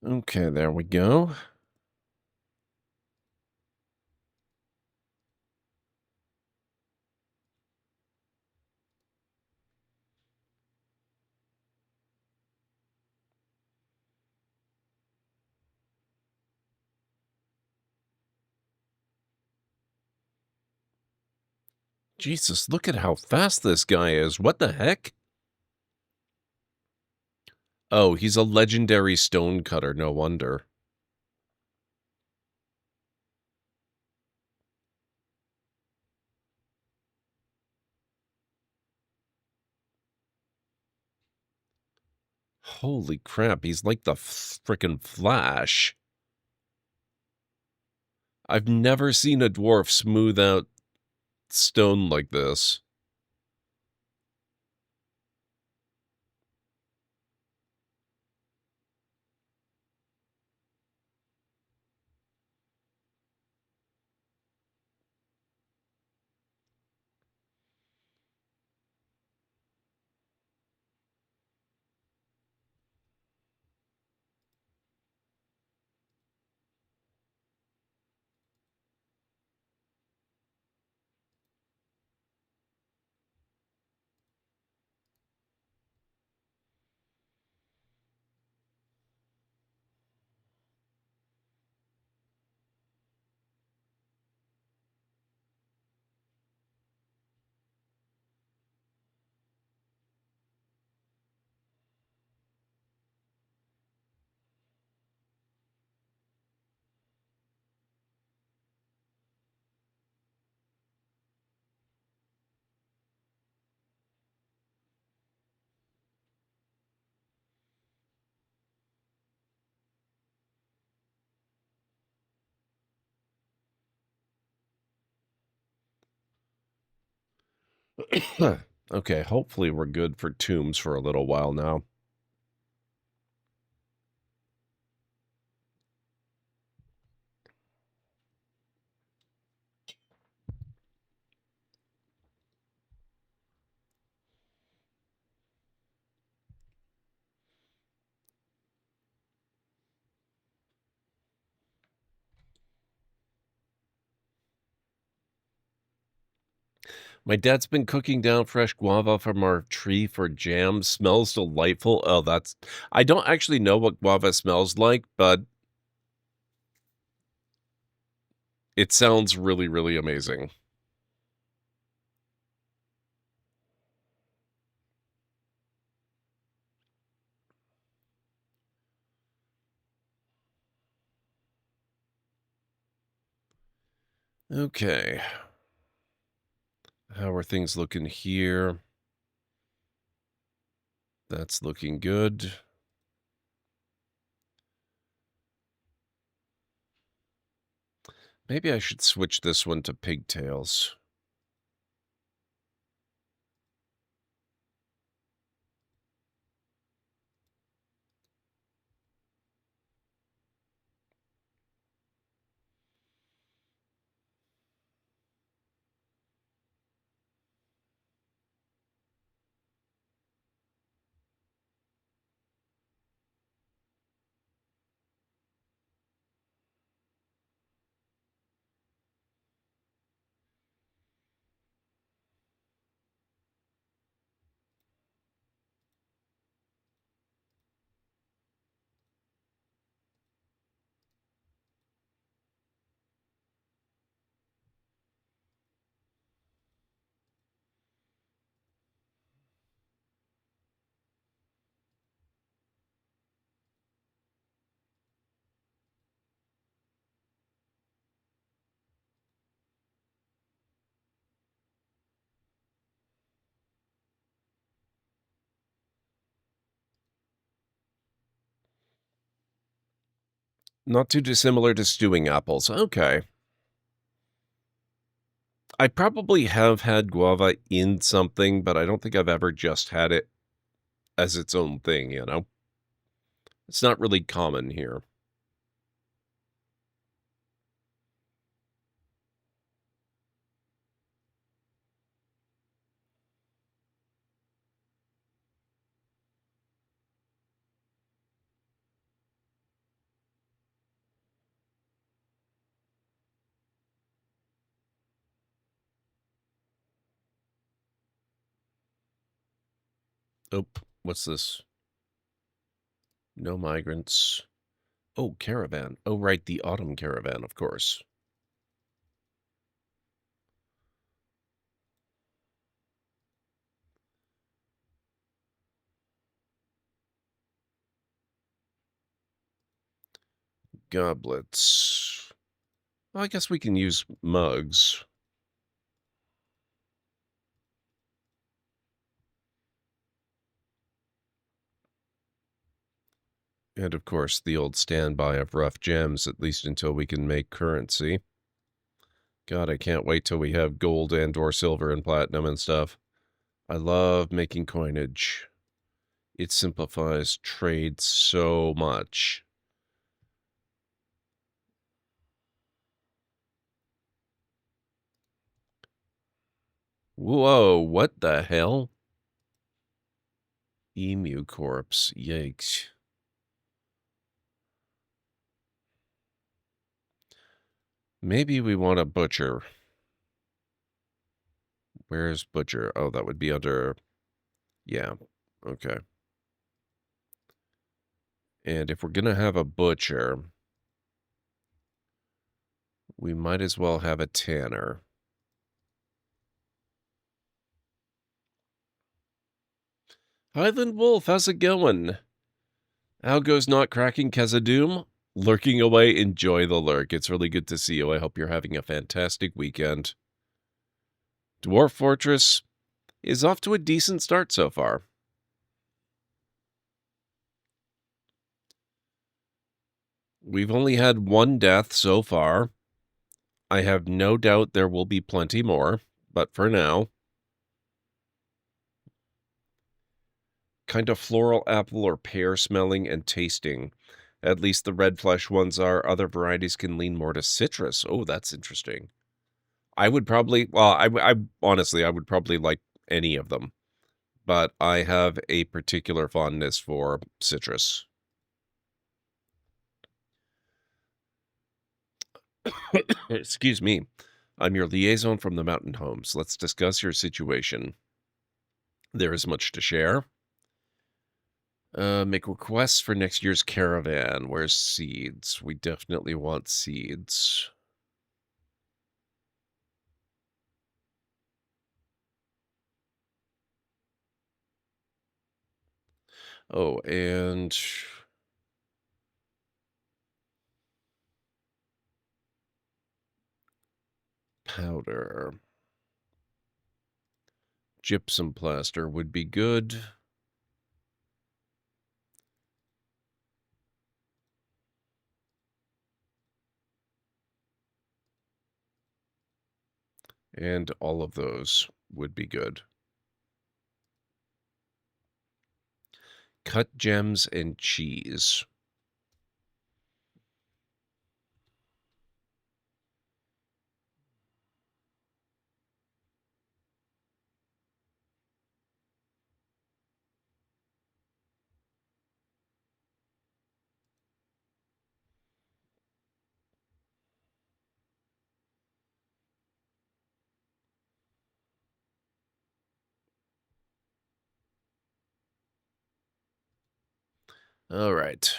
Okay, there we go. Jesus, look at how fast this guy is. What the heck? Oh, he's a legendary stonecutter, no wonder. Holy crap, he's like the frickin' Flash. I've never seen a dwarf smooth out stone like this. Okay, hopefully we're good for tombs for a little while now. My dad's been cooking down fresh guava from our tree for jam. Smells delightful. Oh, I don't actually know what guava smells like, but it sounds really, really amazing. Okay. How are things looking here? That's looking good. Maybe I should switch this one to pigtails. Not too dissimilar to stewing apples. Okay. I probably have had guava in something, but I don't think I've ever just had it as its own thing, you know? It's not really common here. Oh, what's this? No migrants. Oh, caravan. Oh, right, the autumn caravan, of course. Goblets. Well, I guess we can use mugs. And of course, the old standby of rough gems, at least until we can make currency. God, I can't wait till we have gold and or silver and platinum and stuff. I love making coinage. It simplifies trade so much. Whoa, what the hell? Emu corpse, yikes. Maybe we want a butcher. Where's butcher? Oh, that would be under... Yeah, okay. And if we're going to have a butcher, we might as well have a tanner. Highland Wolf, how's it going? Algo's not cracking Kezadoom? Lurking away, enjoy the lurk. It's really good to see you. I hope you're having a fantastic weekend. Dwarf Fortress is off to a decent start so far. We've only had one death so far. I have no doubt there will be plenty more, but for now, kind of floral apple or pear smelling and tasting. At least the red flesh ones are. Other varieties can lean more to citrus. Oh, that's interesting. I would probably, well, I honestly, I would probably like any of them, but I have a particular fondness for citrus. Excuse me. I'm your liaison from the mountain homes. Let's discuss your situation. There is much to share. Make requests for next year's caravan. Where's seeds? We definitely want seeds. Oh, and powder. Gypsum plaster would be good. And all of those would be good. Cut gems and cheese. All right.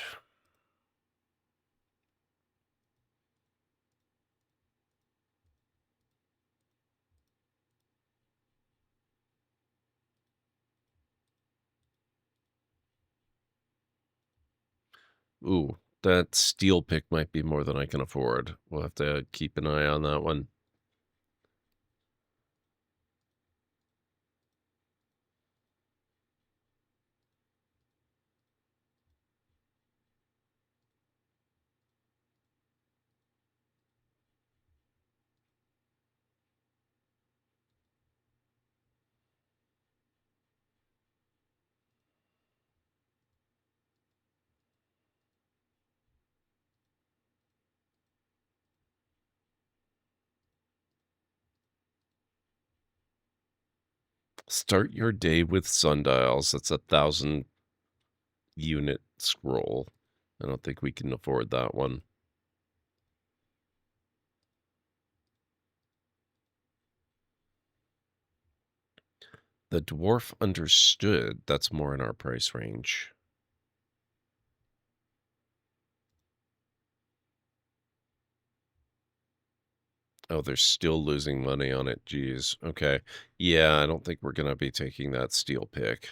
Ooh, that steel pick might be more than I can afford. We'll have to keep an eye on that one. Start your day with sundials. That's 1,000 unit scroll. I don't think we can afford that one. The dwarf understood. That's more in our price range. Oh, they're still losing money on it. Geez. Okay. Yeah, I don't think we're going to be taking that steel pick.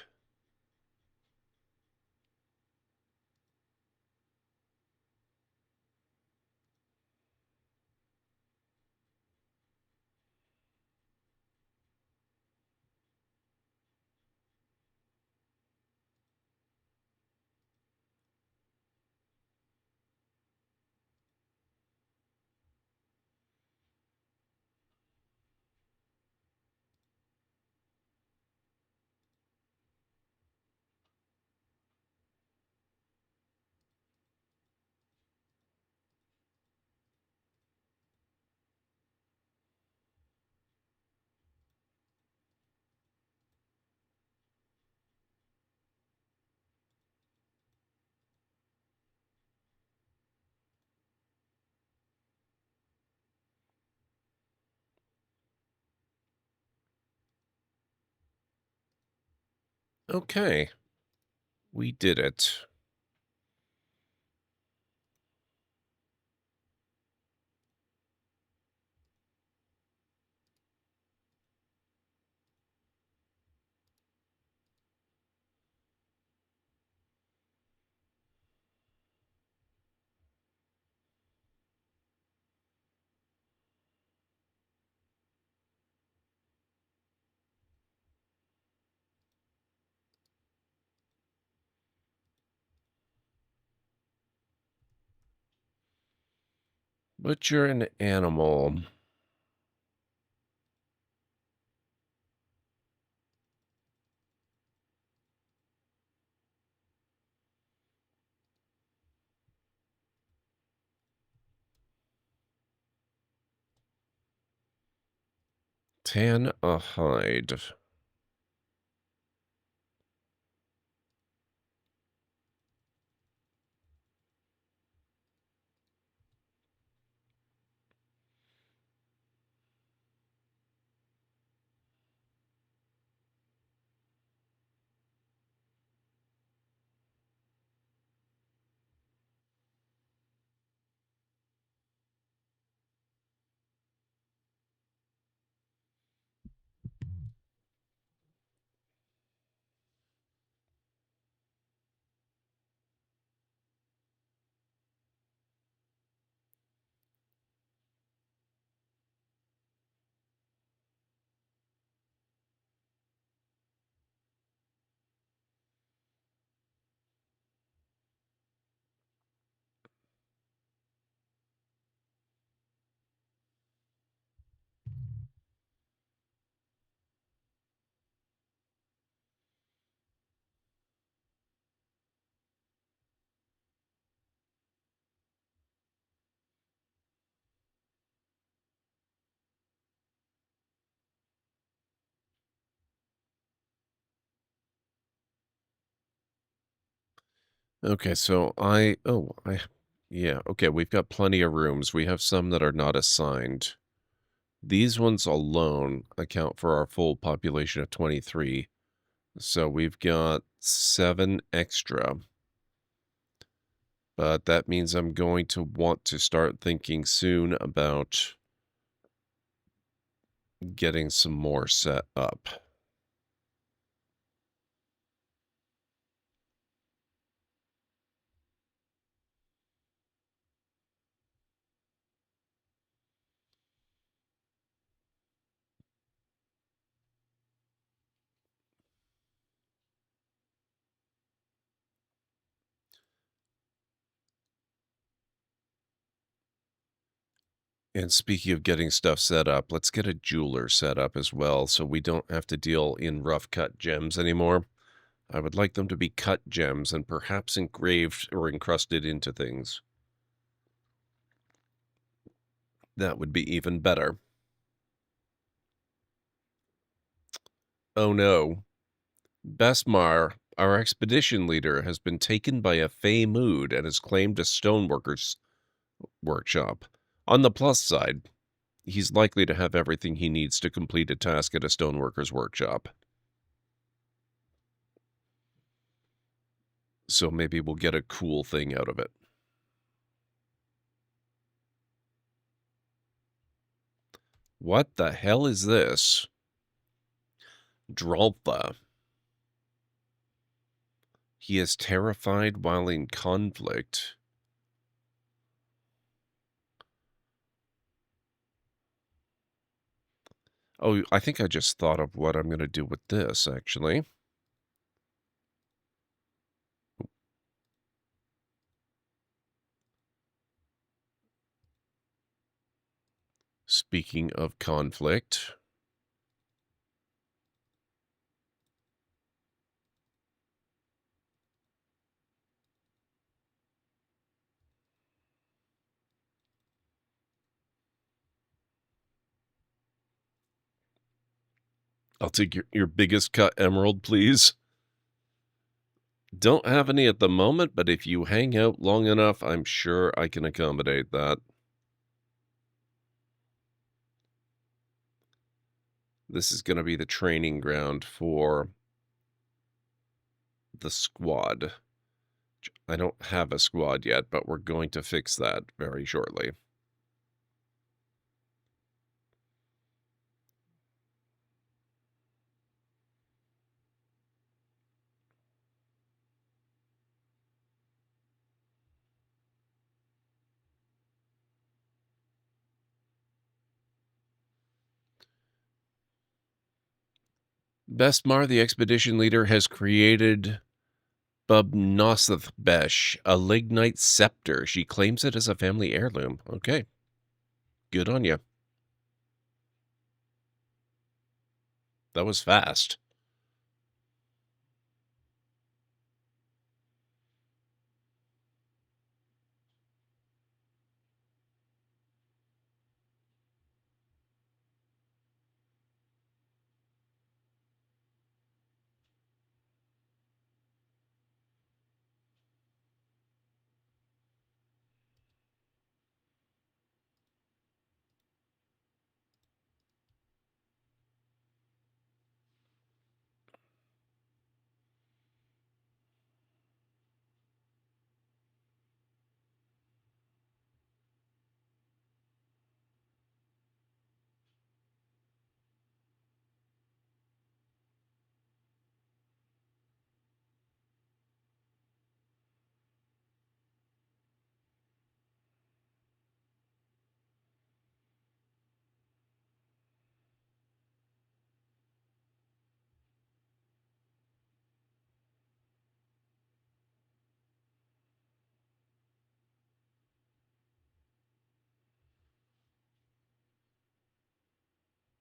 Okay. We did it. But you're an animal. Tan a hide. Okay, so yeah, okay, we've got plenty of rooms. We have some that are not assigned. These ones alone account for our full population of 23. So we've got 7 extra. But that means I'm going to want to start thinking soon about getting some more set up. And speaking of getting stuff set up, let's get a jeweler set up as well so we don't have to deal in rough cut gems anymore. I would like them to be cut gems and perhaps engraved or encrusted into things. That would be even better. Oh no. Besmar, our expedition leader, has been taken by a fey mood and has claimed a stoneworker's workshop. On the plus side, he's likely to have everything he needs to complete a task at a stoneworker's workshop. So maybe we'll get a cool thing out of it. What the hell is this? Droltha. He is terrified while in conflict. Oh, I think I just thought of what I'm going to do with this, actually. Speaking of conflict. I'll take your biggest cut emerald, please. Don't have any at the moment, but if you hang out long enough, I'm sure I can accommodate that. This is going to be the training ground for the squad. I don't have a squad yet, but we're going to fix that very shortly. Bestmar, the expedition leader, has created Bubnosathbesh, a lignite scepter. She claims it as a family heirloom. Okay. Good on you. That was fast.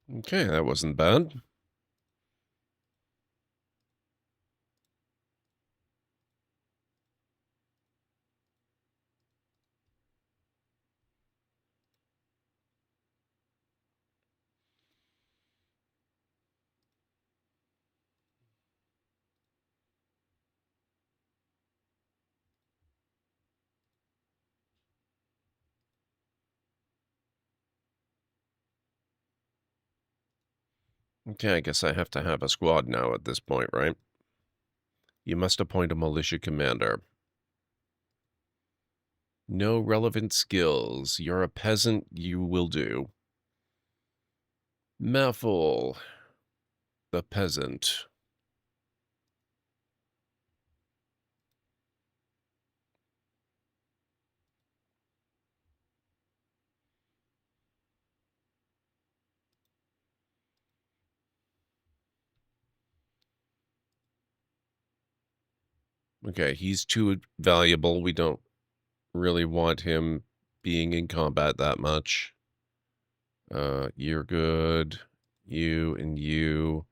Okay, that wasn't bad. Okay, I guess I have to have a squad now at this point, right? You must appoint a militia commander. No relevant skills. You're a peasant, you will do. Maffle, the peasant. Okay, he's too valuable. We don't really want him being in combat that much. You're good. You and you.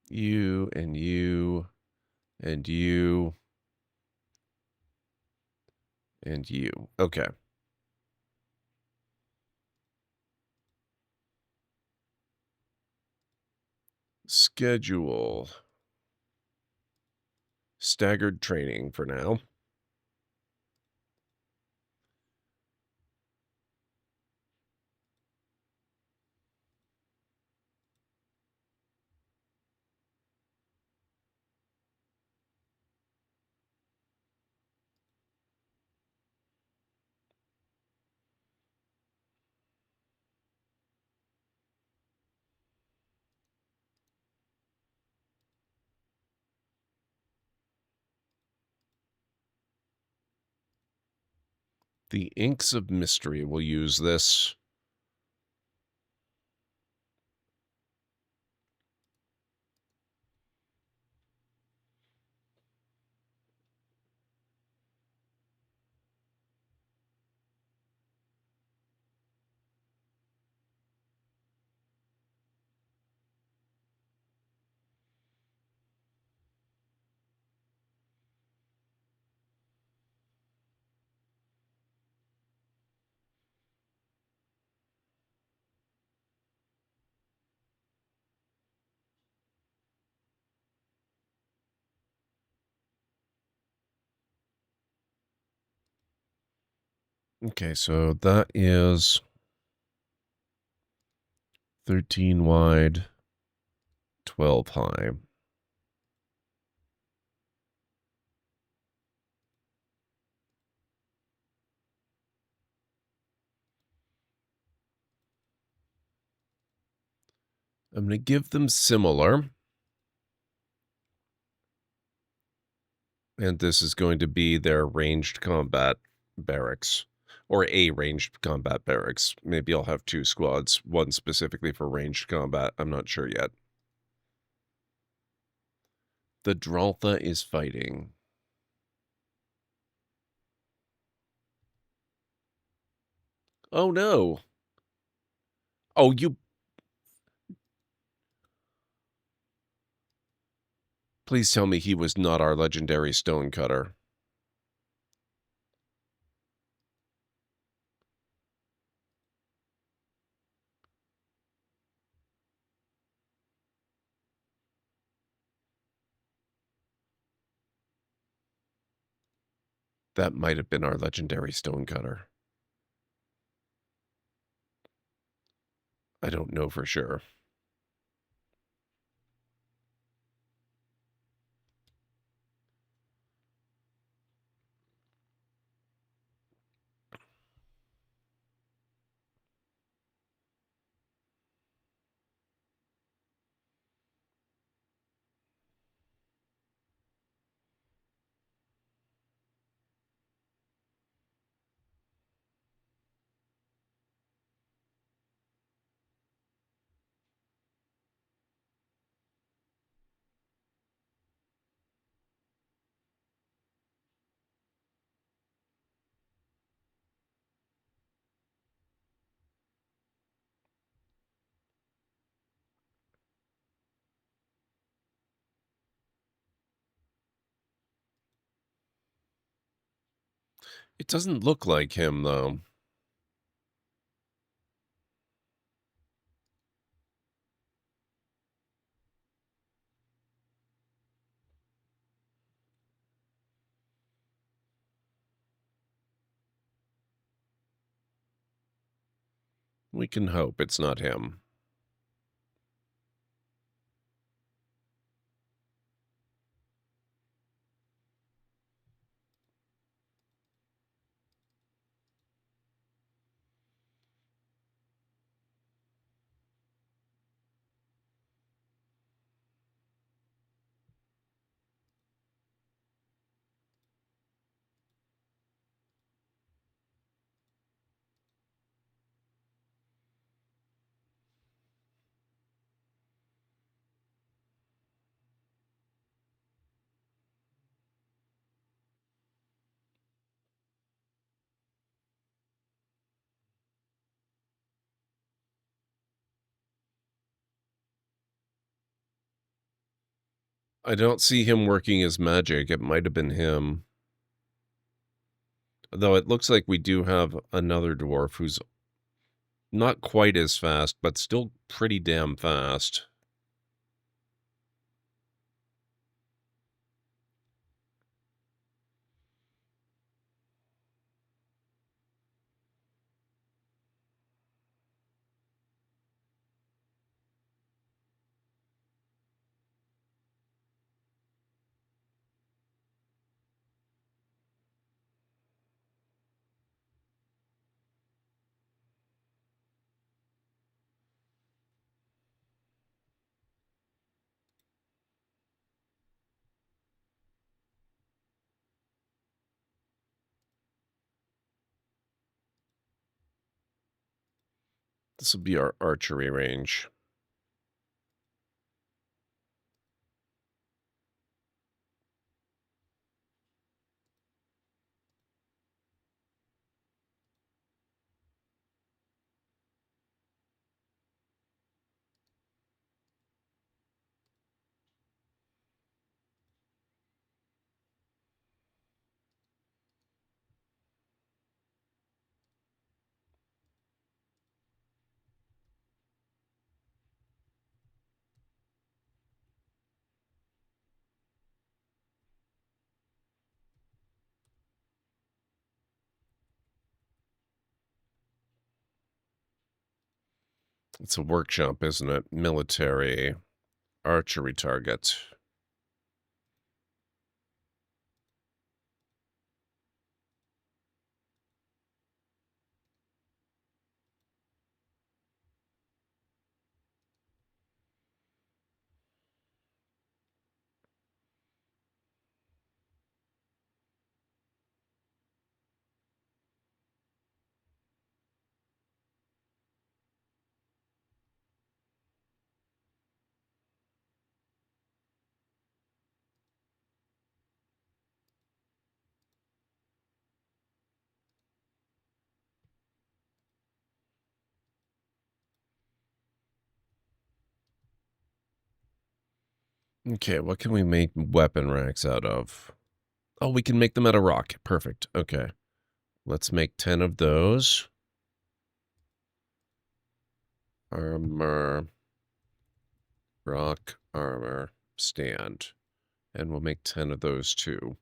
You and you and you and you. Okay. Schedule. Staggered training for now. The Inks of Mystery will use this. Okay, so that is 13 wide, 12 high. I'm going to give them similar. And this is going to be their ranged combat barracks. Or a ranged combat barracks. Maybe I'll have two squads. One specifically for ranged combat. I'm not sure yet. The Draltha is fighting. Oh no. Oh, you... Please tell me he was not our legendary stonecutter. That might have been our legendary stonecutter. I don't know for sure. It doesn't look like him, though. We can hope it's not him. I don't see him working his magic. It might have been him. Though it looks like we do have another dwarf who's not quite as fast, but still pretty damn fast. This will be our archery range. It's a workshop, isn't it? Military archery target. Okay, what can we make weapon racks out of? Oh, we can make them out of rock. Perfect. Okay. Let's make 10 of those. Armor. Rock armor stand. And we'll make 10 of those too.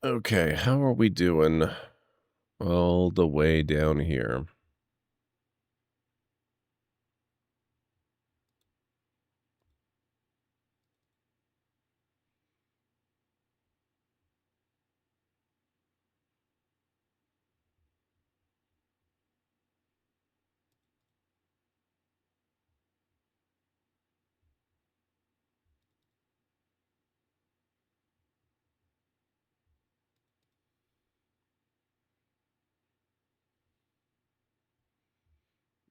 Okay, how are we doing all the way down here?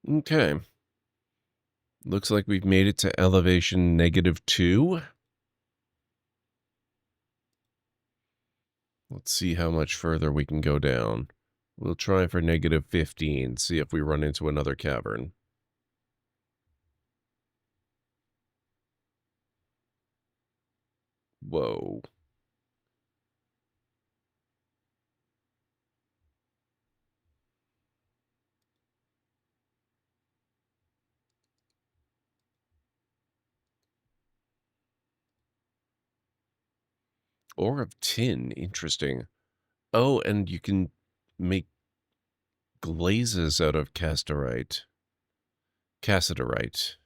Okay. Looks like we've made it to elevation -2. Let's see how much further we can go down. We'll try for -15, see if we run into another cavern. Whoa. Ore of tin, interesting. Oh, and you can make glazes out of cassiterite. Cassiterite.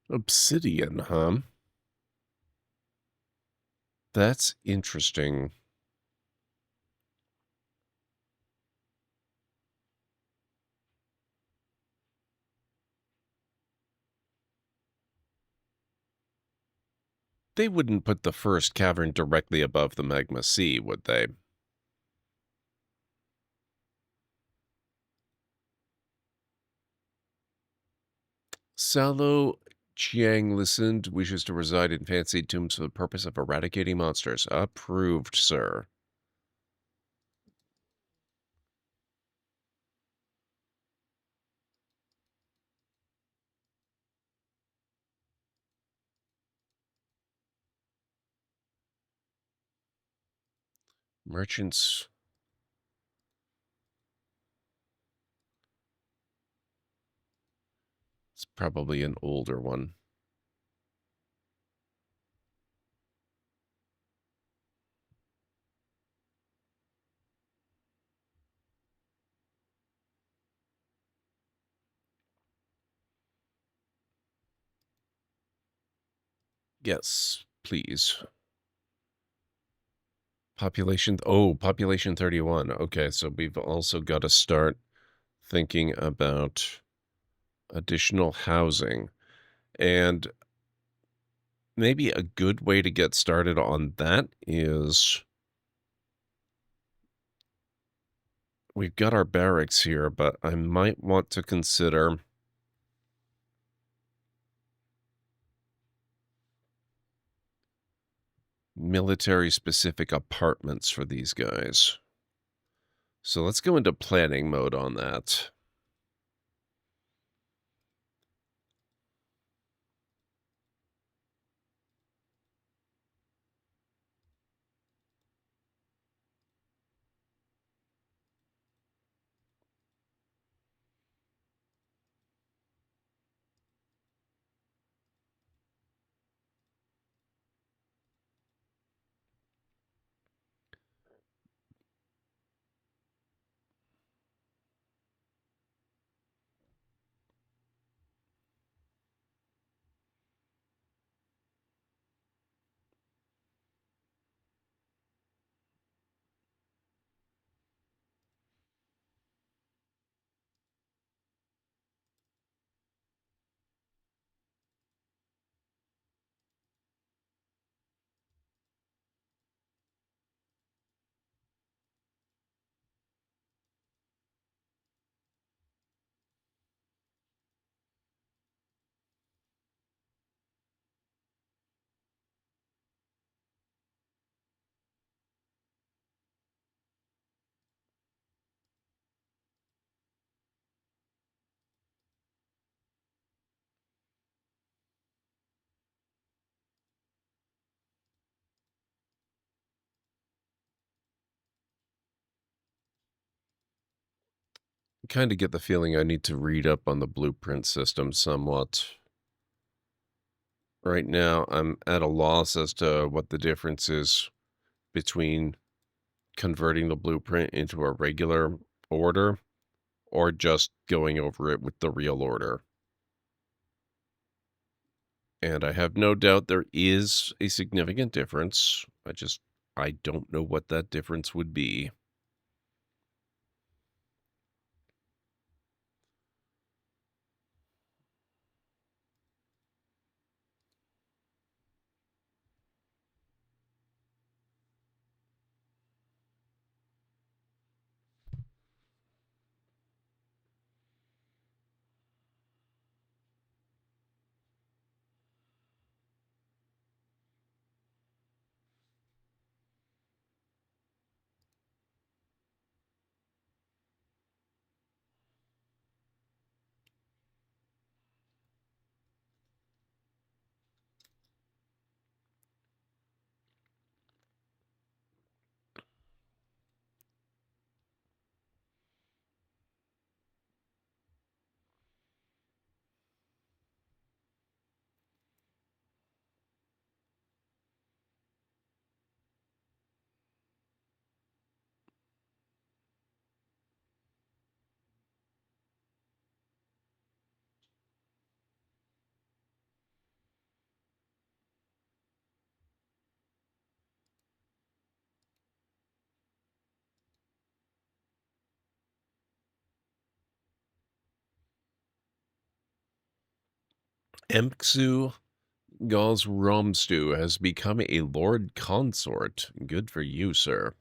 Obsidian, huh? That's interesting. They wouldn't put the first cavern directly above the magma sea, would they? Salo Chiang listened, wishes to reside in fancied tombs for the purpose of eradicating monsters. Approved, sir. Merchants. It's probably an older one. Yes, please. Population 31. Okay, so we've also got to start thinking about additional housing. And maybe a good way to get started on that is we've got our barracks here, but I might want to consider military-specific apartments for these guys. So let's go into planning mode on that. Kind of get the feeling I need to read up on the blueprint system somewhat. Right now, I'm at a loss as to what the difference is between converting the blueprint into a regular order or just going over it with the real order. And I have no doubt there is a significant difference. I don't know what that difference would be. Emxu Gauls Romstu has become a Lord Consort. Good for you, sir.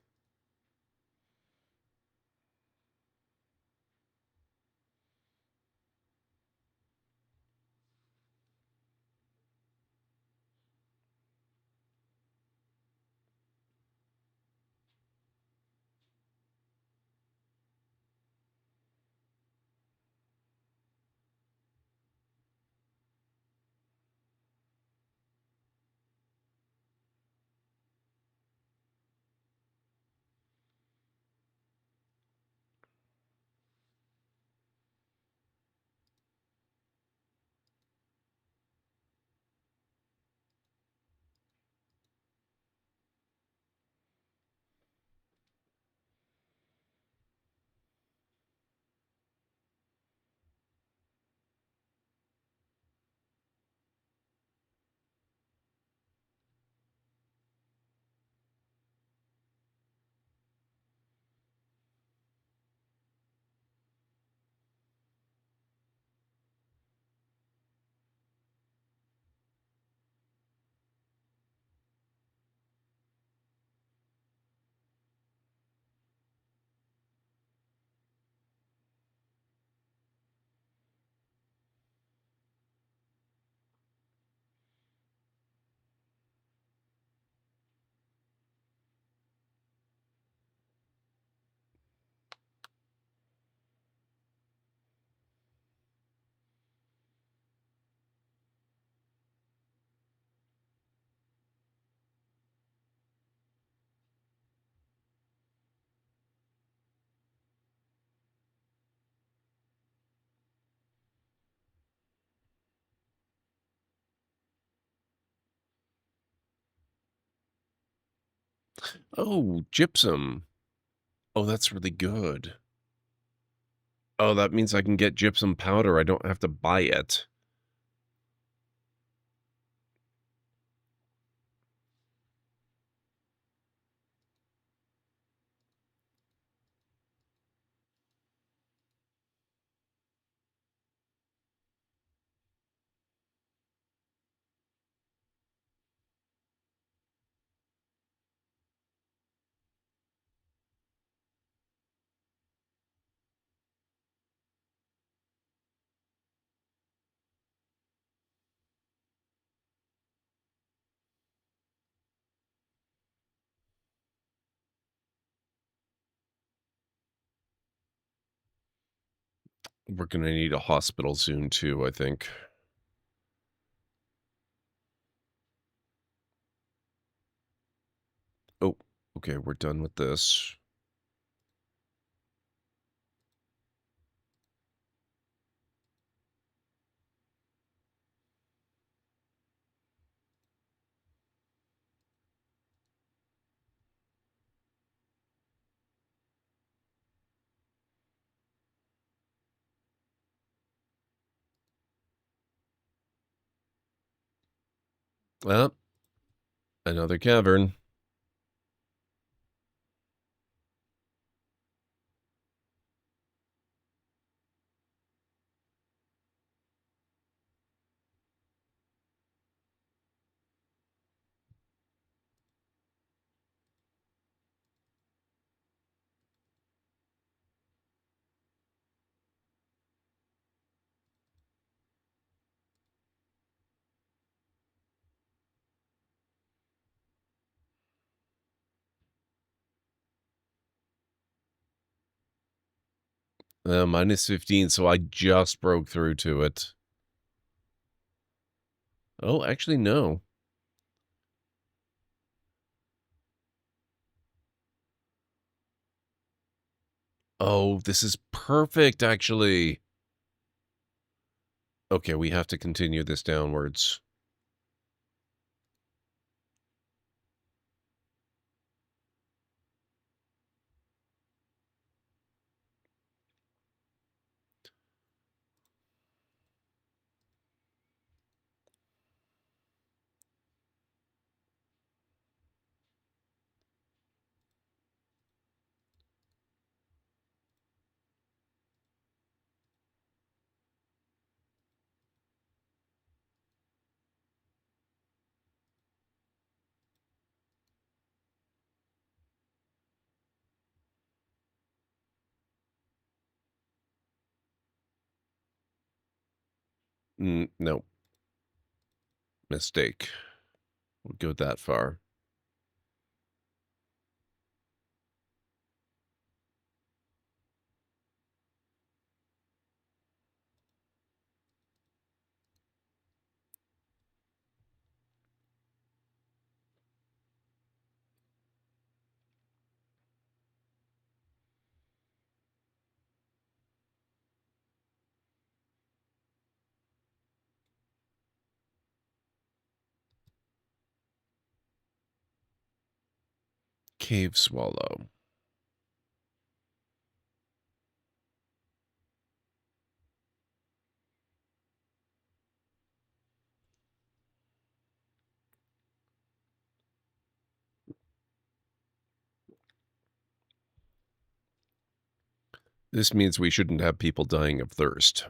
Oh, gypsum. Oh, that's really good. Oh, that means I can get gypsum powder. I don't have to buy it. We're gonna need a hospital soon too, I think. Oh, okay, we're done with this. Well, another cavern. Minus 15, so I just broke through to it. Oh, actually, no. Oh, this is perfect, actually. Okay, we have to continue this downwards. No. Mistake. We'll go that far. Cave swallow. This means we shouldn't have people dying of thirst.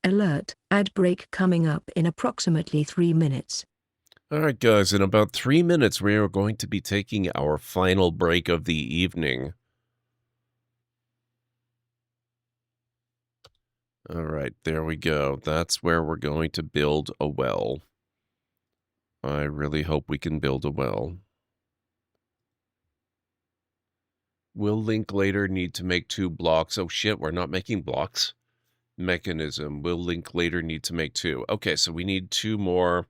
Alert, ad break coming up in approximately 3 minutes. Alright guys, in about 3 minutes we are going to be taking our final break of the evening. Alright, there we go. That's where we're going to build a well. I really hope we can build a well. Will link later need to make 2 blocks? Oh shit, we're not making blocks. Mechanism. Will link later need to make 2. Okay, so we need 2 more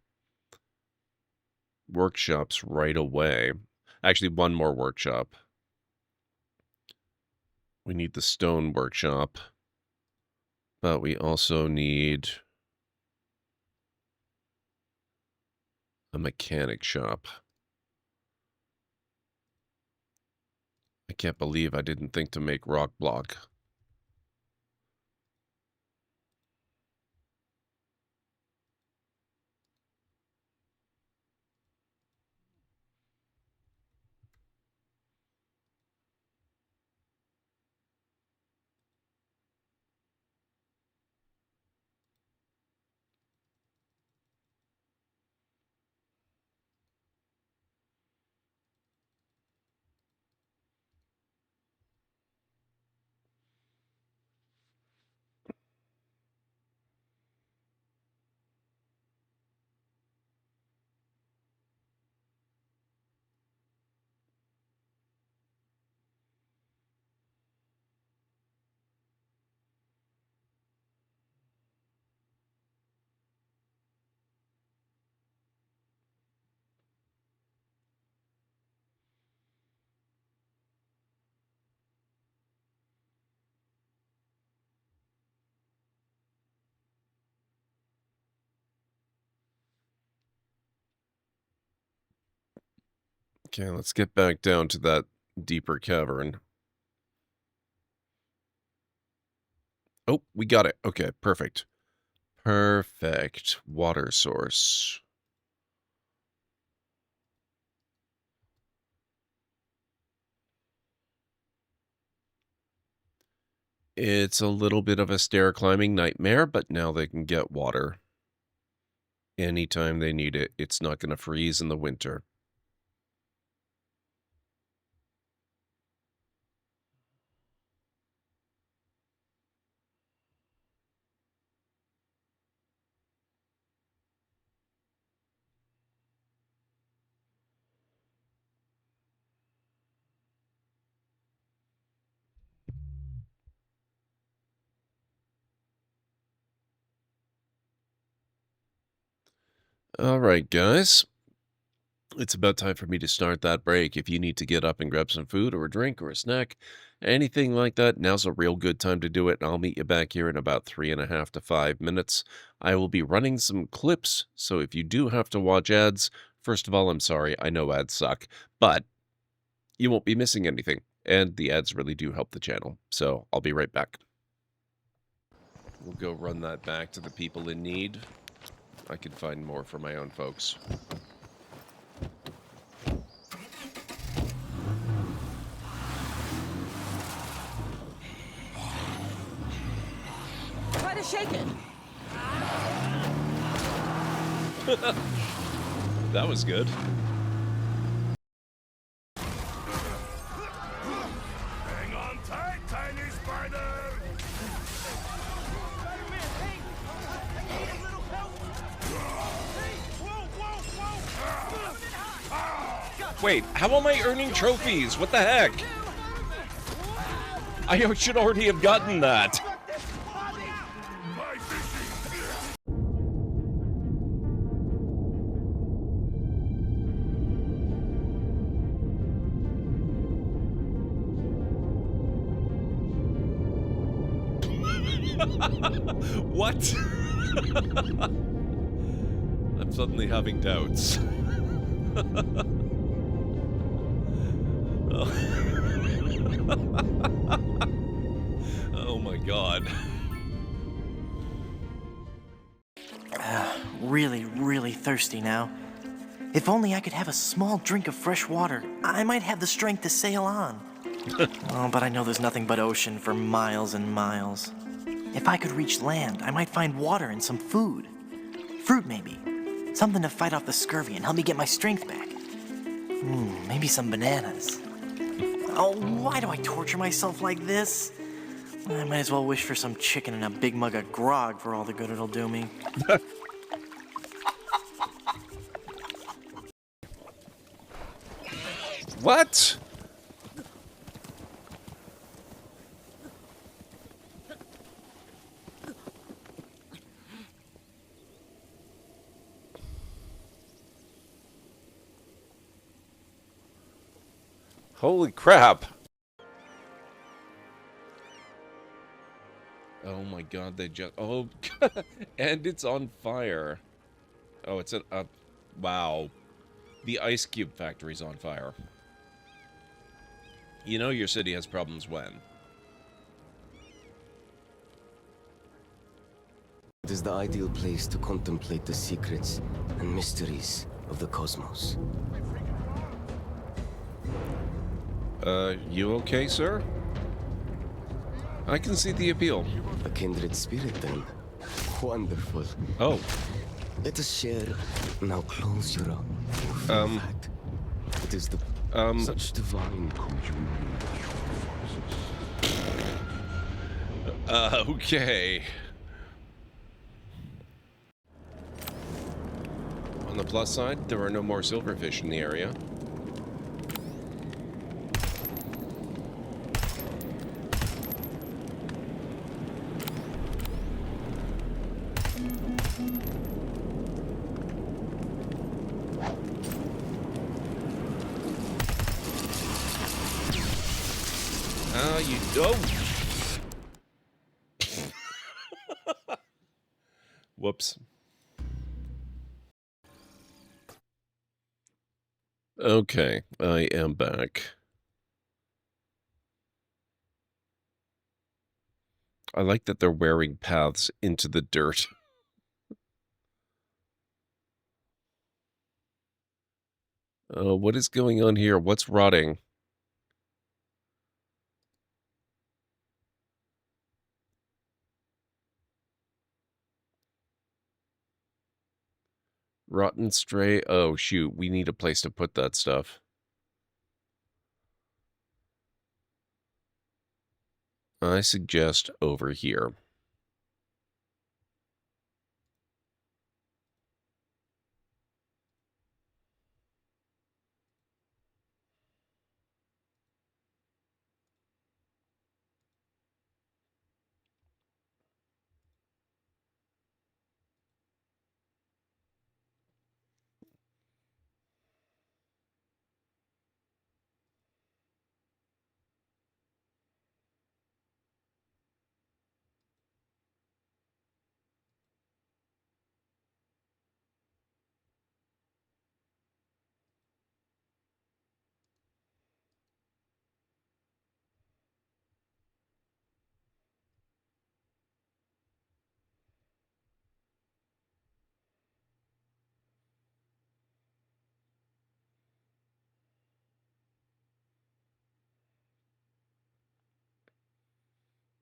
workshops right away. Actually, 1 more workshop. We need the stone workshop. But we also need a mechanic shop. I can't believe I didn't think to make rock block. Okay, let's get back down to that deeper cavern. Oh, we got it. Okay, perfect. Perfect. Water source. It's a little bit of a stair climbing nightmare, but now they can get water anytime they need it. It's not going to freeze in the winter. All right, guys. It's about time for me to start that break. If you need to get up and grab some food or a drink or a snack, anything like that, now's a real good time to do it. I'll meet you back here in about 3.5 to 5 minutes. I will be running some clips, so if you do have to watch ads, first of all, I'm sorry. I know ads suck, but you won't be missing anything. And the ads really do help the channel. So I'll be right back. We'll go run that back to the people in need. I can find more for my own folks. Try to shake it. That was good. Hang on tight, tiny spider! Spider-Man, hey! I need a little help! Hey! Whoa! Wait, how am I earning trophies? What the heck? I should already have gotten that. What? I'm suddenly having doubts. Oh my god. Really thirsty now. If only I could have a small drink of fresh water, I might have the strength to sail on. Oh, but I know there's nothing but ocean for miles and miles. If I could reach land, I might find water and some food. Fruit, maybe. Something to fight off the scurvy and help me get my strength back. Maybe some bananas. Oh, why do I torture myself like this? I might as well wish for some chicken and a big mug of grog for all the good it'll do me. What? Holy crap. Oh my god, they just... Oh, and it's on fire. Oh, it's an... wow. The ice cube factory's on fire. You know your city has problems when? It is the ideal place to contemplate the secrets and mysteries of the cosmos. You okay, sir? I can see the appeal. A kindred spirit, then. Wonderful. Oh. Let us share. Now close your eyes. It is the such divine communion. Okay. On the plus side, there are no more silverfish in the area. You don't. Whoops. Okay, I am back. I like that they're wearing paths into the dirt. What is going on here? What's rotting? Rotten stray. Oh, shoot. We need a place to put that stuff. I suggest over here.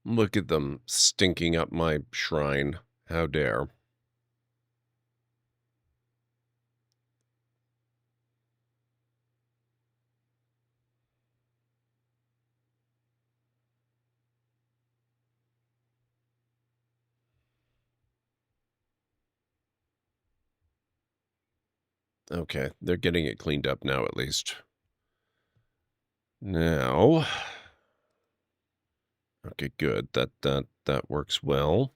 Look at them stinking up my shrine. How dare. Okay, they're getting it cleaned up now at least. Now... Okay, good. That works well.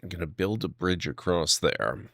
I'm going to build a bridge across there.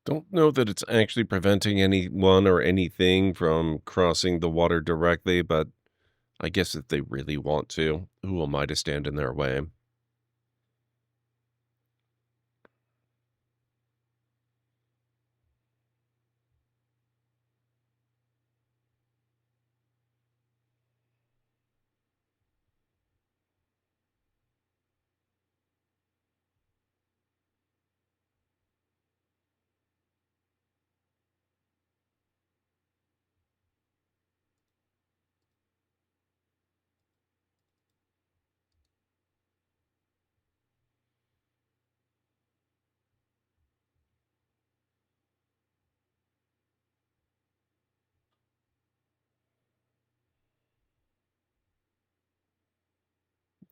Don't know that it's actually preventing anyone or anything from crossing the water directly, but I guess if they really want to, who am I to stand in their way?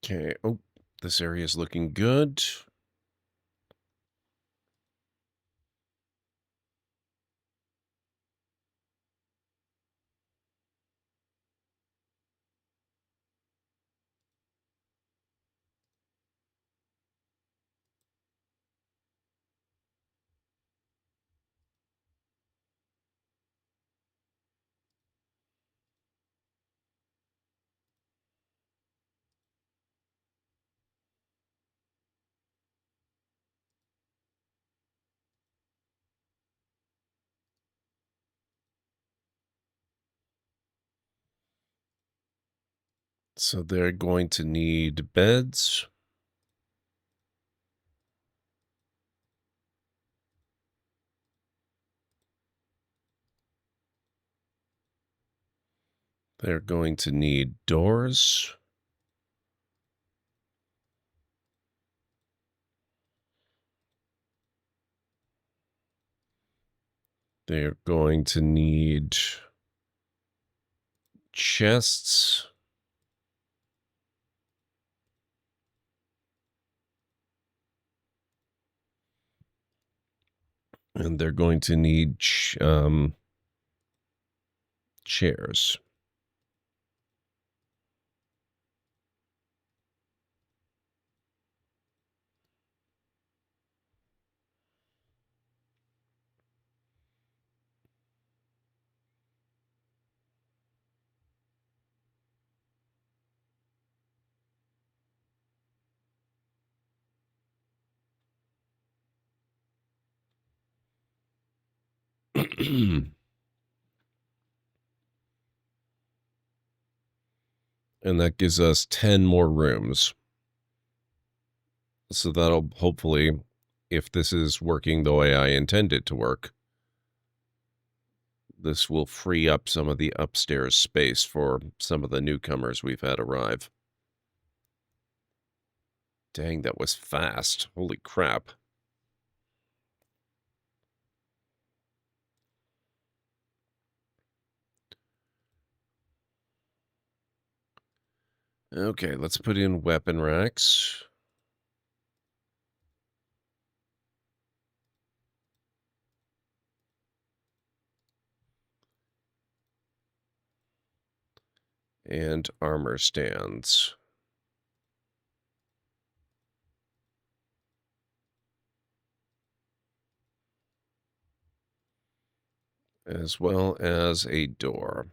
Okay. Oh, this area is looking good. So they're going to need beds. They're going to need doors. They're going to need chests. And they're going to need chairs. And that gives us 10 more rooms. So that'll hopefully, if this is working the way I intend it to work, this will free up some of the upstairs space for some of the newcomers we've had arrive. Dang, that was fast. Holy crap. Okay, let's put in weapon racks. And armor stands. As well as a door.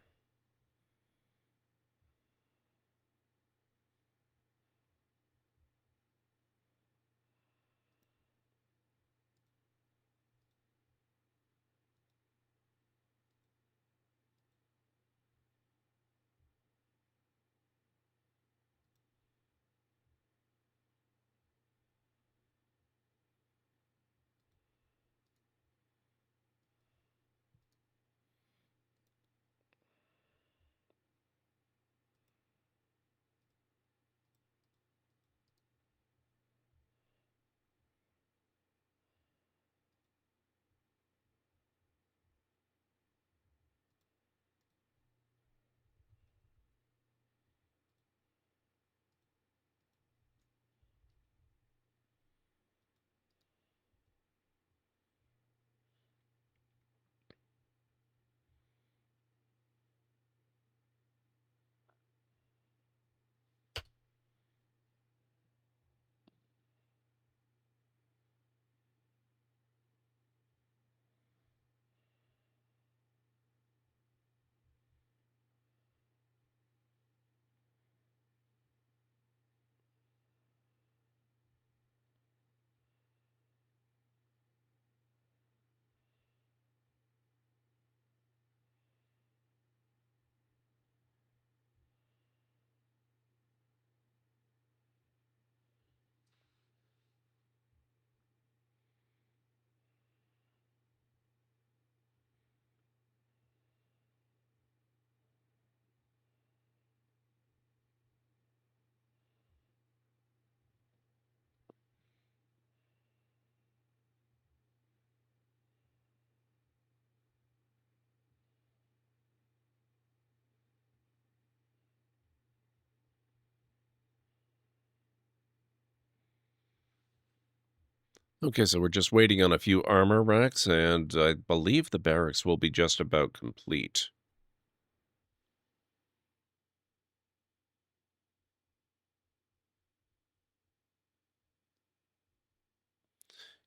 Okay, so we're just waiting on a few armor racks, and I believe the barracks will be just about complete.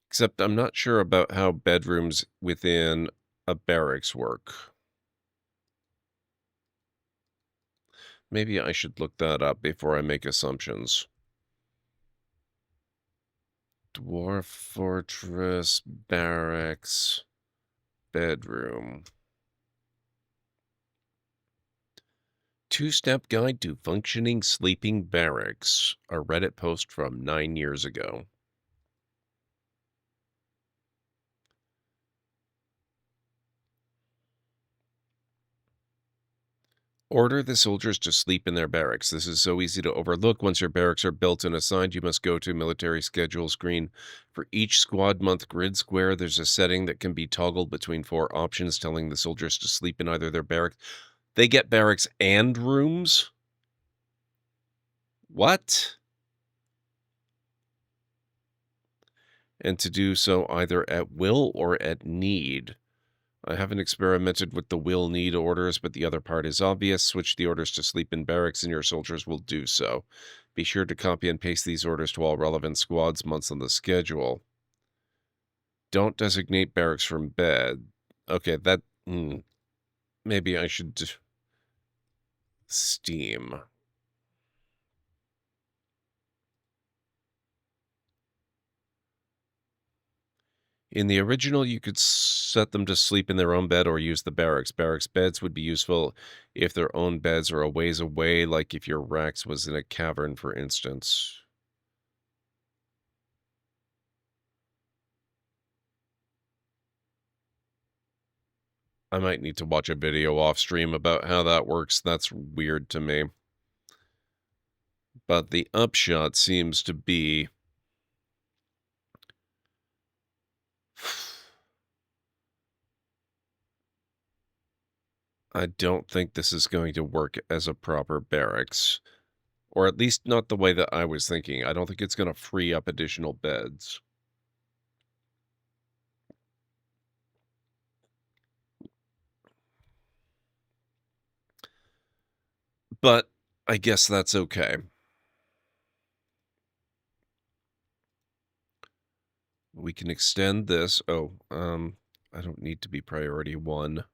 Except I'm not sure about how bedrooms within a barracks work. Maybe I should look that up before I make assumptions. Dwarf Fortress, barracks, bedroom. Two-step guide to functioning sleeping barracks. A Reddit post from 9 years ago. Order the soldiers to sleep in their barracks. This is so easy to overlook. Once your barracks are built and assigned, you must go to military schedule screen. For each squad month grid square, there's a setting that can be toggled between 4 options, telling the soldiers to sleep in either their barracks. They get barracks and rooms? What? And to do so either at will or at need. I haven't experimented with the will-need orders, but the other part is obvious. Switch the orders to sleep in barracks and your soldiers will do so. Be sure to copy and paste these orders to all relevant squads months on the schedule. Don't designate barracks from bed. Okay, that... maybe I should... Steam. In the original, you could set them to sleep in their own bed or use the barracks. Barracks beds would be useful if their own beds are a ways away, like if your racks was in a cavern, for instance. I might need to watch a video off stream about how that works. That's weird to me. But the upshot seems to be... I don't think this is going to work as a proper barracks. Or at least not the way that I was thinking. I don't think it's going to free up additional beds. But I guess that's okay. We can extend this. Oh, I don't need to be priority 1.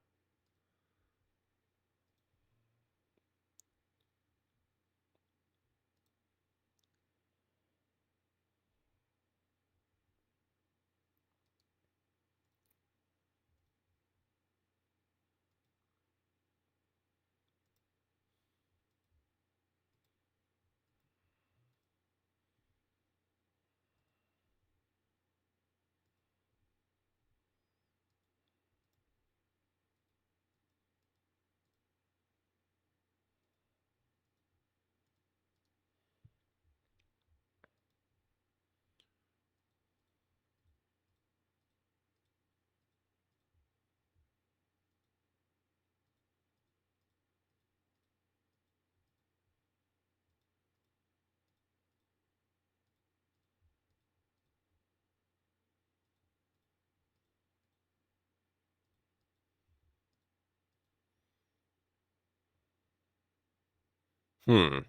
Okay,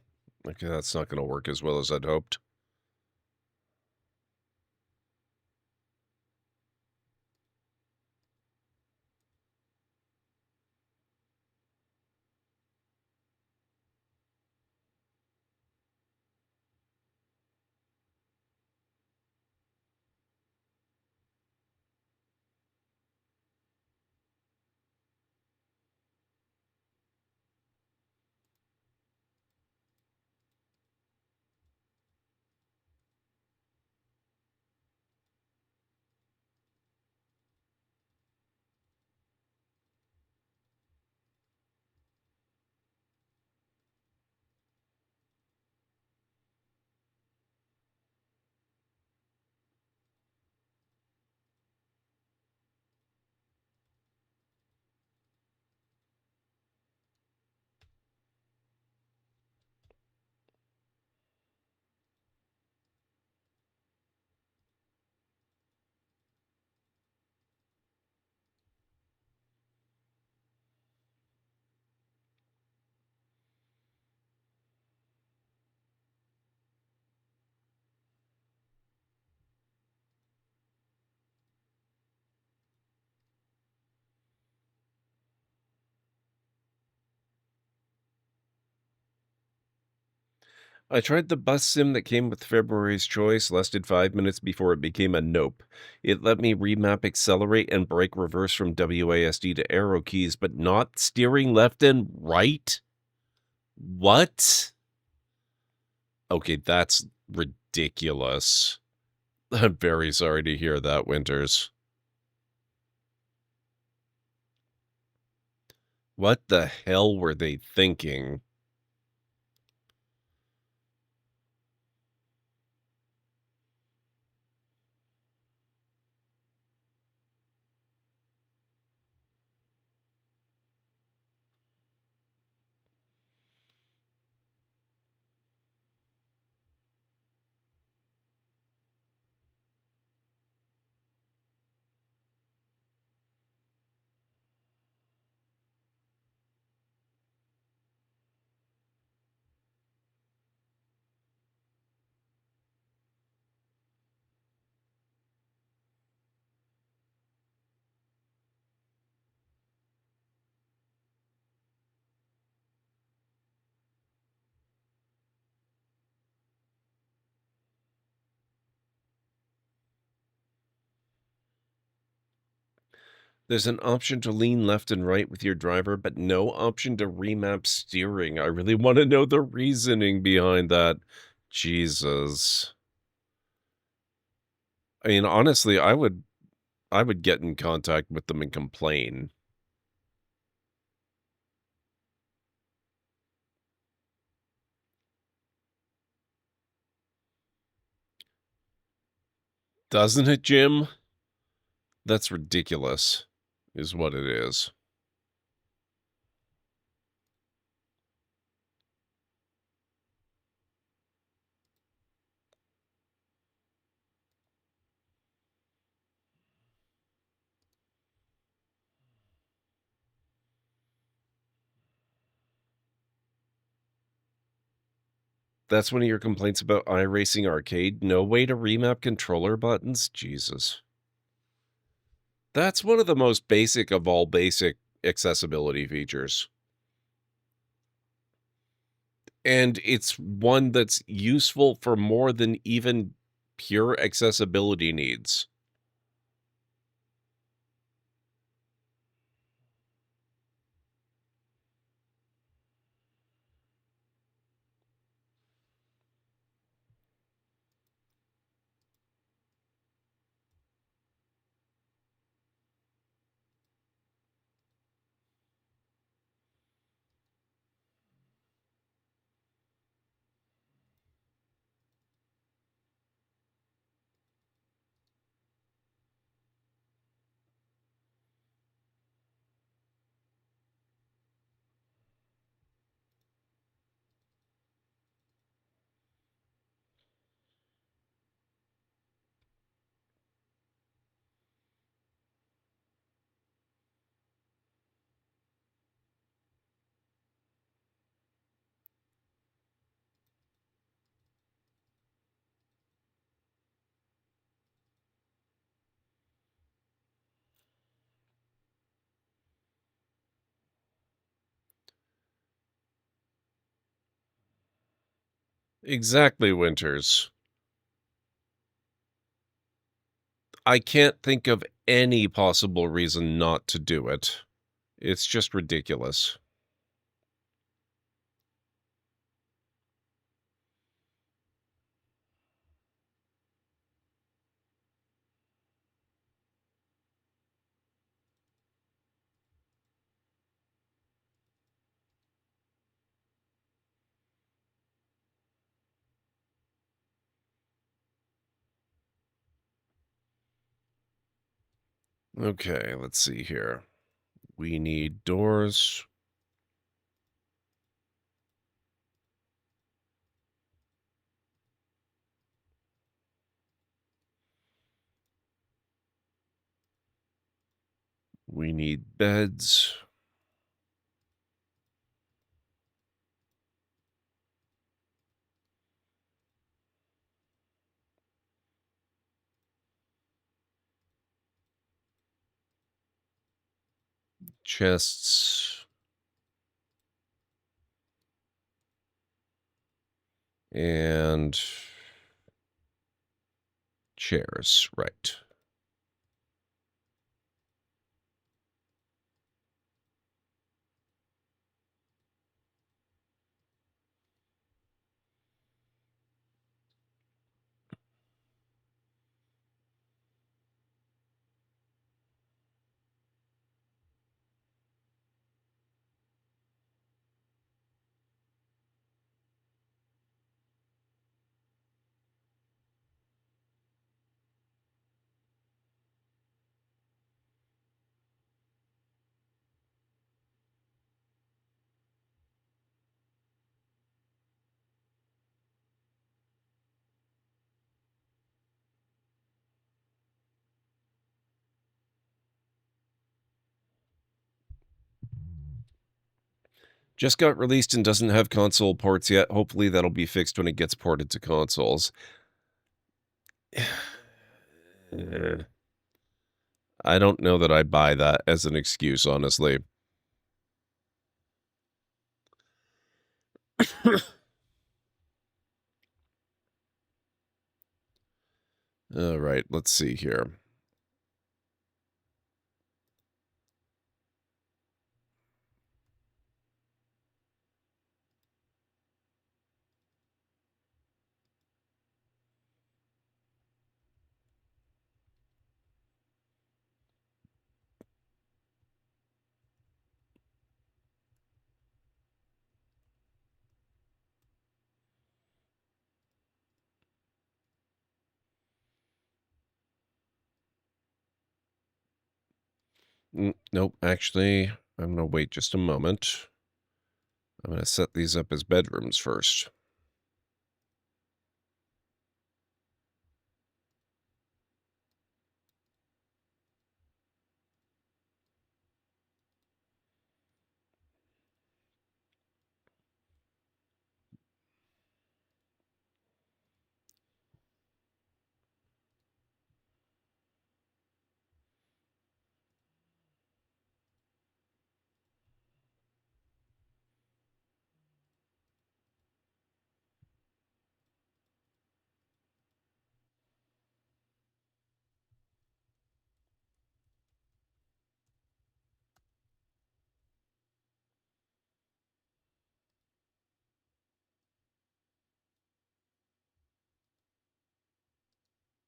that's not going to work as well as I'd hoped. I tried the bus sim that came with February's Choice, lasted 5 minutes before it became a nope. It let me remap accelerate and brake reverse from WASD to arrow keys, but not steering left and right? What? Okay, that's ridiculous. I'm very sorry to hear that, Winters. What the hell were they thinking? There's an option to lean left and right with your driver, but no option to remap steering. I really want to know the reasoning behind that. Jesus. I mean, honestly, I would get in contact with them and complain. Doesn't it, Jim? That's ridiculous, is what it is. That's one of your complaints about iRacing Arcade? No way to remap controller buttons? Jesus. That's one of the most basic of all basic accessibility features. And it's one that's useful for more than even pure accessibility needs. Exactly, Winters. I can't think of any possible reason not to do it. It's just ridiculous. Okay, let's see here. We need doors. We need beds. Chests. And chairs, right. Just got released and doesn't have console ports yet. Hopefully that'll be fixed when it gets ported to consoles. I don't know that I buy that as an excuse, honestly. All right, let's see here. Nope, actually, I'm going to wait just a moment. I'm going to set these up as bedrooms first.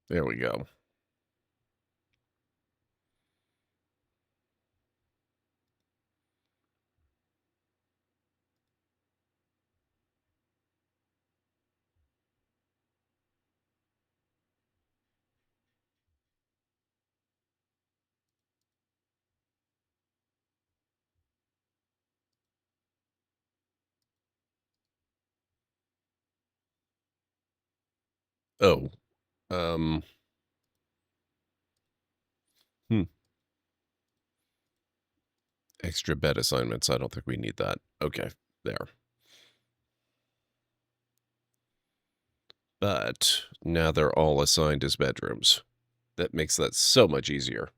There we go. Oh. Extra bed assignments. I don't think we need that. Okay, there. But now they're all assigned as bedrooms. That makes that so much easier.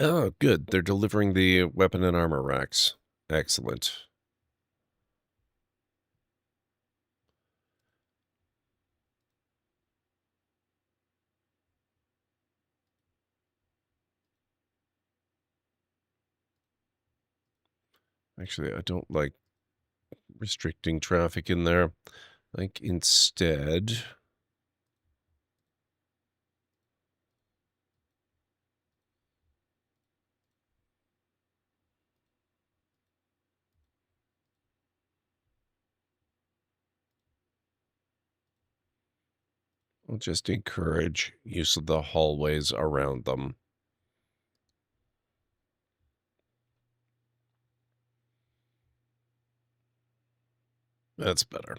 Oh, good. They're delivering the weapon and armor racks. Excellent. Actually, I don't like restricting traffic in there. I think instead... we'll just encourage use of the hallways around them. That's better.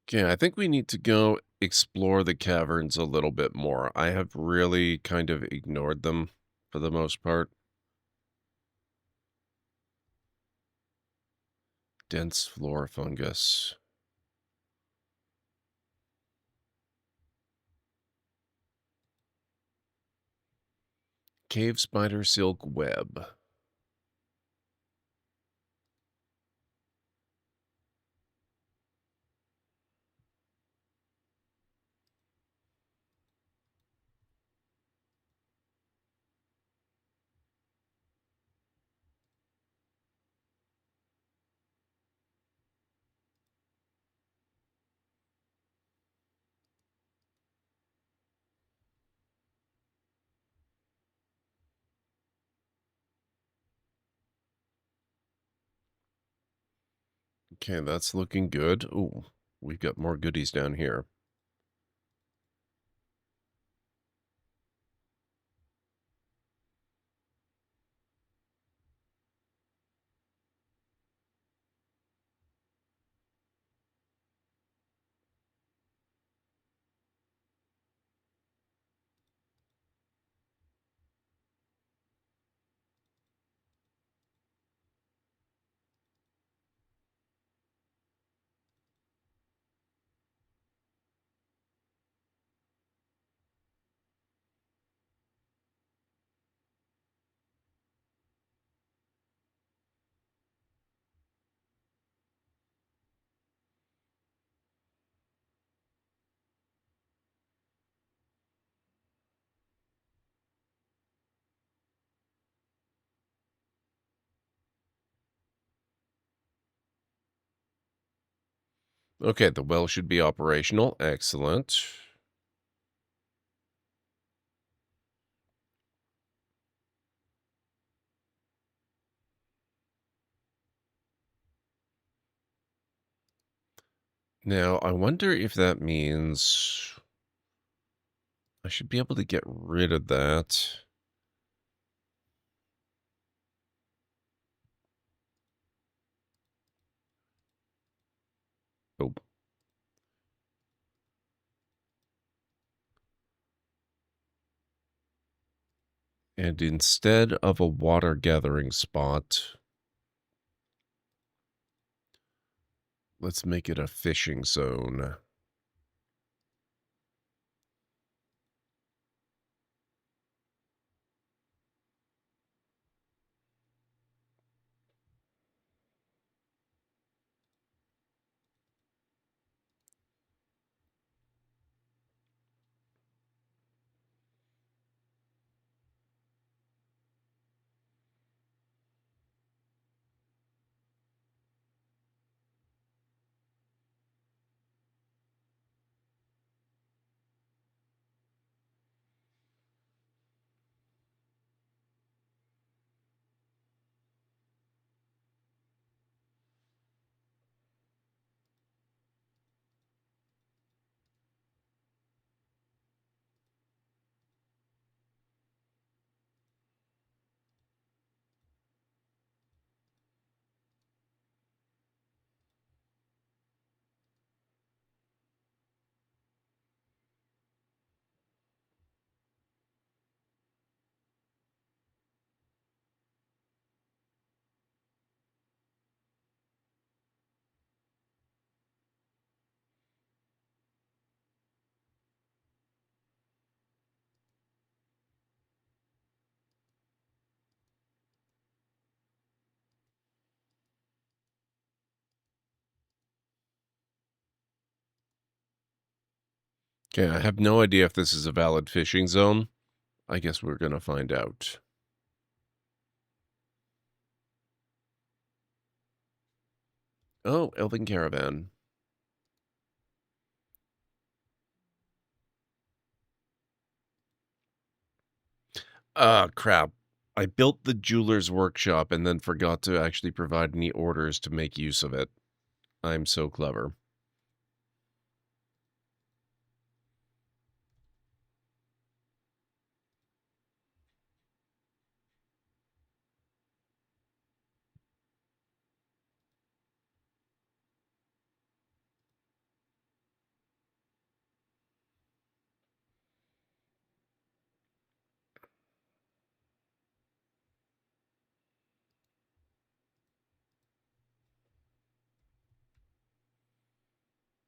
Okay, I think we need to go explore the caverns a little bit more. I have really kind of ignored them for the most part. Dense floor fungus. Cave spider silk web. Okay, that's looking good. Ooh, we've got more goodies down here. Okay, the well should be operational. Excellent. Now, I wonder if that means I should be able to get rid of that. Oh. And instead of a water gathering spot, let's make it a fishing zone. Okay, I have no idea if this is a valid fishing zone. I guess we're going to find out. Oh, Elven Caravan. Ah, crap. I built the jeweler's workshop and then forgot to actually provide any orders to make use of it. I'm so clever.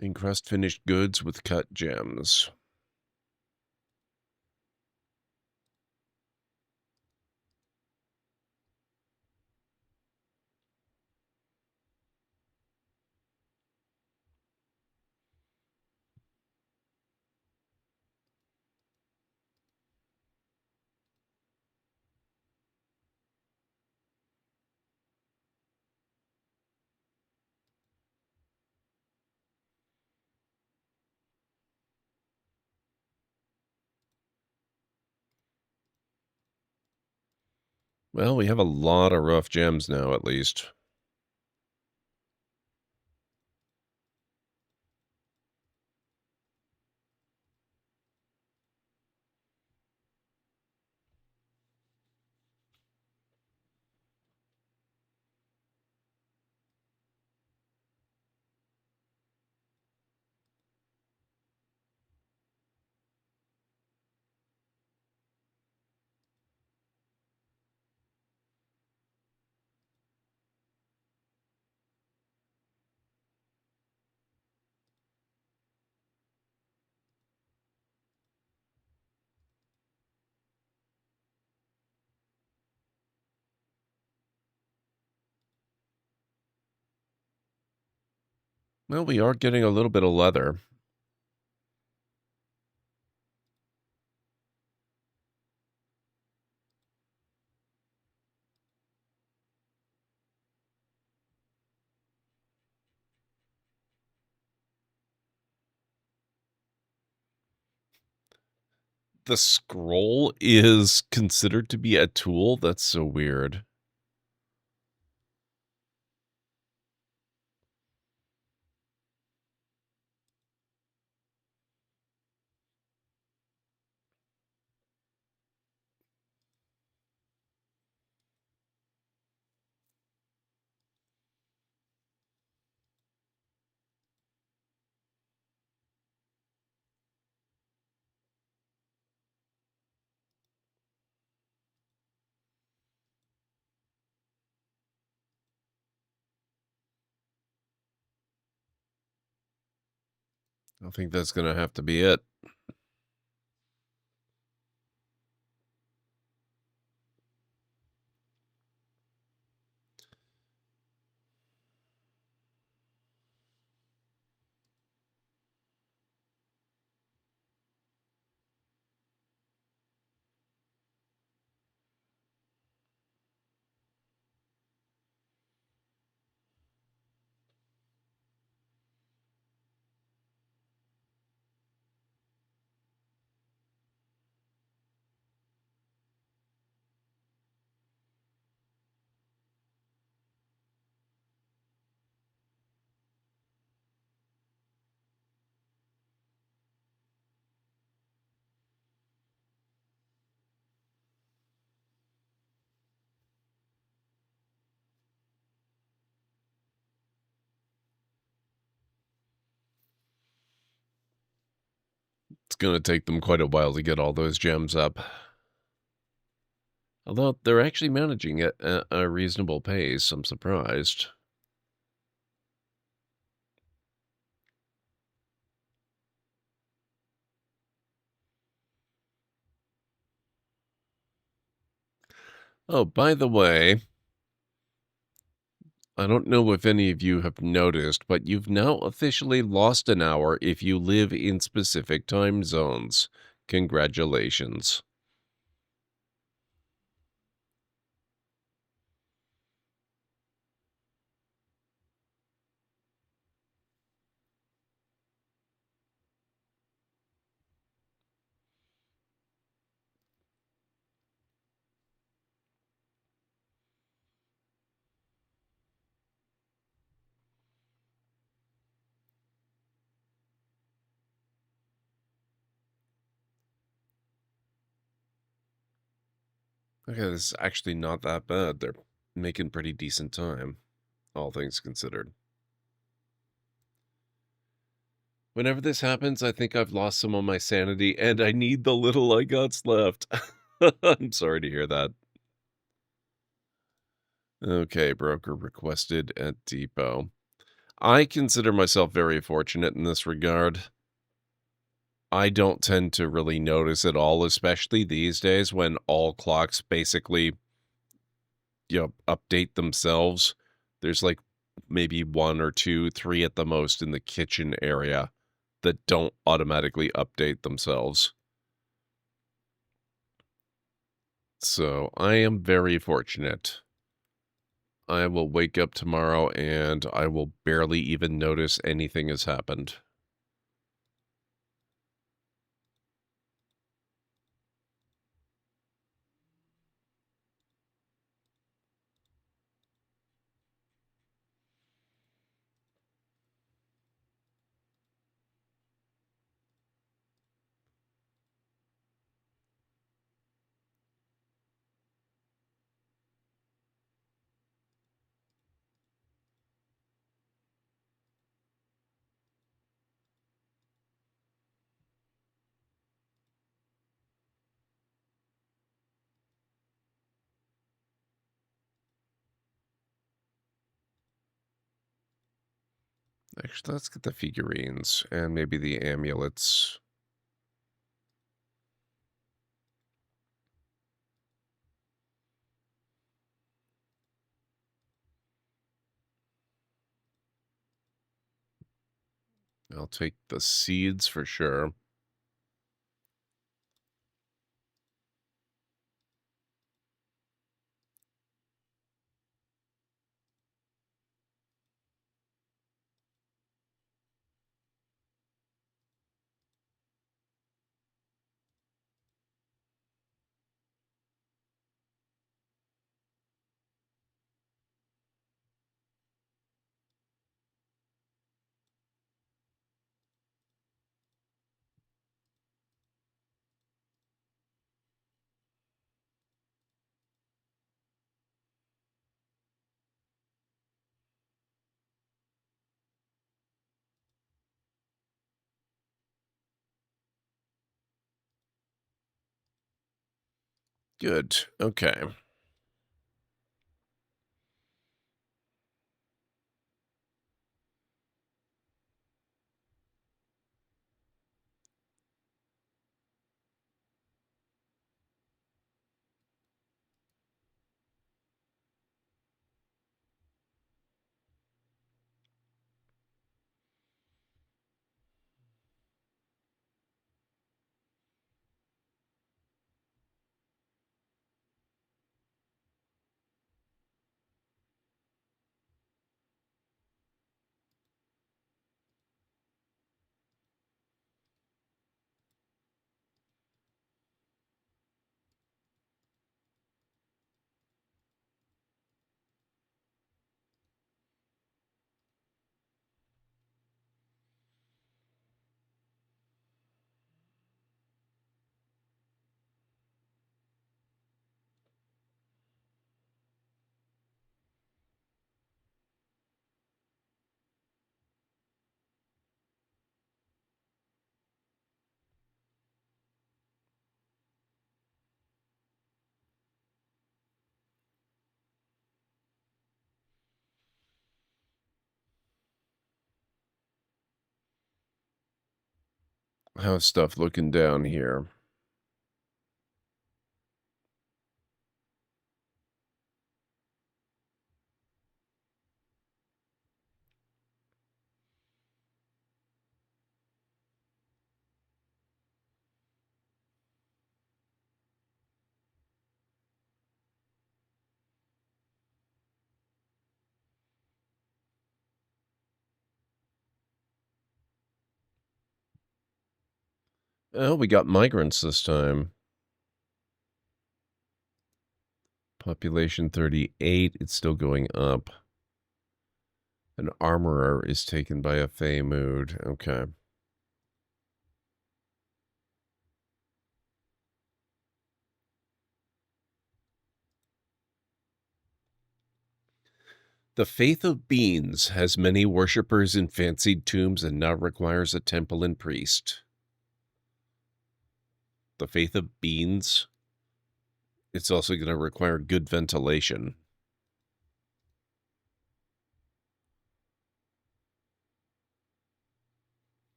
Encrust finished goods with cut gems. Well, we have a lot of rough gems now, at least. Well, we are getting a little bit of leather. The scroll is considered to be a tool? That's so weird. I think that's going to have to be it. It's going to take them quite a while to get all those gems up. Although they're actually managing it at a reasonable pace, I'm surprised. Oh, by the way, I don't know if any of you have noticed, but you've now officially lost an hour if you live in specific time zones. Congratulations. Okay, this is actually not that bad. They're making pretty decent time, all things considered. Whenever this happens, I think I've lost some of my sanity, and I need the little I got left. I'm sorry to hear that. Okay, broker requested at depot. I consider myself very fortunate in this regard. I don't tend to really notice at all, especially these days when all clocks basically, update themselves. There's like maybe 1 or 2, 3 at the most in the kitchen area that don't automatically update themselves. So I am very fortunate. I will wake up tomorrow and I will barely even notice anything has happened. Actually, let's get the figurines and maybe the amulets. I'll take the seeds for sure. Good. Okay. How's stuff looking down here? Oh, we got migrants this time. Population 38. It's still going up. An armorer is taken by a Fey mood. Okay. The faith of beans has many worshippers in fancied tombs and now requires a temple and priest. The faith of beans. It's also going to require good ventilation.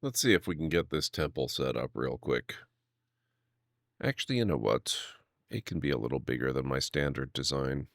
Let's see if we can get this temple set up real quick. Actually, you know what? It can be a little bigger than my standard design.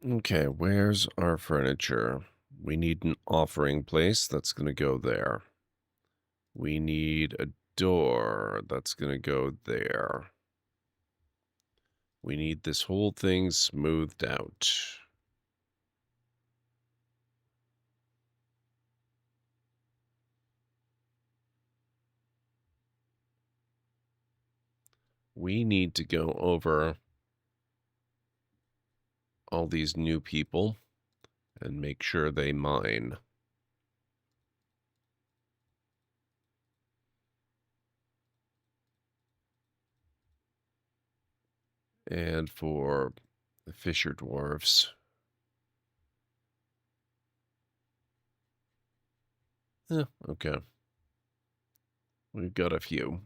Okay, where's our furniture? We need an offering place. That's going to go there. We need a door. That's going to go there. We need this whole thing smoothed out. We need to go over all these new people and make sure they mine. And for the Fisher Dwarves. Okay. We've got a few.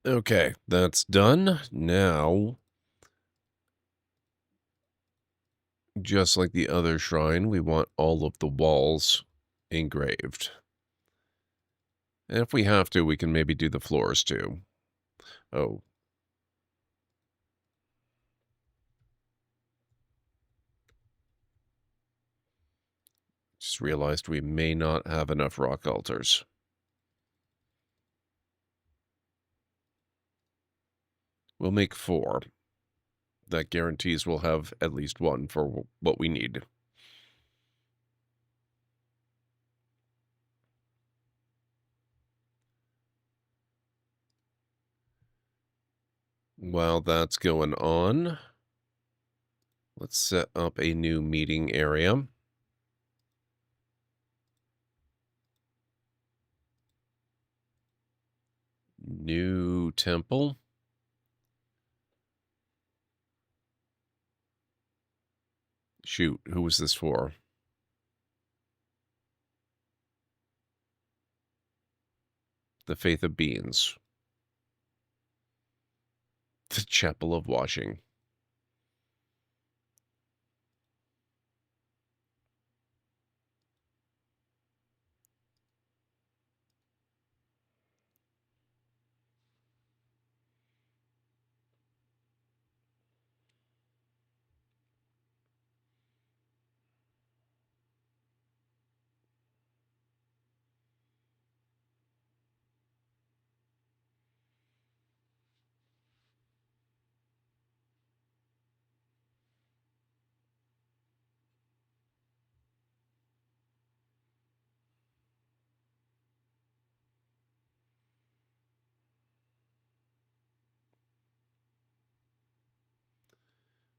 Okay, that's done. Now, just like the other shrine, we want all of the walls engraved. And if we have to, we can maybe do the floors too. Oh. Just realized we may not have enough rock altars. We'll make 4. That guarantees we'll have at least 1 for what we need. While that's going on, let's set up a new meeting area. New temple. Shoot, who was this for? The Faith of Beans. The Chapel of Washing.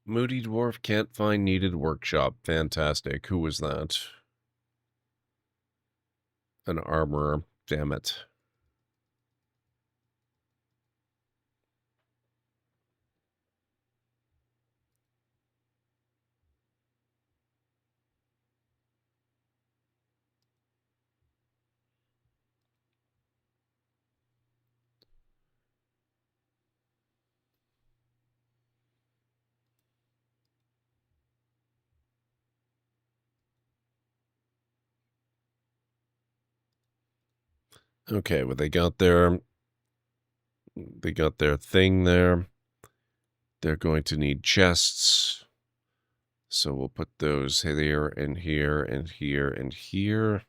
Moody Dwarf can't find needed workshop. Fantastic. Who was that? An armorer. Damn it. Okay, well, they got their thing there. They're going to need chests. So we'll put those here and here and here and here.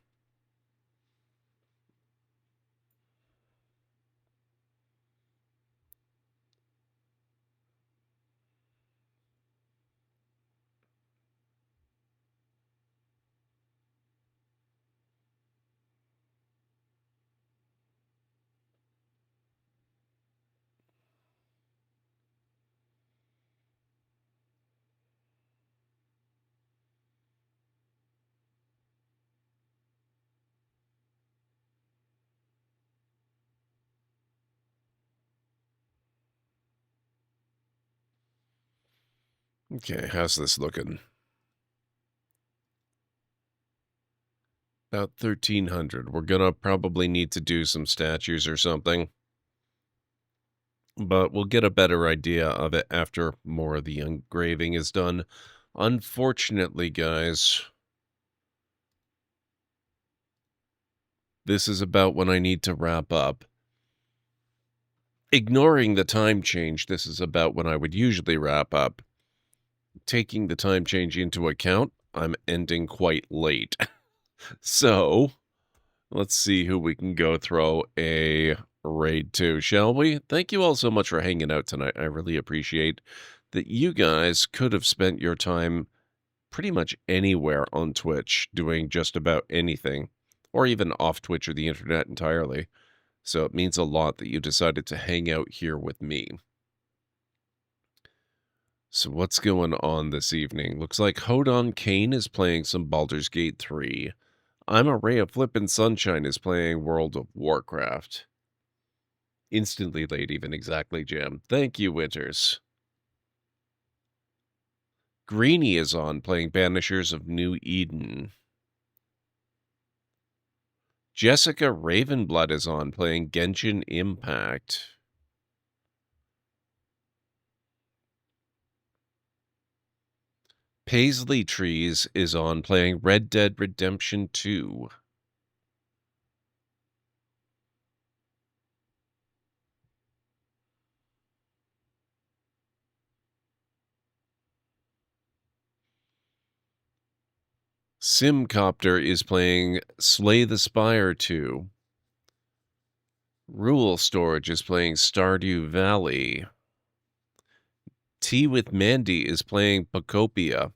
Okay, how's this looking? About 1,300. We're gonna probably need to do some statues or something. But we'll get a better idea of it after more of the engraving is done. Unfortunately, guys, this is about when I need to wrap up. Ignoring the time change, this is about when I would usually wrap up. Taking the time change into account, I'm ending quite late. So, let's see who we can go throw a raid to, shall we? Thank you all so much for hanging out tonight. I really appreciate that you guys could have spent your time pretty much anywhere on Twitch doing just about anything, or even off Twitch or the internet entirely. So it means a lot that you decided to hang out here with me. So what's going on this evening? Looks like Hodon Kane is playing some Baldur's Gate 3. I'm a Ray of Flippin' Sunshine is playing World of Warcraft. Instantly late, even exactly, Jam. Thank you, Winters. Greenie is on playing Banishers of New Eden. Jessica Ravenblood is on playing Genshin Impact. Paisley Trees is on playing Red Dead Redemption 2. Simcopter is playing Slay the Spire 2. Rule Storage is playing Stardew Valley. Tea with Mandy is playing Pocopia.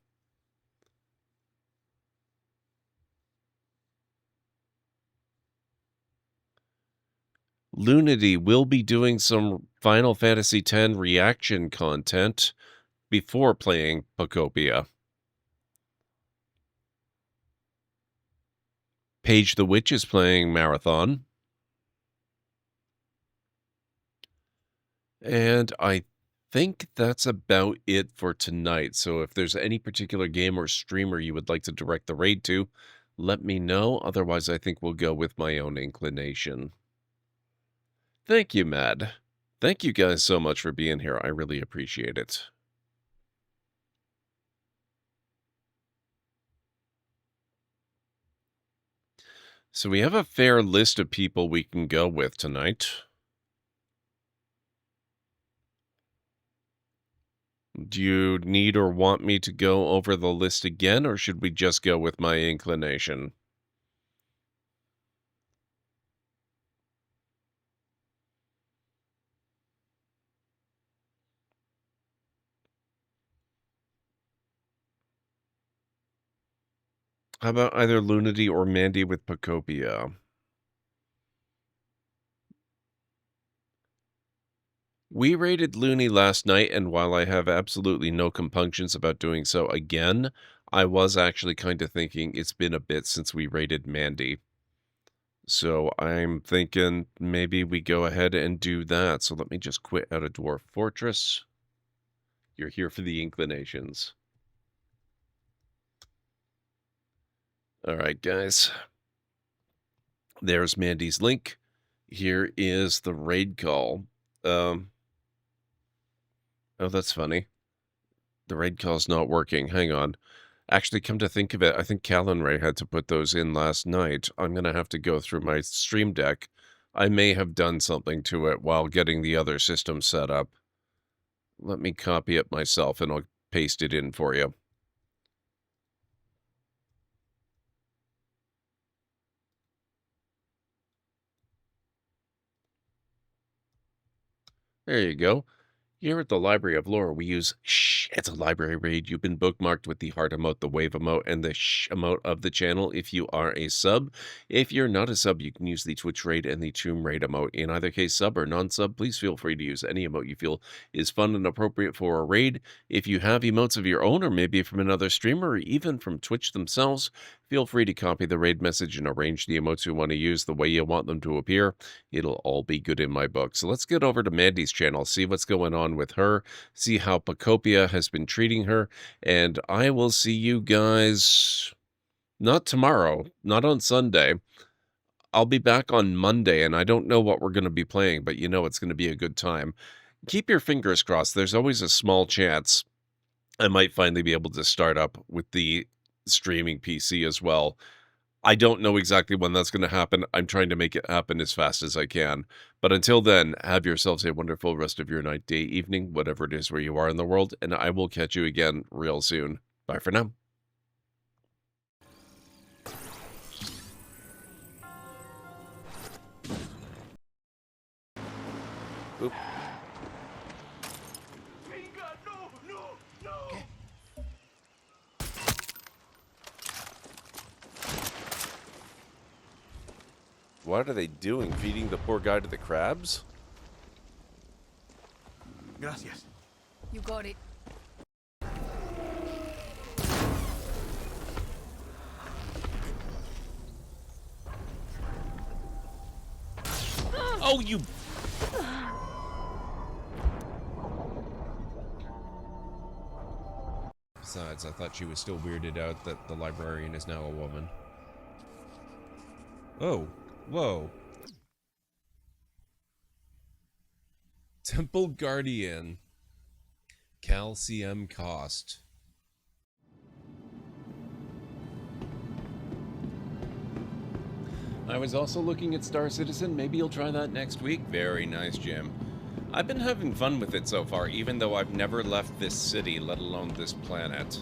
Lunity will be doing some Final Fantasy X reaction content before playing Pocopia. Paige the Witch is playing Marathon. And I think that's about it for tonight. So if there's any particular game or streamer you would like to direct the raid to, let me know. Otherwise, I think we'll go with my own inclination. Thank you, Mad. Thank you guys so much for being here. I really appreciate it. So we have a fair list of people we can go with tonight. Do you need or want me to go over the list again, or should we just go with my inclination? How about either Lunity or Mandy with Pocopia? We raided Looney last night, and while I have absolutely no compunctions about doing so again, I was actually kind of thinking it's been a bit since we raided Mandy. So I'm thinking maybe we go ahead and do that. So let me just quit out of Dwarf Fortress. You're here for the inclinations. All right, guys. There's Mandy's link. Here is the raid call. Oh, that's funny. The raid call's not working. Hang on. Actually, come to think of it, I think Callan Ray had to put those in last night. I'm going to have to go through my stream deck. I may have done something to it while getting the other system set up. Let me copy it myself and I'll paste it in for you. There you go. Here at the Library of Lore, we use shh. It's a library raid. You've been bookmarked with the heart emote, the wave emote, and the shh emote of the channel if you are a sub. If you're not a sub, you can use the Twitch raid and the Tomb raid emote. In either case, sub or non-sub, please feel free to use any emote you feel is fun and appropriate for a raid. If you have emotes of your own, or maybe from another streamer, or even from Twitch themselves, feel free to copy the raid message and arrange the emotes you want to use the way you want them to appear. It'll all be good in my book. So let's get over to Mandy's channel, see what's going on on with her, see how Pacopia has been treating her, and I will see you guys not tomorrow, not on Sunday. I'll be back on Monday, and I don't know what we're going to be playing, but you know it's going to be a good time. Keep your fingers crossed. There's always a small chance I might finally be able to start up with the streaming PC as well. I don't know exactly when that's going to happen. I'm trying to make it happen as fast as I can. But until then, have yourselves a wonderful rest of your night, day, evening, whatever it is where you are in the world, and I will catch you again real soon. Bye for now. Oop. What are they doing? Feeding the poor guy to the crabs? Gracias. You got it. Oh, you... Besides, I thought she was still weirded out that the librarian is now a woman. Oh. Whoa. Temple Guardian. Calcium cost. I was also looking at Star Citizen. Maybe you'll try that next week. Very nice, Jim. I've been having fun with it so far, even though I've never left this city, let alone this planet.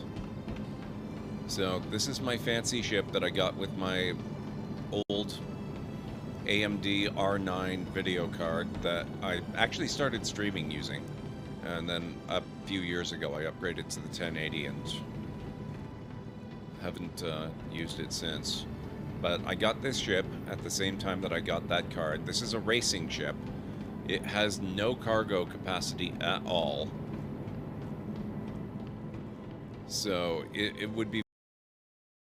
So, this is my fancy ship that I got with my old AMD R9 video card that I actually started streaming using. And then a few years ago I upgraded to the 1080 and haven't used it since. But I got this ship at the same time that I got that card. This is a racing ship. It has no cargo capacity at all. So it would be